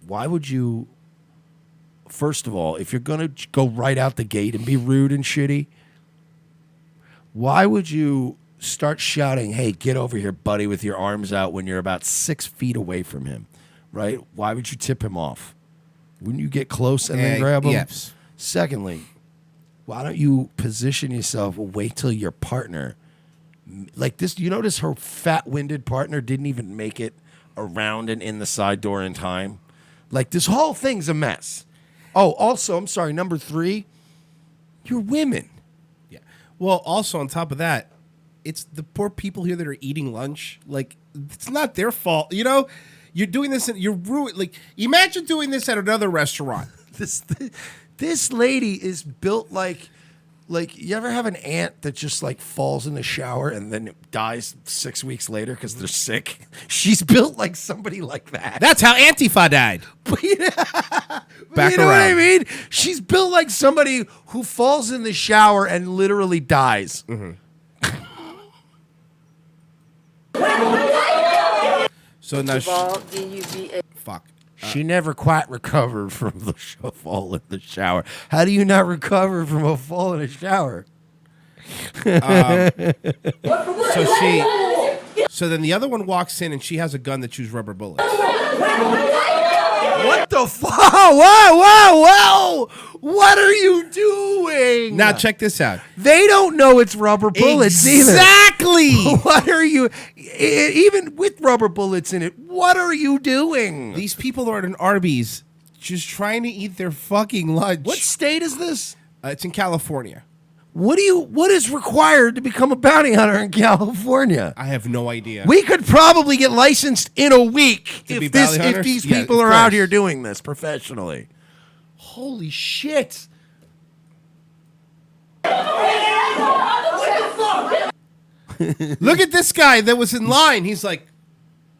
Why would you, first of all, if you're going to go right out the gate and be rude and shitty, why would you start shouting, hey, get over here, buddy, with your arms out when you're about 6 feet away from him, right? Why would you tip him off? Wouldn't you get close and then grab him? Yes. Secondly, why don't you position yourself, wait till your partner, like this, you notice her fat-winded partner didn't even make it around and in the side door in time? Like, this whole thing's a mess. Oh, also, I'm sorry, number 3, you're women. Yeah. Well, also on top of that, it's the poor people here that are eating lunch. Like, it's not their fault. You know, you're doing this and you're ruined. Like, imagine doing this at another restaurant. This lady is built like you ever have an aunt that just like falls in the shower and then dies 6 weeks later because they're sick? She's built like somebody like that. That's how Antifa died. Back you know what I mean? She's built like somebody who falls in the shower and literally dies. So now fuck. She never quite recovered from the fall in the shower. How do you not recover from a fall in a shower? So then the other one walks in and she has a gun that shoots rubber bullets. What the fuck? Whoa! What are you doing? Now check this out. They don't know it's rubber bullets either. Exactly. What are you, even with rubber bullets in it, what are you doing? These people are at an Arby's just trying to eat their fucking lunch. What state is this? It's in California. What is required to become a bounty hunter in California? I have no idea. We could probably get licensed in a week if these people are out here doing this professionally. Holy shit. Look at this guy that was in line. He's like,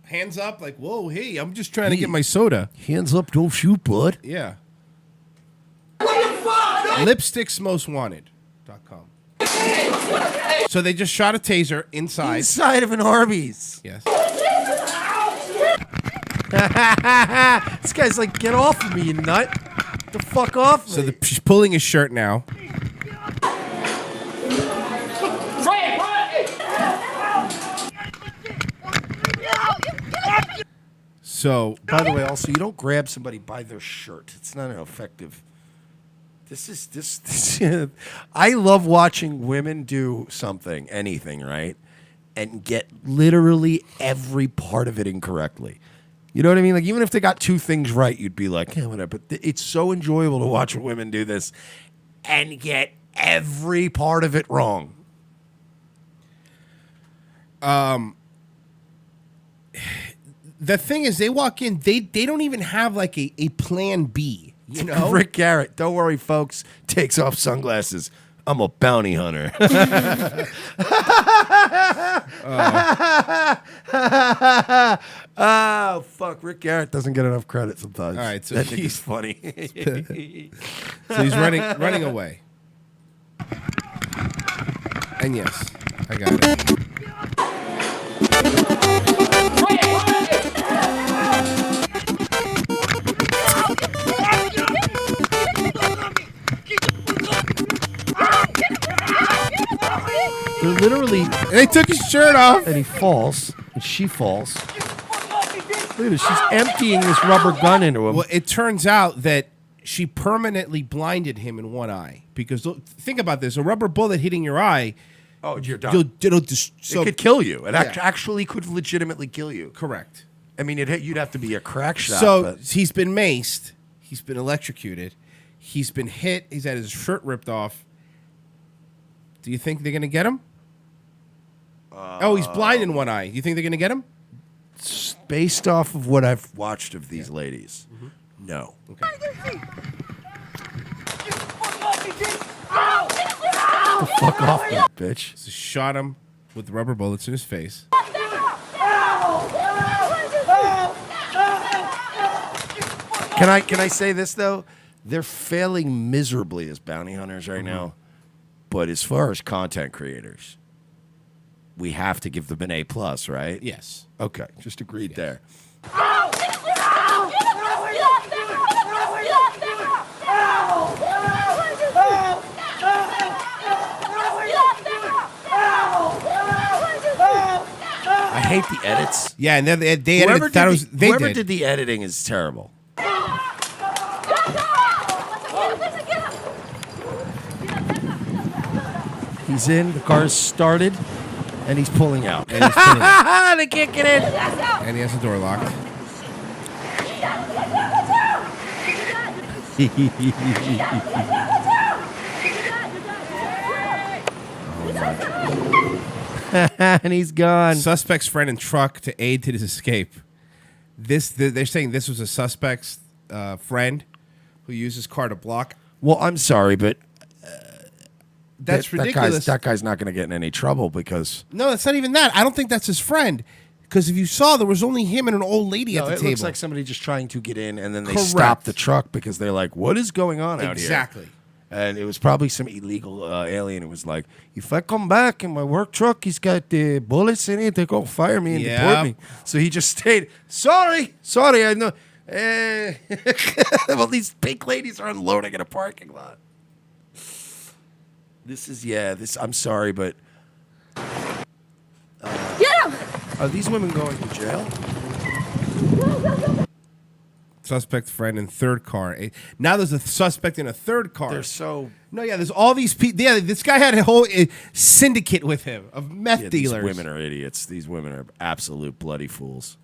hands up, like, whoa, hey, I'm just trying to get my soda. Hands up, don't shoot, bud. Yeah. Lipsticksmostwanted.com. So they just shot a taser inside of an Arby's. Yes. This guy's like, get off of me, you nut. Get the fuck off So me. she's pulling his shirt now. So, by the way, also, you don't grab somebody by their shirt. It's not an effective. This I love watching women do something, anything, right? And get literally every part of it incorrectly. You know what I mean? Like, even if they got 2 things right, you'd be like, yeah, whatever. But it's so enjoyable to watch women do this and get every part of it wrong. The thing is, they walk in, they don't even have like a plan B. You know? Rick Garrett, don't worry, folks, takes off sunglasses. I'm a bounty hunter. Oh, fuck. Rick Garrett doesn't get enough credit sometimes. All right, so that he's funny. So he's running away. And yes, I got it. They're literally. And they took his shirt off. And he falls. And she falls. Look at her. She's emptying this rubber gun into him. Well, it turns out that she permanently blinded him in one eye. Because think about this. A rubber bullet hitting your eye. Oh, you're done. It could kill you. It actually could legitimately kill you. Correct. I mean, you'd have to be a crack shot. So he's been maced. He's been electrocuted. He's been hit. He's had his shirt ripped off. Do you think they're going to get him? He's blind in one eye. Do you think they're going to get him? Based off of what I've watched of these ladies, no. Okay. The fuck off, you bitch. So shot him with rubber bullets in his face. Can I say this though? They're failing miserably as bounty hunters right now. But as far as content creators, we have to give them an A+, right? Yes. Okay, just agreed there. I hate the edits. Yeah, and they edited. Whoever did the editing is terrible. He's in. The car's started, and he's pulling out. And he's pulling out. They can't get in. And he has the door locked. And he's gone. Suspect's friend in truck to aid to his escape. They're saying this was a suspect's friend who used his car to block. Well, I'm sorry, but that's ridiculous. That guy's not going to get in any trouble because No, it's not even that. I don't think that's his friend. Because if you saw, there was only him and an old lady at the it table. looks like somebody just trying to get in, and then they Correct. stop the truck because they're like, "What is going on out here?" Exactly. And it was probably some illegal alien who was like, "If I come back in my work truck, he's got the bullets in it. They're gonna fire me and deport me." So he just stayed. Sorry, I know. Well, these pink ladies are unloading in a parking lot. This. I'm sorry, but Get him! are these women going to jail? Suspect friend in third car. Now there's a suspect in a third car. They're so there's all these people. Yeah, this guy had a whole syndicate with him of meth dealers. These women are idiots. These women are absolute bloody fools.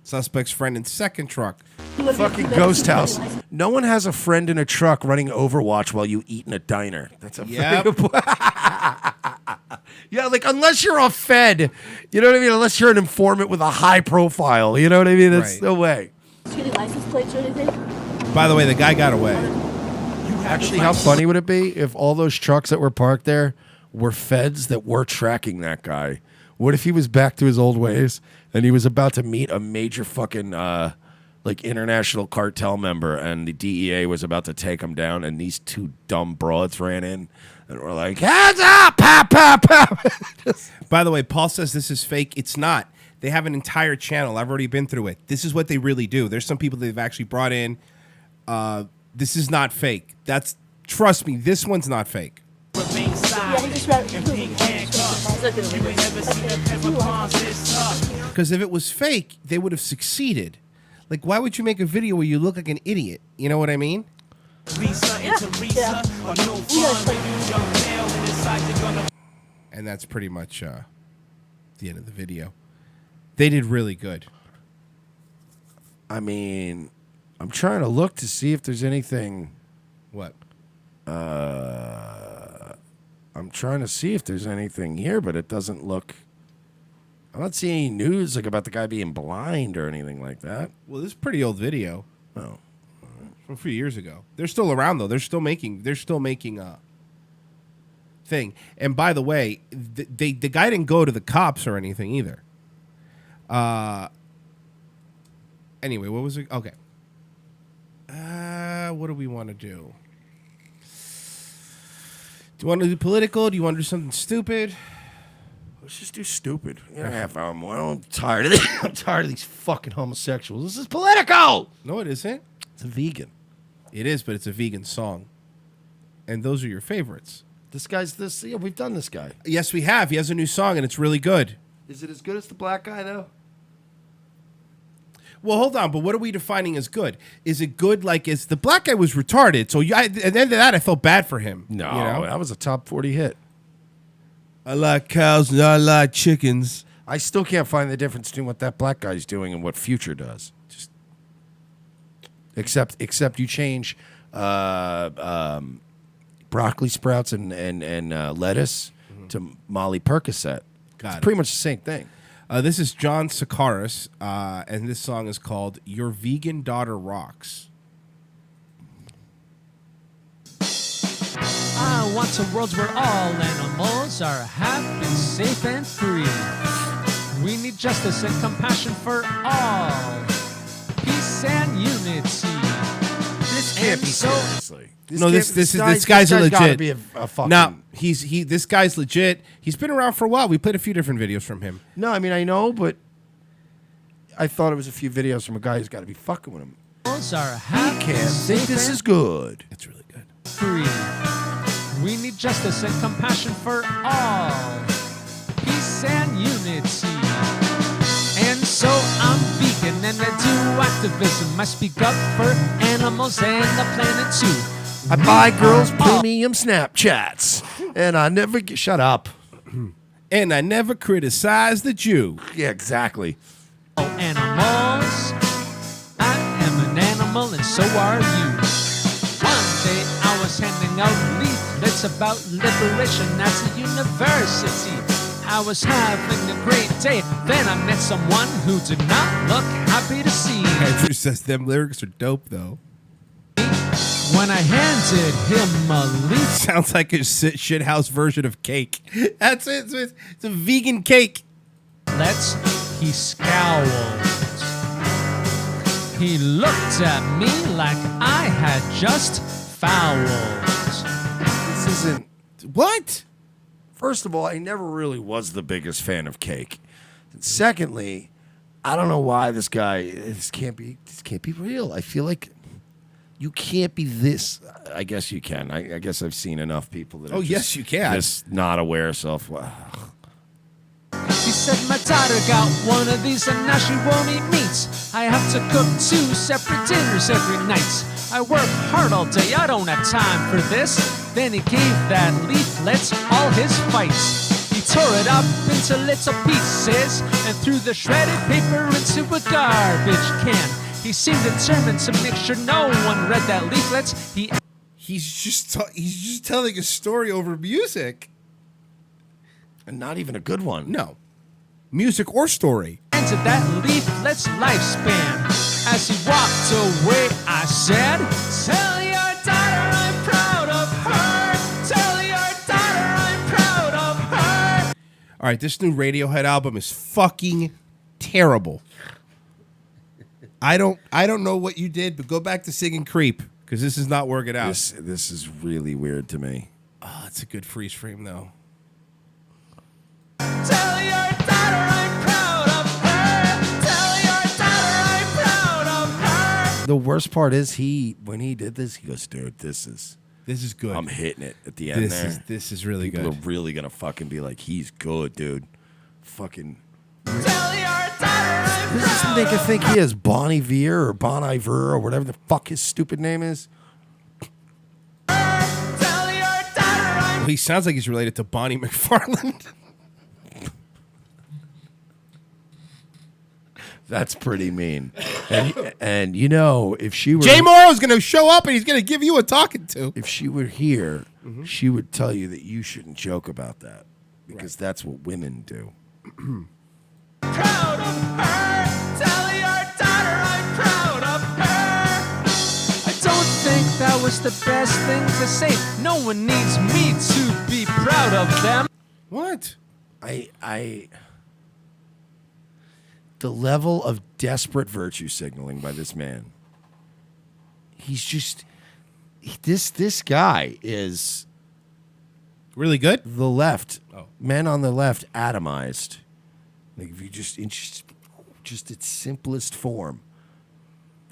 Suspect's friend in second truck. Fucking ghost house. No one has a friend in a truck running Overwatch while you eat in a diner. That's a Yep. very good point. Yeah, like unless you're a Fed, you know what I mean? Unless you're an informant with a high profile, you know what I mean? That's Right. no way. Any license plates or anything? By the way, the guy got away. Actually, how funny would it be if all those trucks that were parked there were Feds that were tracking that guy? What if he was back to his old ways and he was about to meet a major fucking like international cartel member and the DEA was about to take him down and these two dumb broads ran in and were like, hands up, pop, pop, pop. By the way, Paul says this is fake. It's not. They have an entire channel. I've already been through it. This is what they really do. There's some people they've actually brought in. This is not fake. Trust me, this one's not fake. Because if it was fake, they would have succeeded. Like, why would you make a video where you look like an idiot? You know what I mean? And that's pretty much the end of the video. They did really good. I mean, I'm trying to look to see if there's anything. What? I'm trying to see if there's anything here, but it doesn't look. I'm not seeing any news like about the guy being blind or anything like that. Well, this is a pretty old video. Oh, from a few years ago. They're still around though. They're still making thing. And by the way, the guy didn't go to the cops or anything either. Anyway, what was it? Okay. What do we want to do? Do you want to do political? Do you want to do something stupid? Let's just do stupid. Half hour more. I'm tired of this. I'm tired of these fucking homosexuals. This is political. No, it isn't. It's a vegan. It is, but it's a vegan song. And those are your favorites. This guy's this. Yeah, we've done this guy. Yes, we have. He has a new song, and it's really good. Is it as good as the black guy, though? Well, hold on, but what are we defining as good? Is it good like is the black guy was retarded? So at the end of that, I felt bad for him. No, you know? that was a top 40 hit. I like cows and I like chickens. I still can't find the difference between what that black guy's doing and what Future does. Just except you change broccoli sprouts and lettuce to Molly Percocet. It's pretty much the same thing. This is John Sakaris, and this song is called Your Vegan Daughter Rocks. I want a world where all animals are happy, safe, and free. We need justice and compassion for all. Peace and unity. This can't be seriously. This guy's a legit. Gotta be a fucking. No, this guy's legit. He's been around for a while. We played a few different videos from him. No, I mean I know, but I thought it was a few videos from a guy who's got to be fucking with him. Are happy, Can't think this is good. It's really good. Free. We need justice and compassion for all. Peace and unity. And so I'm vegan and I do activism. I speak up for animals and the planet too. I buy girls premium Snapchats, and I never shut up. And I never criticize the Jew. Yeah, exactly. Animals. I am an animal and so are you. One day I was handing out leaflets about liberation at a university. I was having a great day. Then I met someone who did not look happy to see. Andrew says them lyrics are dope, though. When I handed him a leaf. Sounds like a shithouse version of cake. That's it. It's a vegan cake. He scowled. He looked at me like I had just fouled. This isn't. What? First of all, I never really was the biggest fan of cake. And secondly, I don't know why this can't be real. I feel like you can't be this. I guess you can. I guess I've seen enough people that. Oh, yes, you can. This not aware self. Wow. He said my daughter got one of these and now she won't eat meat. I have to cook 2 separate dinners every night. I work hard all day, I don't have time for this. Then he gave that leaflet all his fights. He tore it up into little pieces and threw the shredded paper into a garbage can. He seemed determined to make sure no one read that leaflet. He's just telling a story over music. And not even a good one. No. Music or story. Into that leaflet's lifespan. As he walked away, I said, tell your daughter I'm proud of her. Tell your daughter I'm proud of her. All right, this new Radiohead album is fucking terrible. I don't know what you did, but go back to singing Creep, because this is not working out. This is really weird to me. Oh, it's a good freeze frame, though. Tell your daughter I'm proud of her. Tell your daughter I'm proud of her. The worst part is when he did this, he goes, dude, this is good. I'm hitting it at the end This is really People good. are really gonna fucking be like, he's good, dude. Fucking. Tell your daughter I'm Does this nigga think he is Bon Iver or Bon Iver or whatever the fuck his stupid name is? Well, he sounds like he's related to Bonnie McFarland. That's pretty mean. And you know, if she were Jay Morrow's going to show up and he's going to give you a talking to. If she were here, she would tell you that you shouldn't joke about that because that's what women do. Proud of her. Tell your daughter I'm proud of her. I don't think that was the best thing to say. No one needs me to be proud of them. What? The level of desperate virtue signaling by this man. He's just this guy is really good. The left, men on the left, atomized. Like if you just its simplest form,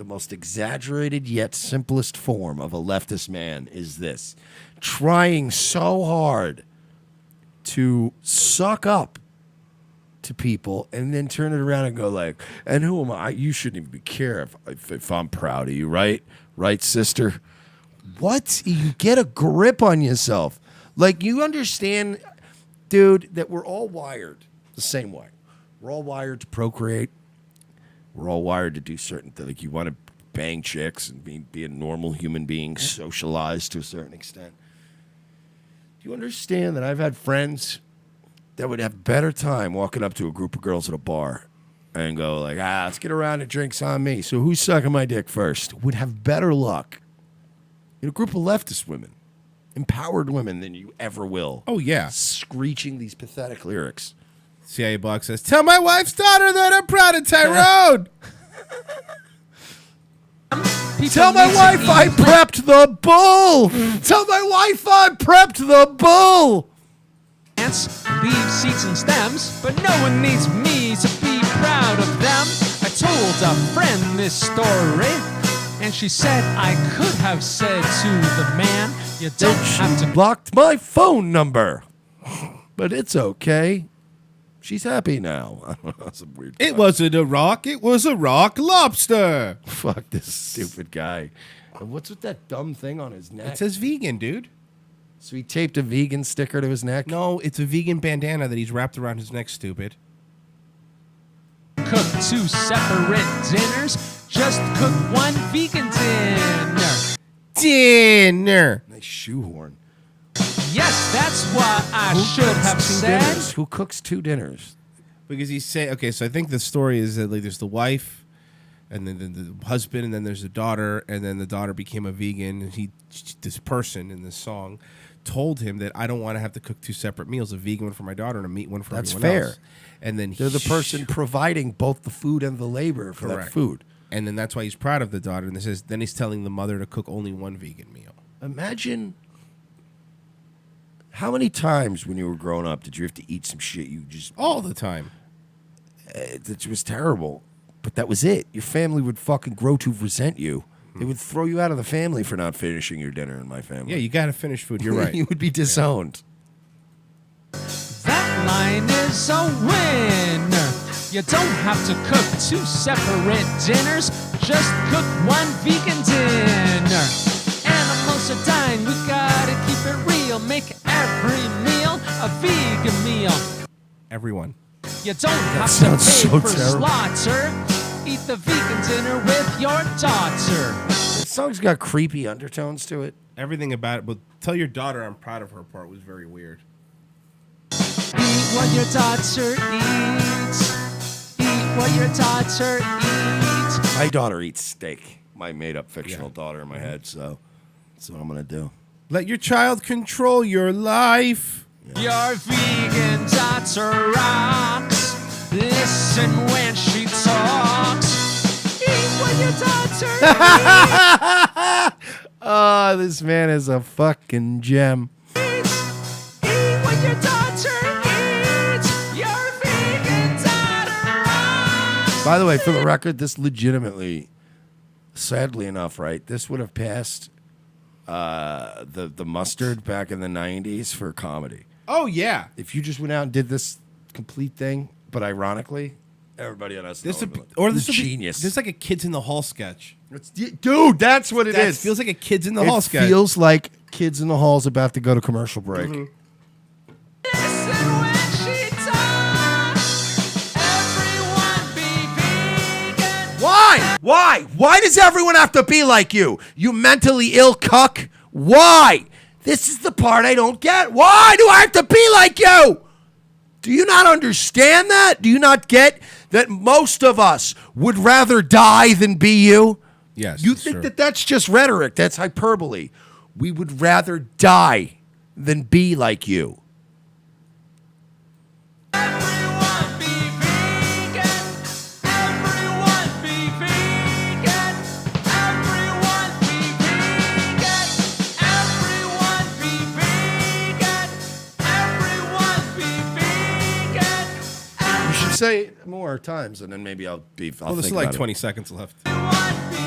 the most exaggerated yet simplest form of a leftist man is this: trying so hard to suck up to people and then turn it around and go like, and who am I? You shouldn't even care if I'm proud of you, right? Right, sister? What? You get a grip on yourself. Like, you understand, dude, that we're all wired the same way. We're all wired to procreate. We're all wired to do certain things. Like, you want to bang chicks and be a normal human being, socialized to a certain extent. Do you understand that I've had friends that would have better time walking up to a group of girls at a bar and go like, let's get around and drinks on me. So who's sucking my dick first? Would have better luck in a group of leftist women, empowered women, than you ever will. Oh, yeah. Screeching these pathetic lyrics. CIA Block says, tell my wife's daughter that I'm proud of Tyrone. Tell my wife I prepped the bull. Tell my wife I prepped the bull. Leave seeds and stems, but no one needs me to be proud of them. I told a friend this story, and she said I could have said to the man, you don't have to. Blocked my phone number, but it's okay. She's happy now. That's a weird. It wasn't a rock. It was a rock lobster. Fuck this stupid guy. And what's with that dumb thing on his neck? It says vegan, dude. So he taped a vegan sticker to his neck? No, it's a vegan bandana that he's wrapped around his neck, stupid. Cook 2 separate dinners. Just cook 1 vegan dinner. Dinner. Nice shoehorn. Yes, that's what I should have said. Dinners? Who cooks 2 dinners? Because he's saying, okay, so I think the story is that like there's the wife, and then the husband, and then there's the daughter, and then the daughter became a vegan. And this person in this song told him that I don't want to have to cook 2 separate meals, a vegan one for my daughter and a meat one for That's everyone fair. else. And then they're the person providing both the food and the labor for that food. And then that's why he's proud of the daughter. And then he's telling the mother to cook only 1 vegan meal. Imagine how many times when you were growing up did you have to eat some shit you just... All the time. That was terrible. But that was it. Your family would fucking grow to resent you. They would throw you out of the family for not finishing your dinner in my family. Yeah, you got to finish food. You're right. You would be disowned. That line is a winner. You don't have to cook 2 separate dinners. Just cook 1 vegan dinner. Animals are dying. We gotta keep it real. Make every meal a vegan meal. Everyone. You don't have to sounds pay so for terrible. slaughter. Eat the vegan dinner with your daughter. This song's got creepy undertones to it. Everything about it, but tell your daughter I'm proud of her part was very weird. Eat what your daughter eats. Eat what your daughter eats. My daughter eats steak. My made-up fictional daughter in my head, so that's what I'm going to do. Let your child control your life. Your vegan daughter rocks. Listen when she talks. Eat what your daughter eats. Oh, this man is a fucking gem. Eat what your daughter eats. Your vegan daughter rocks. By the way, for the record, this legitimately, sadly enough, right, this would have passed the mustard back in the 90s for comedy. Oh, yeah. If you just went out and did this complete thing, but ironically, everybody on us This would would be be, or this would be, genius. this is like a Kids in the Hall sketch. Dude, that's what it That is. feels like a Kids in the Hall It sketch. feels like Kids in the Hall's about to go to commercial break. Mm-hmm. Listen when she talks. Everyone be vegan. Why? Why? Why does everyone have to be like you? You mentally ill cuck? Why? This is the part I don't get. Why do I have to be like you? Do you not understand that? Do you not get that most of us would rather die than be you? Yes. You think that that's just rhetoric? That's hyperbole. We would rather die than be like you. Everyone be vegan. Everyone be vegan. Everyone be vegan. Everyone be vegan. Everyone be vegan. You should say it more times, and then maybe I'll Well, think there's about like it. 20 seconds left. Everyone be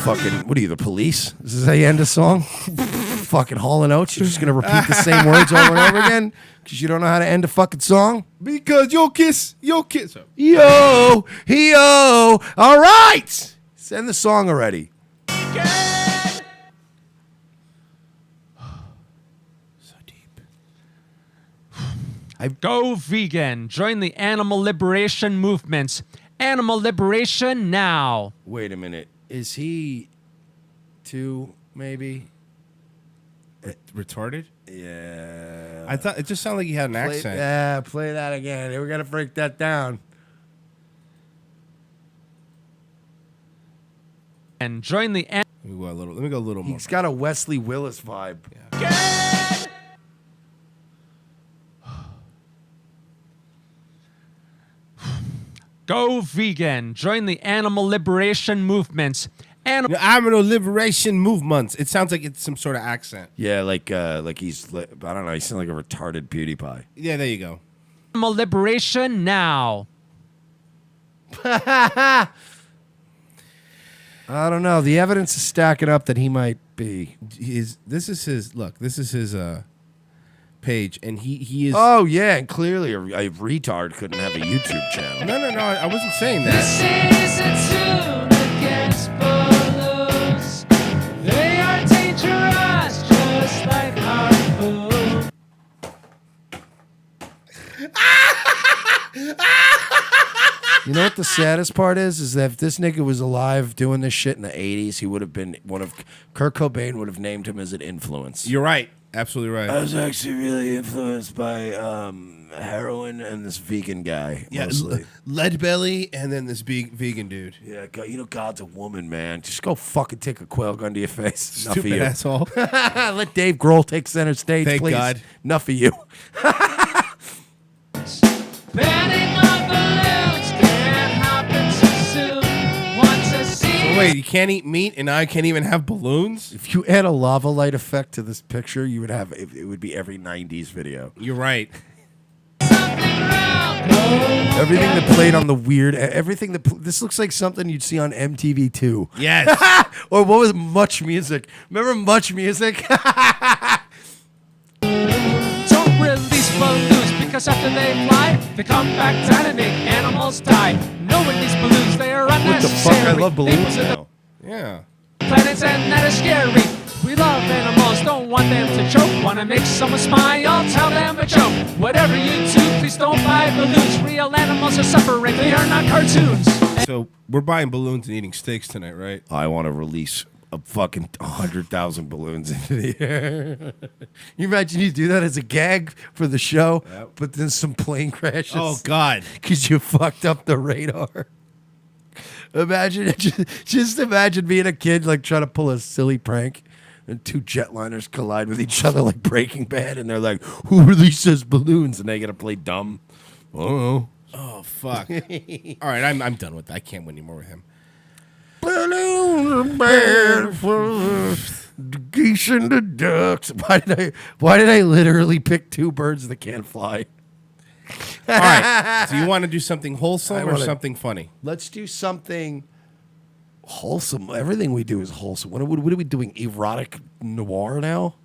fucking, what are you, the police? Is this how you end a song? Fucking Hall & Oates? You're just going to repeat the same words over and over again? Because you don't know how to end a fucking song? Because your kiss. Yo, yo. All right. Send the song already. Go vegan. Join the animal liberation movement. Animal liberation now. Wait a minute. Is he too, maybe? Retarded? Yeah. I thought it just sounded like he had an accent. Yeah, play that again. We got to break that down. And join the Let me go a little more. He's got a Wesley Willis vibe. Go vegan. Join the animal liberation movement. The animal liberation movements. It sounds like it's some sort of accent. Yeah, like he's, I don't know, he sounds like a retarded PewDiePie. Yeah, there you go. Animal liberation now. I don't know. The evidence is stacking up that he might be. This is his page, and he is. Oh yeah, and clearly a retard couldn't have a YouTube channel. No. I wasn't saying that. This is a tune against balloons. They are dangerous, just like harpoons. You know what the saddest part is that if this nigga was alive doing this shit in the 80s, he would have been Kurt Cobain would have named him as an influence. You're right. Absolutely right. I was actually really influenced by heroin and this vegan guy. Yeah, mostly. lead belly, and then this big vegan dude. Yeah, you know God's a woman, man. Just go fucking take a quail gun to your face. Enough of Stupid you. asshole. Let Dave Grohl take center stage, Thank please. God. Enough of you. Banning of balloons can't happen too soon. Want to see So wait, you can't eat meat, and I can't even have balloons? If you add a lava light effect to this picture, you would have it would be every 90s video. You're right. Everything that played on the weird, everything that this looks like something you'd see on MTV2. Yes. Or what was Much Music? Remember Much Music? Don't release balloons because after they fly, they come back down and make animals die. No release balloons, they are What the unnecessary. fuck? I love balloons They now. Yeah. planets and that is scary. We love animals, don't want them to choke. Wanna make someone smile, tell them a joke. Whatever you do, please don't buy balloons. Real animals are suffering, they are not cartoons. So we're buying balloons and eating steaks tonight, right? I want to release a fucking 100,000 balloons into the air. You imagine you do that as a gag for the show, but then some plane crashes. Oh, God. Because you fucked up the radar. Imagine, just imagine being a kid like trying to pull a silly prank, and two jetliners collide with each other like Breaking Bad, and they're like, "Who releases balloons?" And they gotta play dumb. I don't know. Oh fuck! All right, I'm done with that. I can't win anymore with him. Balloons are bad for the geese and the ducks. Why did I literally pick two birds that can't fly? All right. Do you want to do something wholesome or something funny? Let's do something wholesome. Everything we do is wholesome. What are we doing? Erotic noir now?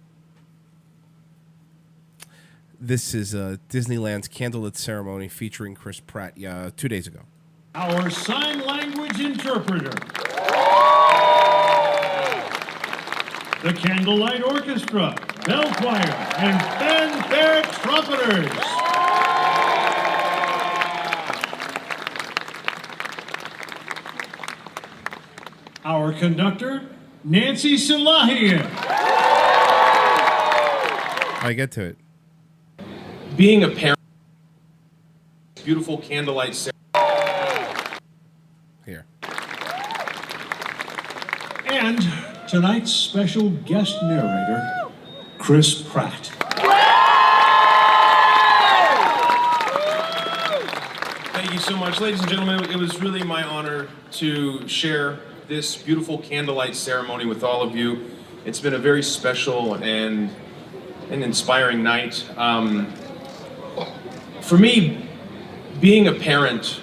This is Disneyland's candlelit ceremony featuring Chris Pratt 2 days ago. Our sign language interpreter. The Candlelight Orchestra, Bell Choir, and Fanfare Trumpeters. Our conductor, Nancy Salahian. I get to it. Being a parent, beautiful candlelight ceremony. Here. And tonight's special guest narrator, Chris Pratt. Thank you so much. Ladies and gentlemen, it was really my honor to share this beautiful candlelight ceremony with all of you. It's been a very special and an inspiring night. For me, being a parent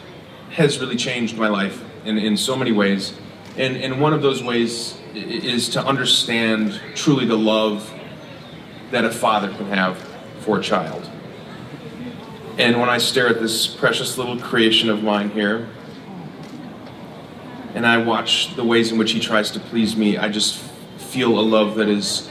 has really changed my life in so many ways. And one of those ways is to understand truly the love that a father can have for a child. And when I stare at this precious little creation of mine here, and I watch the ways in which he tries to please me, I just feel a love that is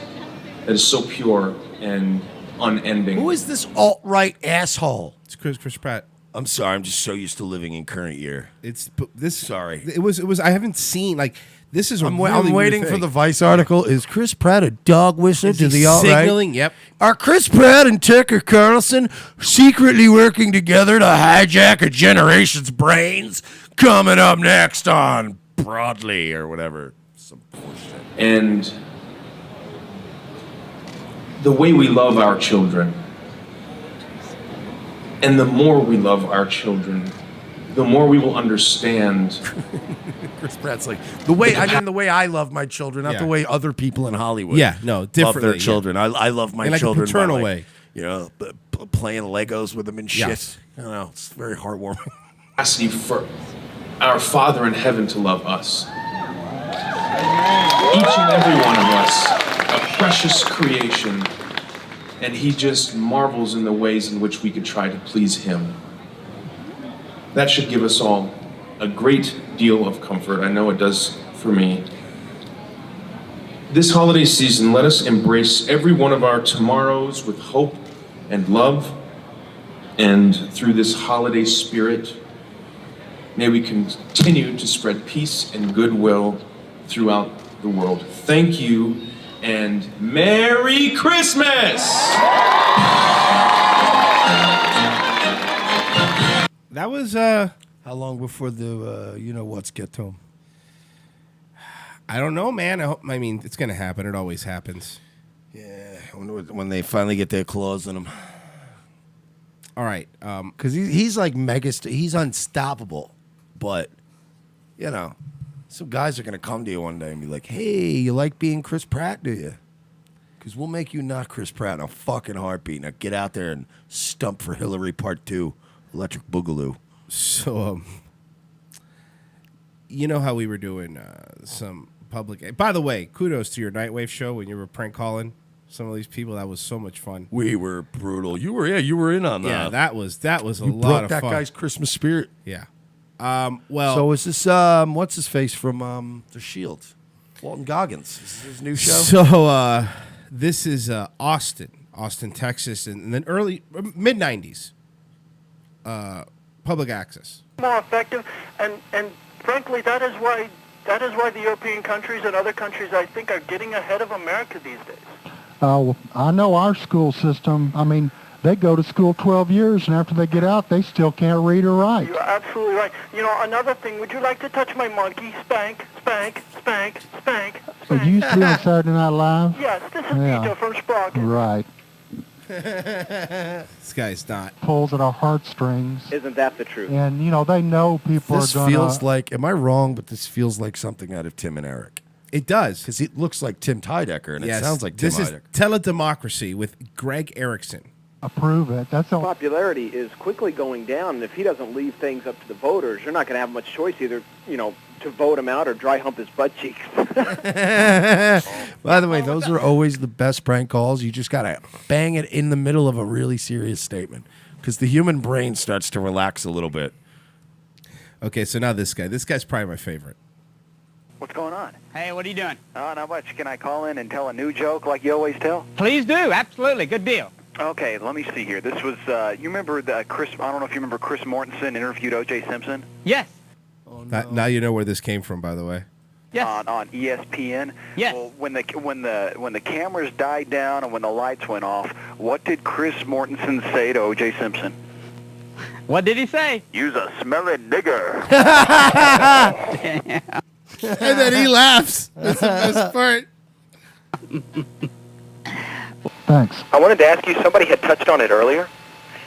so pure and unending. Who is this alt-right asshole? It's Chris Pratt. I'm sorry, I'm just so used to living in current year. It's this. Sorry. It was. I haven't seen like this is. I'm waiting for the Vice article. Is Chris Pratt a dog whistle to the alt-right? Signaling. Yep. Are Chris Pratt and Tucker Carlson secretly working together to hijack a generation's brains? Coming up next on Broadly or whatever. Some bullshit. And the way we love our children, and the more we love our children, the more we will understand. Chris Pratt's like, the way I love my children, not the way other people in Hollywood love differently, their children. I love my in like children a paternal by, like, way. You know, playing Legos with them and shit. Yes. I don't know. It's very heartwarming. Capacity for our Father in heaven to love us. Each and every one of us, a precious creation, and he just marvels in the ways in which we could try to please him. That should give us all a great deal of comfort. I know it does for me. This holiday season, let us embrace every one of our tomorrows with hope and love. And through this holiday spirit, may we continue to spread peace and goodwill throughout the world. Thank you, and Merry Christmas! That was how long before the you know what's get to him? I don't know, man. I mean, it's gonna happen. It always happens. Yeah, when they finally get their claws in him. All right, because he's like he's unstoppable, but you know, some guys are gonna come to you one day and be like, "Hey, you like being Chris Pratt, do you? Because we'll make you not Chris Pratt in a fucking heartbeat. Now get out there and stump for Hillary Part 2, Electric Boogaloo." So, you know how we were doing some public. By the way, kudos to your Nightwave show when you were prank calling some of these people. That was so much fun. We were brutal. You were in on that. Yeah, that was a lot of fun. You broke that guy's Christmas spirit. Yeah. Well, so is this what's his face from The Shield? Walton Goggins. This is his new show. So this is Austin, Texas, and then mid '90s. Public access. More effective, and frankly, that is why the European countries and other countries, I think, are getting ahead of America these days. Well, I know our school system. I mean, they go to school 12 years, and after they get out, they still can't read or write. You're absolutely right. You know, another thing, would you like to touch my monkey? Spank, spank, spank, spank. So you used to be on Saturday Night Live? Yes, this is Vito from Sprocket. Right. This guy's not. Pulls at our heartstrings. Isn't that the truth? And, you know, they know people This are going to... feels like, am I wrong, but this feels like something out of Tim and Eric. It does. Because it looks like Tim Heidecker, and Yes, it sounds like Tim this is Heidecker. Teledemocracy with Greg Erickson. Approve it. That's all. Popularity is quickly going down, and if he doesn't leave things up to the voters, you're not going to have much choice either, you know, to vote him out or dry hump his butt cheeks. By the way, those are always the best prank calls. You just got to bang it in the middle of a really serious statement because the human brain starts to relax a little bit. Okay, so now this guy. This guy's probably my favorite. What's going on? Hey, what are you doing? Oh, not much. Can I call in and tell a new joke like you always tell? Please do. Absolutely. Good deal. Okay, let me see here. This was, you remember Chris, I don't know if you remember Chris Mortensen interviewed O.J. Simpson? Yes. Now you know where this came from, by the way. Yes. On ESPN? Yes. Well, when the cameras died down and when the lights went off, what did Chris Mortensen say to O.J. Simpson? What did he say? You's a smelly nigger. And then he laughs. That's the best part. Thanks. I wanted to ask you, somebody had touched on it earlier,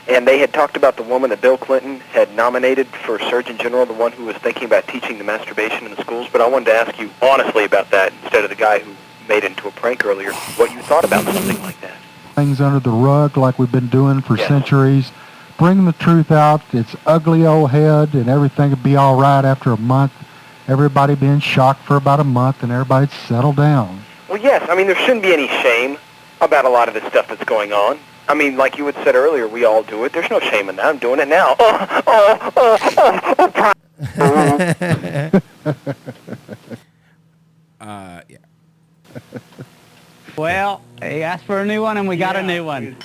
and they had talked about the woman that Bill Clinton had nominated for Surgeon General, the one who was thinking about teaching the masturbation in the schools, but I wanted to ask you honestly about that instead of the guy who made it into a prank earlier, what you thought about something like that. Things under the rug like we've been doing for centuries. Bring the truth out, its ugly old head, and everything will be all right after a month. everybody be in shock for about a month, and everybody'd settle down. Well, yes. I mean, there shouldn't be any shame about a lot of the stuff that's going on. I mean, like you had said earlier, we all do it. There's no shame in that. I'm doing it now. Yeah. Well, he asked for a new one, and we got a new one.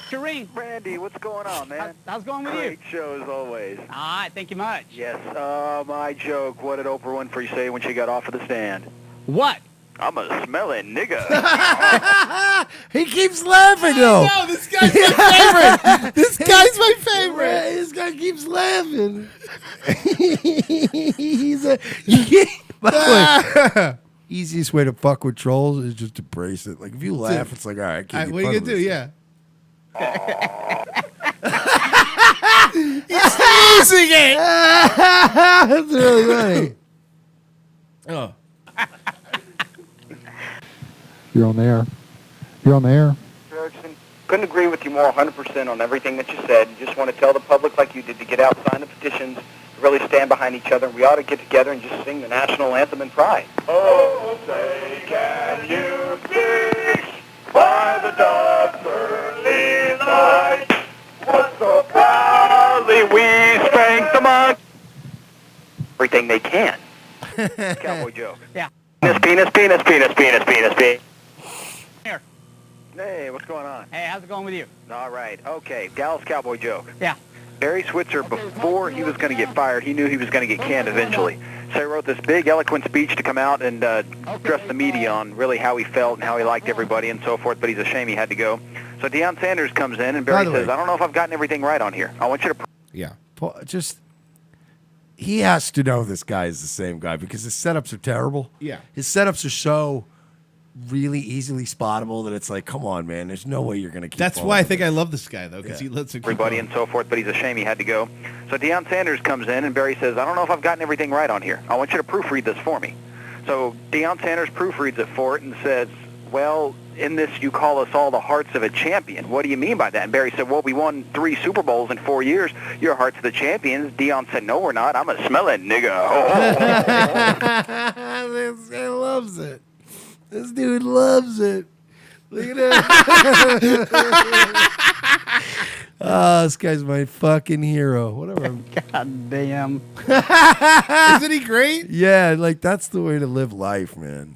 Shereen. Randy, what's going on, man? How's it going with Great show as always. All right, thank you much. Yes, my joke. What did Oprah Winfrey say when she got off of the stand? What? I'm a smelling nigga. He keeps laughing, though. No, this guy's my favorite. This guy's my favorite. This guy keeps laughing. He's a... By the way, easiest way to fuck with trolls is just embrace it. Like, if you laugh, it's like, all right, I can't What are you going to do? Yeah. He's losing it. That's really funny. Oh. You're on the air. You're on the air. Erickson, couldn't agree with you more 100% on everything that you said. Just want to tell the public like you did to get out, sign the petitions, really stand behind each other. We ought to get together and just sing the national anthem in pride. Oh, say can you see by the dawn's early light what so proudly we spank the monkey? Everything they can. Cowboy joke. Yeah. Penis. Here. Hey, what's going on? Hey, how's it going with you? All right. Okay, Dallas Cowboy joke. Yeah. Barry Switzer, before he was going to get fired, he knew he was going to get canned eventually. So he wrote this big, eloquent speech to come out and address the media on really how he felt and how he liked everybody and so forth, but he's ashamed he had to go. So Deion Sanders comes in, and Barry says, I don't know if I've gotten everything right on here. I want you to... Yeah. Just... He has to know this guy is the same guy because his setups are terrible. Yeah. His setups are so really easily spottable that it's like, come on, man. There's no way you're going to keep That's why I think I love this guy, though, because he lets it everybody and so forth, but he's ashamed he had to go. So Deion Sanders comes in, and Barry says, I don't know if I've gotten everything right on here. I want you to proofread this for me. So Deion Sanders proofreads it for it and says, well, in this you call us all the hearts of a champion. What do you mean by that? And Barry said, well, we won 3 Super Bowls in 4 years. Your hearts of the champions. Deion said, no, we're not. I'm a smelling nigga. This guy loves it. This dude loves it. Look at that. This guy's my fucking hero. Whatever. God damn. Isn't he great? Yeah, like that's the way to live life, man.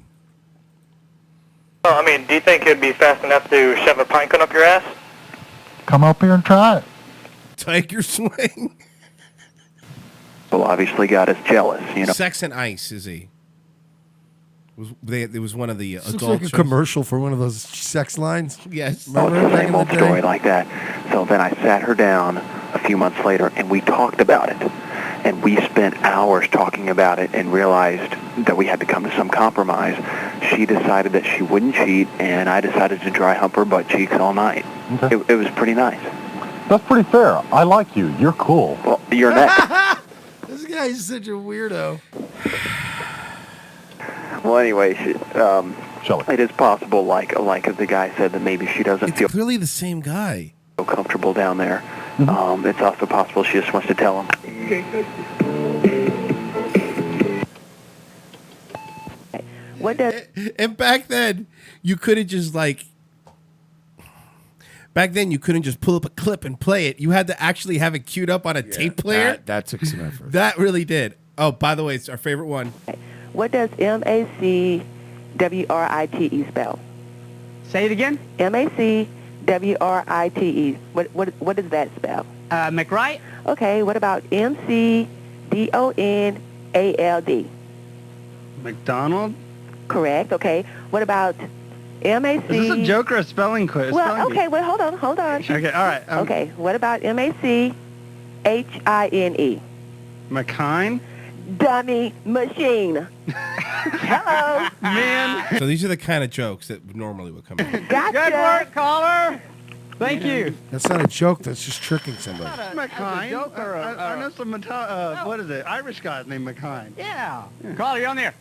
Well, I mean, do you think it'd be fast enough to shove a pine cone up your ass? Come up here and try it. Tiger swing. Well, obviously God is jealous, you know. Sex and Ice, is he? It was one of the This adult looks like a shows. commercial for one of those sex lines. Yes. Oh, Remember it's the back same in old the day? story like that. So then I sat her down a few months later, and we talked about it. And we spent hours talking about it and realized that we had to come to some compromise. She decided that she wouldn't cheat, and I decided to dry hump her butt cheeks all night. Okay. It was pretty nice. That's pretty fair. I like you. You're cool. Well, you're next. This guy's such a weirdo. Well, anyway, it is possible, like the guy said, that maybe she doesn't feel Clearly the same guy. so comfortable down there. It's also possible she just wants to tell him. What does? And back then, you couldn't just like. Back then, you couldn't just pull up a clip and play it. You had to actually have it queued up on a tape player. That took some effort. That really did. Oh, by the way, it's our favorite one. What does M-A-C-W-R-I-T-E spell? Say it again. M-A-C-W-R-I-T-E. What does that spell? McWright. Okay, what about M-C-D-O-N-A-L-D? McDonald. Correct, okay. What about M-A-C... Is this a joke or a spelling quiz? Well, okay, wait, hold on. Okay, all right. Okay, what about M-A-C-H-I-N-E? McKine? Dummy machine. Hello. Man. So these are the kind of jokes that normally would come in. Gotcha. Good work, caller. Thank you. That's not a joke. That's just tricking somebody. McKine. I know some what is it? Irish guy named McKine. Yeah. Caller, you're on there.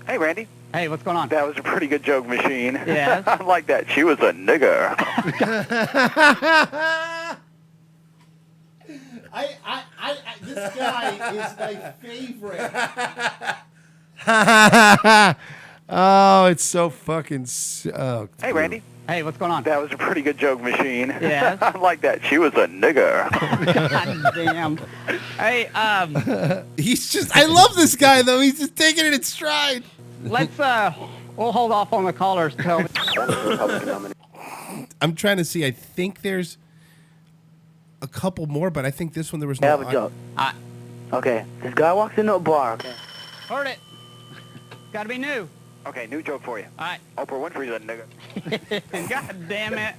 Hey, Randy. Hey, what's going on? That was a pretty good joke, Machine. Yes. I like that. She was a nigger. This guy is my favorite. Oh, it's so fucking. Hey, Randy. Hey, what's going on? That was a pretty good joke, Machine. Yes. I like that. She was a nigger. God damn. Hey, He's just. I love this guy though. He's just taking it in stride. let's we'll hold off on the callers till. I'm trying to see. I think there's a couple more, but I think this one there was I no. have a joke. Okay, this guy walks into a bar. Okay. Heard it. Gotta be new. Okay, new joke for you. All right. Oprah Winfrey's a nigger. God damn it.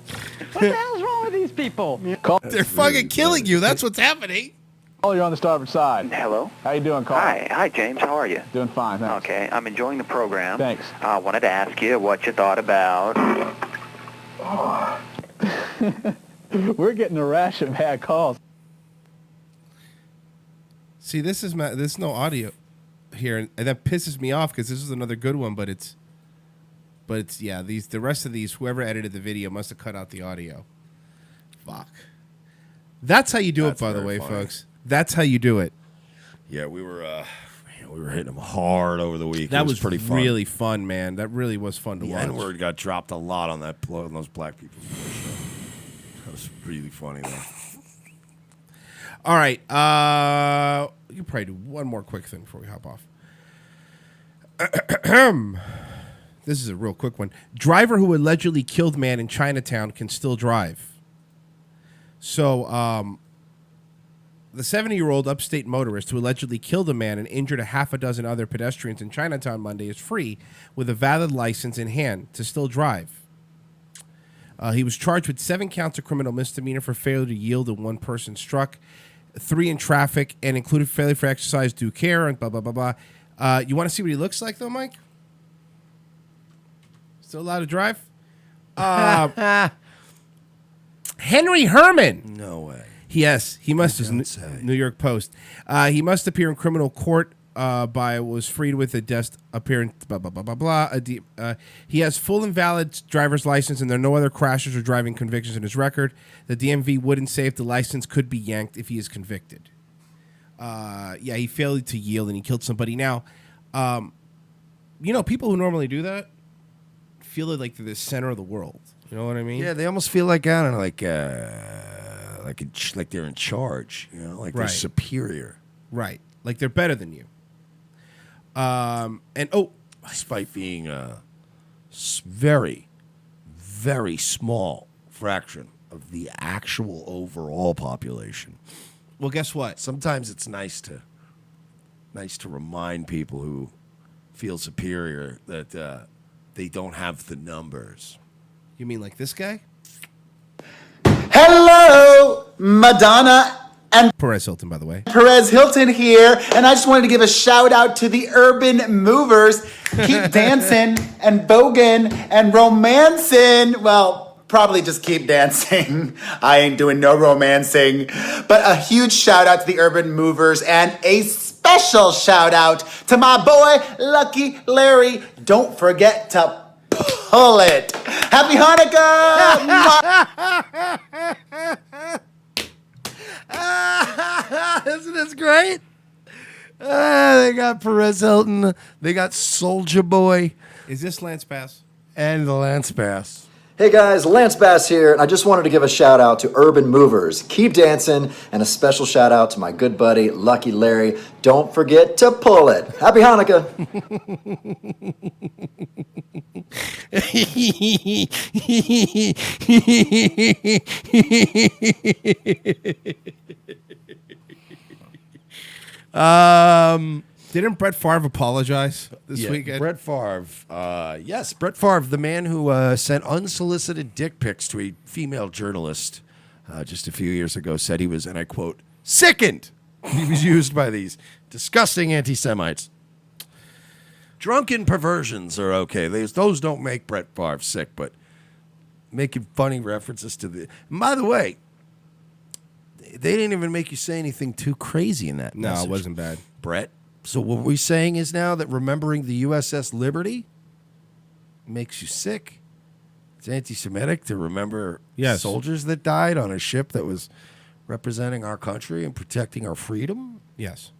What the hell's wrong with these people? They're fucking killing you. That's what's happening. Oh, you're on the starboard side. Hello. How you doing, Carl? Hi, James. How are you? Doing fine, thanks. Okay, I'm enjoying the program. Thanks. I wanted to ask you what you thought about. We're getting a rash of bad calls. See, there's no audio here, and that pisses me off because this is another good one, but it's yeah. The rest of these, whoever edited the video must have cut out the audio. Fuck. That's how you do it, by the way, folks. That's how you do it. Yeah, we were hitting them hard over the week. That It was pretty fun. really fun, man. That really was fun to The watch. N-word got dropped a lot on those black people. That was really funny, though. All right. You can probably do one more quick thing before we hop off. This is a real quick one. Driver who allegedly killed man in Chinatown can still drive. So, the 70-year-old upstate motorist who allegedly killed a man and injured a half a dozen other pedestrians in Chinatown Monday is free with a valid license in hand to still drive. He was charged with 7 counts of criminal misdemeanor for failure to yield and 1 person struck, 3 in traffic, and included failure for exercise due care, and blah, blah, blah, blah. You want to see what he looks like, though, Mike? Still allowed to drive? Henry Herman. No way. Yes, he must. New York Post. He must appear in criminal court. Was freed with a desk appearance. Blah blah blah blah blah. He has full and valid driver's license, and there are no other crashes or driving convictions in his record. The DMV wouldn't say if the license could be yanked if he is convicted. Yeah, he failed to yield and he killed somebody. Now, people who normally do that feel like they're the center of the world. You know what I mean? Yeah, they almost feel like I don't know, like they're in charge. Like they're Right. superior. Right. Like they're better than you. Despite being a very, very small fraction of the actual overall population. Well, guess what? Sometimes it's nice to remind people who feel superior that they don't have the numbers. You mean like this guy? Hello, Madonna and Perez Hilton, by the way. Perez Hilton here, and I just wanted to give a shout out to the Urban Movers. Keep dancing and voguing and romancing. Well, probably just keep dancing. I ain't doing no romancing. But a huge shout out to the Urban Movers and a special shout out to my boy, Lucky Larry. Don't forget to pull it. Happy Hanukkah! Isn't this great? They got Perez Hilton. They got Soulja Boy. Is this Lance Bass? And the Lance Bass. Hey guys, Lance Bass here, and I just wanted to give a shout out to Urban Movers. Keep dancing, and a special shout out to my good buddy, Lucky Larry. Don't forget to pull it. Happy Hanukkah. Didn't Brett Favre apologize this weekend? Brett Favre. Yes, Brett Favre, the man who sent unsolicited dick pics to a female journalist just a few years ago, said he was, and I quote, sickened. He was used by these disgusting anti-Semites. Drunken perversions are okay. Those don't make Brett Favre sick, but making funny references to the... And by the way, they didn't even make you say anything too crazy in that message. No, it wasn't bad. Brett. So what we're saying is now that remembering the USS Liberty makes you sick. It's anti-Semitic to remember soldiers that died on a ship that was representing our country and protecting our freedom. Yes.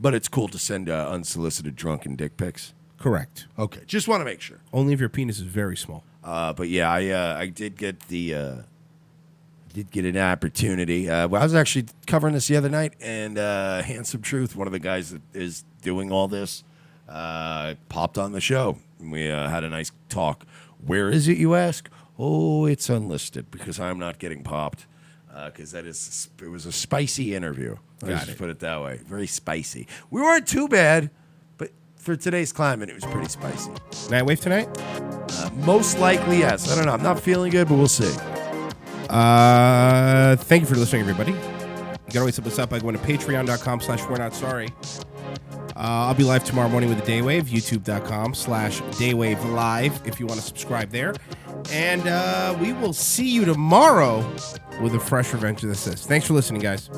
But it's cool to send unsolicited drunken dick pics. Correct. Okay, just want to make sure. Only if your penis is very small. But yeah, I did get an opportunity. Well, I was actually covering this the other night, and Handsome Truth, one of the guys that is doing all this, popped on the show. We had a nice talk. Where is it, you ask? Oh, it's unlisted because I'm not getting popped. Because it was a spicy interview. Let's just put it that way. Very spicy. We weren't too bad, but for today's climate, it was pretty spicy. Nightwave tonight? Most likely, yes. I don't know. I'm not feeling good, but we'll see. Thank you for listening, everybody. You can always help us out by going to patreon.com/we're-not-sorry. I'll be live tomorrow morning with the Daywave, youtube.com/Daywave Live if you want to subscribe there. And we will see you tomorrow with a fresh Revenge of the Sis. Thanks for listening, guys.